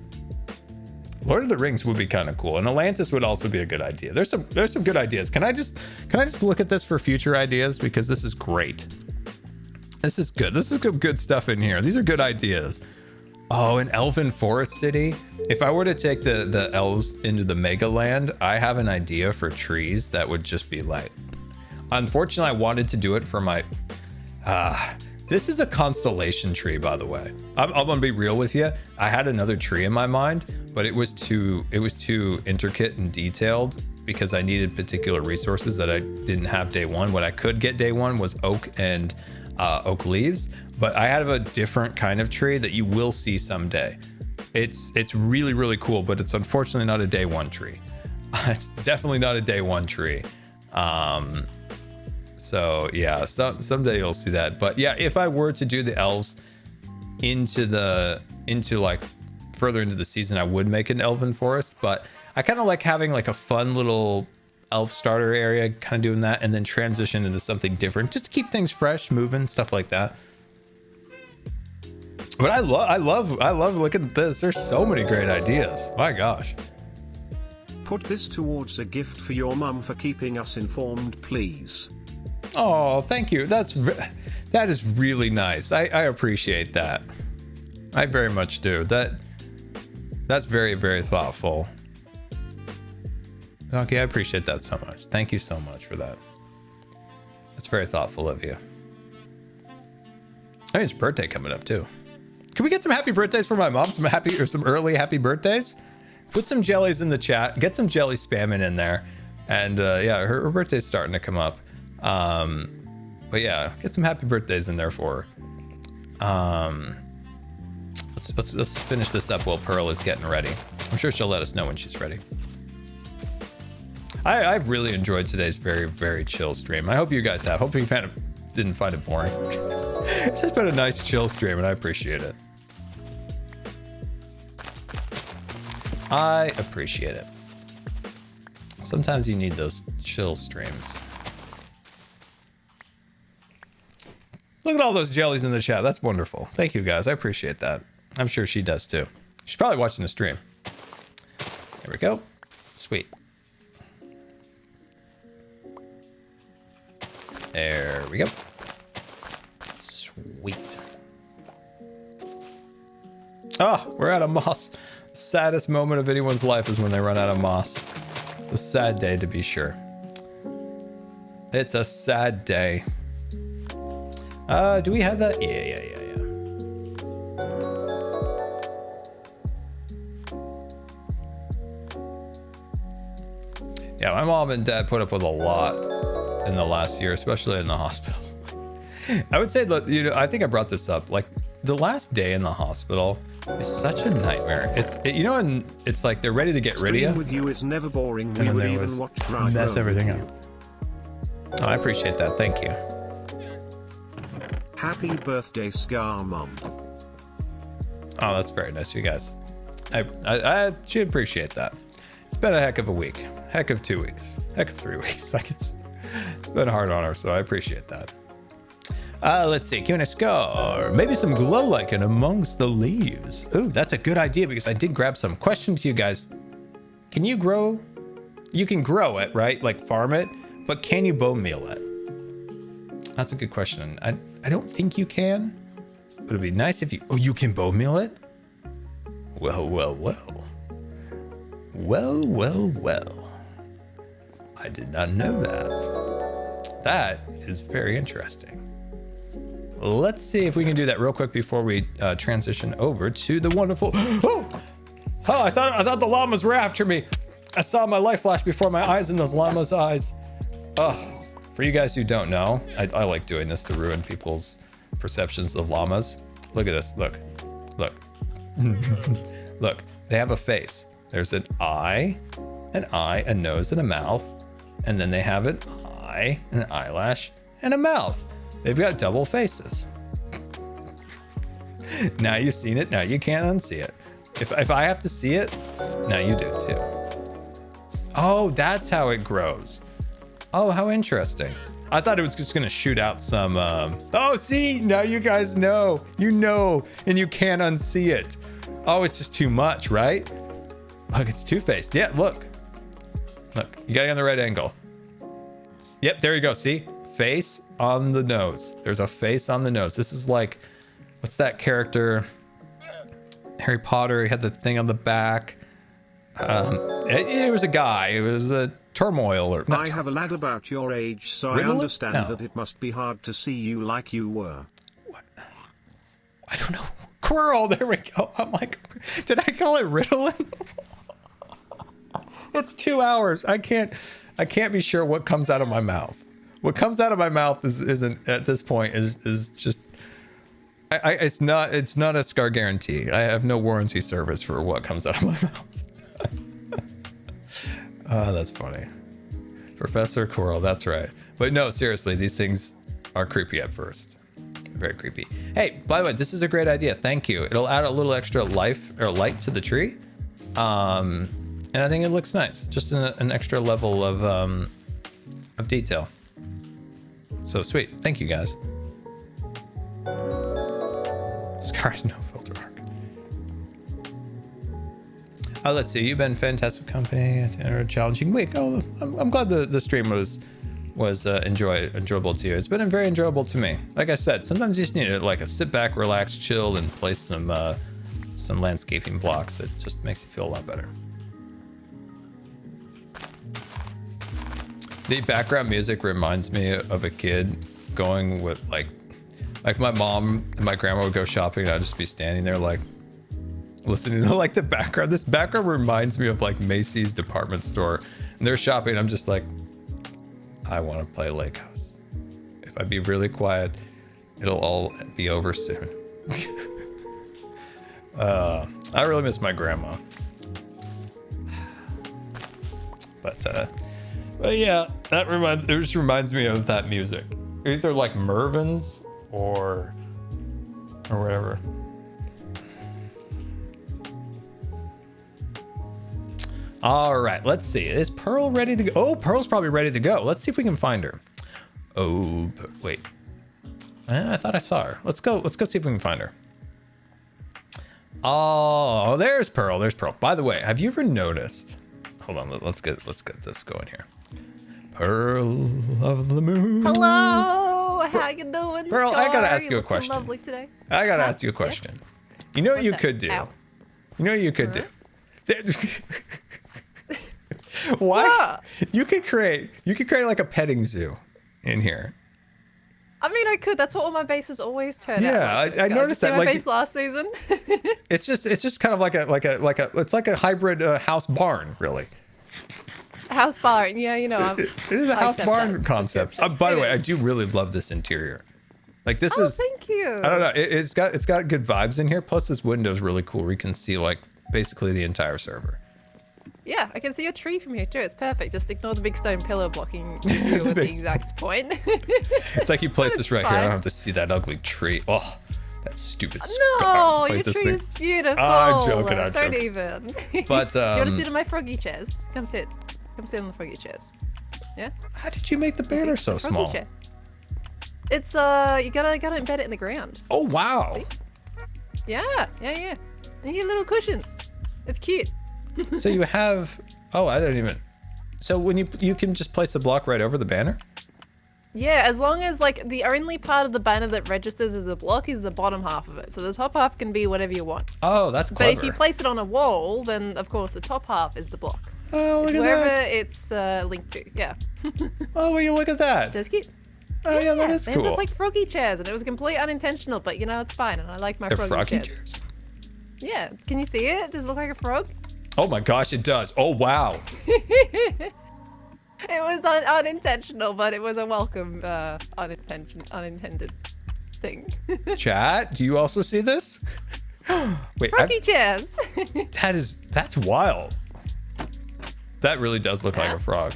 Lord of the Rings would be kind of cool, and Atlantis would also be a good idea. There's some good ideas. Can I just look at this for future ideas, because this is great. This is good. This is some good stuff in here. These are good ideas. Oh, an elven forest city. If I were to take the elves into the Mega Land, I have an idea for trees that would just be like. Unfortunately, I wanted to do it for my. This is a constellation tree, by the way. I'm gonna be real with you. I had another tree in my mind, but it was too intricate and detailed because I needed particular resources that I didn't have day one. What I could get day one was oak and oak leaves, but I have a different kind of tree that you will see someday. It's really, really cool, but it's unfortunately not a day one tree. It's definitely not a day one tree. So yeah, someday you'll see that. But yeah, if I were to do the elves into like further into the season, I would make an elven forest. But I kind of like having like a fun little elf starter area, kind of doing that, and then transition into something different, just to keep things fresh, moving, stuff like that. But I love looking at this. There's so many great ideas. My gosh. Put this towards a gift for your mum for keeping us informed, please. Oh, thank you. That is really nice. I appreciate that. I very much do. That's very, very thoughtful. Okay, I appreciate that so much. Thank you so much for that. That's very thoughtful of you. I mean, it's birthday coming up too. Can we get some happy birthdays for my mom? Some early happy birthdays? Put some jellies in the chat. Get some jelly spamming in there. And yeah, her birthday's starting to come up. But yeah, get some happy birthdays in there for her. Let's finish this up while Pearl is getting ready. I'm sure she'll let us know when she's ready. I've really enjoyed today's very, very chill stream. I hope you guys have. Hope you didn't find it boring. It's just been a nice chill stream, and I appreciate it. I appreciate it. Sometimes you need those chill streams. Look at all those jellies in the chat. That's wonderful. Thank you, guys. I appreciate that. I'm sure she does too. She's probably watching the stream. There we go. Sweet. There we go. Sweet. Oh, we're out of moss. The saddest moment of anyone's life is when they run out of moss. It's a sad day, to be sure. It's a sad day. Do we have that? Yeah. Yeah, my mom and dad put up with a lot in the last year, especially in the hospital. I would say that, I think I brought this up. Like, the last day in the hospital is such a nightmare. And it's like they're ready to get rid of you. With you is never boring. And then they would mess everything up. Oh, I appreciate that. Thank you. Happy birthday, Scar Mom. Oh, that's very nice, you guys. I should appreciate that. It's been a heck of a week, heck of 2 weeks, heck of 3 weeks. Like it's been hard on her, so I appreciate that. Let's see, Q&A score. Maybe some glow lichen amongst the leaves. Ooh, that's a good idea because I did grab some. Question to you guys: can you grow? You can grow it, right? Like farm it, but can you bone meal it? That's a good question. I don't think you can, but it'd be nice if you. Oh, you can bone meal it? Well. Well, well, well. I did not know that. That is very interesting. Let's see if we can do that real quick before we transition over to the wonderful. Oh, I thought the llamas were after me. I saw my light flash before my eyes in those llamas' eyes. Oh, for you guys who don't know, I like doing this to ruin people's perceptions of llamas. Look at this. Look. Look. They have a face. There's an eye, a nose, and a mouth, and then they have an eye, an eyelash, and a mouth. They've got double faces. Now you've seen it. Now you can't unsee it. If I have to see it, now you do too. Oh, that's how it grows. Oh, how interesting. I thought it was just gonna shoot out some, oh, see, now you guys know. You know, and you can't unsee it. Oh, it's just too much, right? Look, it's two-faced. Yeah, look. Look, you got it on the right angle. Yep, there you go, see? Face on the nose. There's a face on the nose. This is like, what's that character? Harry Potter, he had the thing on the back. It was a guy. It was a turmoil or. I have a lad about your age, so I understand that it must be hard to see you like you were. What? I don't know. Quirrell. There we go. I'm like, did I call it Ritalin? It's 2 hours. I can't be sure what comes out of my mouth. What comes out of my mouth isn't at this point is just. It's not a Scar guarantee. I have no warranty service for what comes out of my mouth. Oh, that's funny. Professor Quirrell, that's right. But no, seriously, these things are creepy at first. Very creepy. Hey, by the way, this is a great idea. Thank you. It'll add a little extra life or light to the tree. And I think it looks nice. Just an extra level of detail. So sweet. Thank you, guys. Scar's no filter arc. Oh, let's see. You've been fantastic company and a challenging week. Oh, I'm glad the stream was enjoyable to you. It's been very enjoyable to me. Like I said, sometimes you just need like a sit back, relax, chill, and play some landscaping blocks. It just makes you feel a lot better. The background music reminds me of a kid going with like my mom and my grandma would go shopping and I'd just be standing there like listening to like the background. This background reminds me of like Macy's department store and they're shopping. I'm just like, I want to play Lake House. If I be really quiet, it'll all be over soon. I really miss my grandma. But yeah, it just reminds me of that music. Either like Mervin's or whatever. All right, let's see. Is Pearl ready to go? Oh, Pearl's probably ready to go. Let's see if we can find her. Oh, wait. I thought I saw her. Let's go see if we can find her. Oh, there's Pearl. There's Pearl. By the way, have you ever noticed? Hold on, let's get this going here. Pearl of the moon. Hello, how you doing, Pearl? Scar? I gotta ask you a looking question. Lovely today. I gotta ask you a question. Yes? You know what What's you that? could do? Ow. You know what you could do? Why? Yeah. You could create like a petting zoo in here. I mean, I could. That's what all my bases always turn out. Yeah, like. I noticed that. My Like, base last season. it's just kind of like a hybrid house barn, really. House barn. Yeah, you know. It is a I house accept barn that concept. description. By the It way, I is. do really love this interior. Like this Oh, is. thank you. I don't know. It's got good vibes in here. Plus, this window is really cool. Where you can see like basically the entire server. Yeah, I can see a tree from here too. It's perfect. Just ignore the big stone pillar blocking you at the big- exact point. It's like you place this right here. I fine. don't have to see that ugly tree. Oh, that stupid No, scar. your Place this tree thing. is beautiful. I'm joking, I'm Don't joking. even. But Do you want to sit in my froggy chairs? Come sit. Come sit on the froggy chairs. Yeah. how did you make the See, banner it's so a froggy small? chair. It's you gotta embed it in the ground. Oh wow. See? Yeah. And you get little cushions. It's cute. So you have. Oh, I don't even. So when you can just place a block right over the banner. Yeah, as long as like the only part of the banner that registers as a block is the bottom half of it. So the top half can be whatever you want. Oh, that's clever. But if you place it on a wall, then of course the top half is the block. Oh, look It's at wherever that. it's linked to. Yeah. Oh, will you look at that? So it's cute. Oh, yeah, that is They ended cool. up like froggy chairs, and it was completely unintentional, but you know, it's fine, and I like my They're froggy froggy chairs. chairs. Yeah, can you see it? Does it look like a frog? Oh my gosh, it does. Oh, wow. It was unintentional, but it was a welcome unintended thing. Chat, do you also see this? Wait, Froggy chairs. that's wild. That really does look like a frog.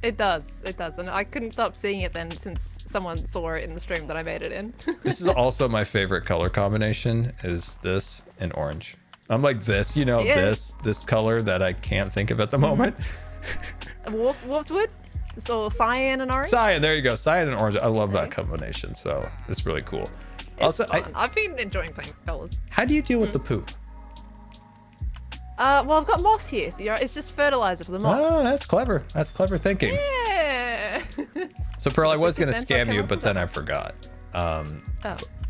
It does, and I couldn't stop seeing it then since someone saw it in the stream that I made it in. This is also my favorite color combination is this and orange. I'm like this, you know, Yeah. this color that I can't think of at the moment. Wolfwood? So cyan and orange? Cyan, there you go. Cyan and orange. I love that combination. So it's really cool. It's fun. I've been enjoying playing colors. How do you deal with the poop? Well, I've got moss here, so it's just fertilizer for the moss. Oh, that's clever. That's clever thinking. Yeah. So Pearl, I was going to Just then scam you, come but up then with I forgot. Oh.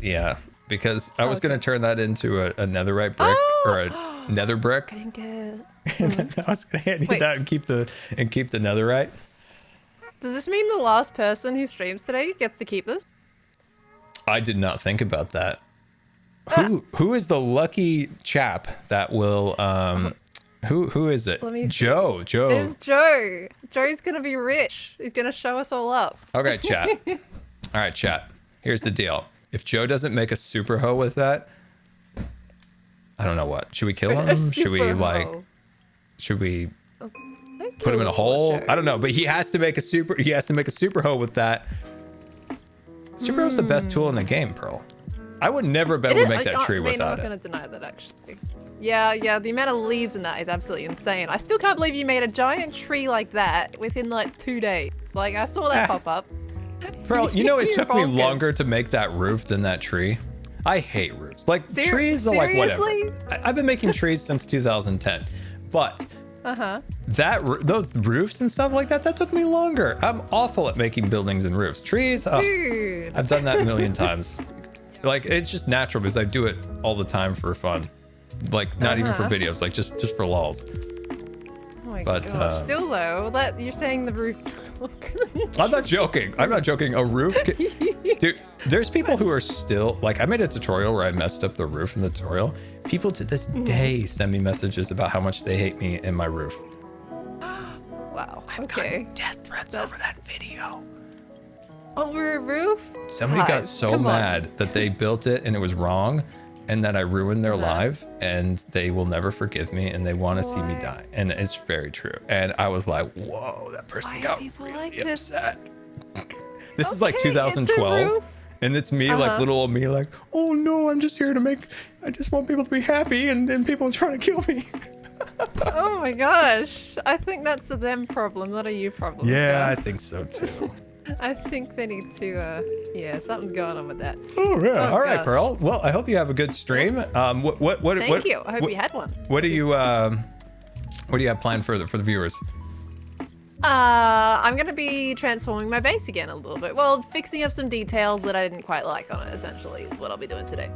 Yeah, because I was okay. going to turn that into a netherite brick or a nether brick. I didn't get. I was going to hand you Wait. that and keep the netherite. Does this mean the last person who streams today gets to keep this? I did not think about that. Who is the lucky chap that will who is it? Let me see. Joe. It's Joe. Joe's gonna be rich. He's gonna show us all up. Okay, chat. All right, chat. Here's the deal. If Joe doesn't make a super hoe with that, I don't know what. Should we kill him? Should we put him in a hole? I don't know, but he has to make a super hoe with that. Super hoe's the best tool in the game, Pearl. I would never be able to make that tree without I'm not it. gonna deny that actually. Yeah, the amount of leaves in that is absolutely insane. I still can't believe you made a giant tree like that within like 2 days. Like I saw that pop up. Pearl, you know it You're took me bonkers. longer to make that roof than that tree. I hate roofs. Like trees are like whatever. Seriously? I've been making trees since 2010, but those roofs and stuff like that took me longer. I'm awful at making buildings and roofs. Trees, Dude. I've done that a million times. Like it's just natural because I do it all the time for fun. Like not even for videos, like just for lols. Oh my But, gosh. Still though, you're saying the roof took longer than I'm not joking. A roof. Dude, there's people who are still like, I made a tutorial where I messed up the roof in the tutorial. People to this day send me messages about how much they hate me and my roof. Wow. I've gotten death threats over that video. Over a roof? Somebody got Guys, so come on. mad that they built it and it was wrong and that I ruined their life and they will never forgive me and they want to see me die. And it's very true. And I was like, whoa, that person Why got are people really like this? upset. This is like Okay, it's a 2012. roof. And it's me, like little old me, like, oh no, I just want people to be happy and people are trying to kill me. Oh my gosh. I think that's a them problem, not a you problem. Yeah, I Scar. think so too. I think they need to, yeah, something's going on with that. Oh yeah. All right, gosh. Pearl. Well, I hope you have a good stream. Thank you. I hope you had one. What do you have planned for the viewers? I'm gonna be transforming my base again a little bit. Well, fixing up some details that I didn't quite like on it, essentially, is what I'll be doing today.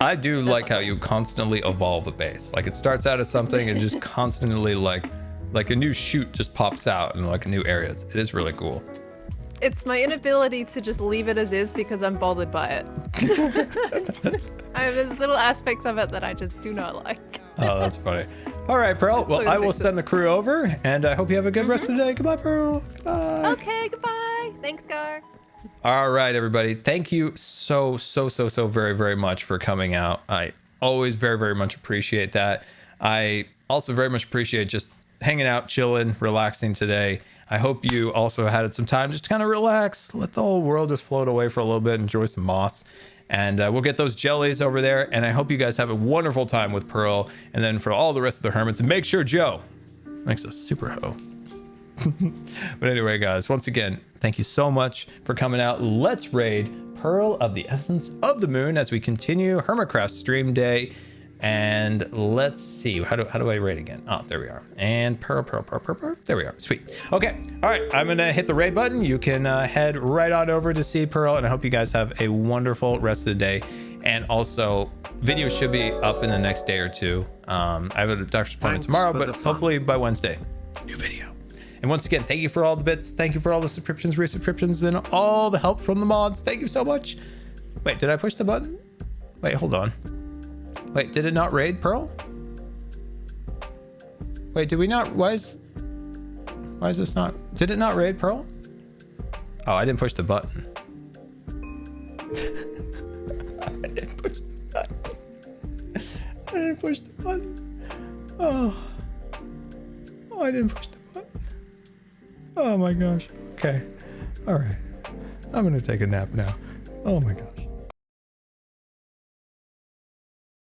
I do like how you constantly evolve a base. Like it starts out as something and just constantly like a new shoot just pops out in like a new area. It is really cool. It's my inability to just leave it as is because I'm bothered by it. There's little aspects of it that I just do not like. Oh, that's funny. All right, Pearl. Well, I will send the crew over, and I hope you have a good rest of the day. Goodbye, Pearl. Goodbye. Okay, goodbye. Thanks, Scar. All right, everybody. Thank you so very, very much for coming out. I always very, very much appreciate that. I also very much appreciate just hanging out, chilling, relaxing today. I hope you also had some time just to kind of relax, let the whole world just float away for a little bit, enjoy some moss. And we'll get those jellies over there. And I hope you guys have a wonderful time with Pearl. And then for all the rest of the hermits, and make sure Joe makes a super hoe. But anyway, guys, once again, thank you so much for coming out. Let's raid Pearl of the Essence of the Moon as we continue Hermitcraft stream day. And let's see, how do I rate again? Oh, there we are. And pearl. There we are. Sweet. Okay. All right. I'm going to hit the raid button. You can head right on over to see Pearl. And I hope you guys have a wonderful rest of the day. And also, videos should be up in the next day or two. I have a doctor's appointment tomorrow, but hopefully by Wednesday, new video. And once again, thank you for all the bits. Thank you for all the subscriptions, resubscriptions, and all the help from the mods. Thank you so much. Wait, did I push the button? Wait, hold on. Wait, did it not raid Pearl? Wait, did we not? Why is this not? Did it not raid Pearl? Oh, I didn't push the button. I didn't push the button. I didn't push the button. Oh, I didn't push the button. Oh my gosh. Okay. All right. I'm gonna take a nap now. Oh my gosh.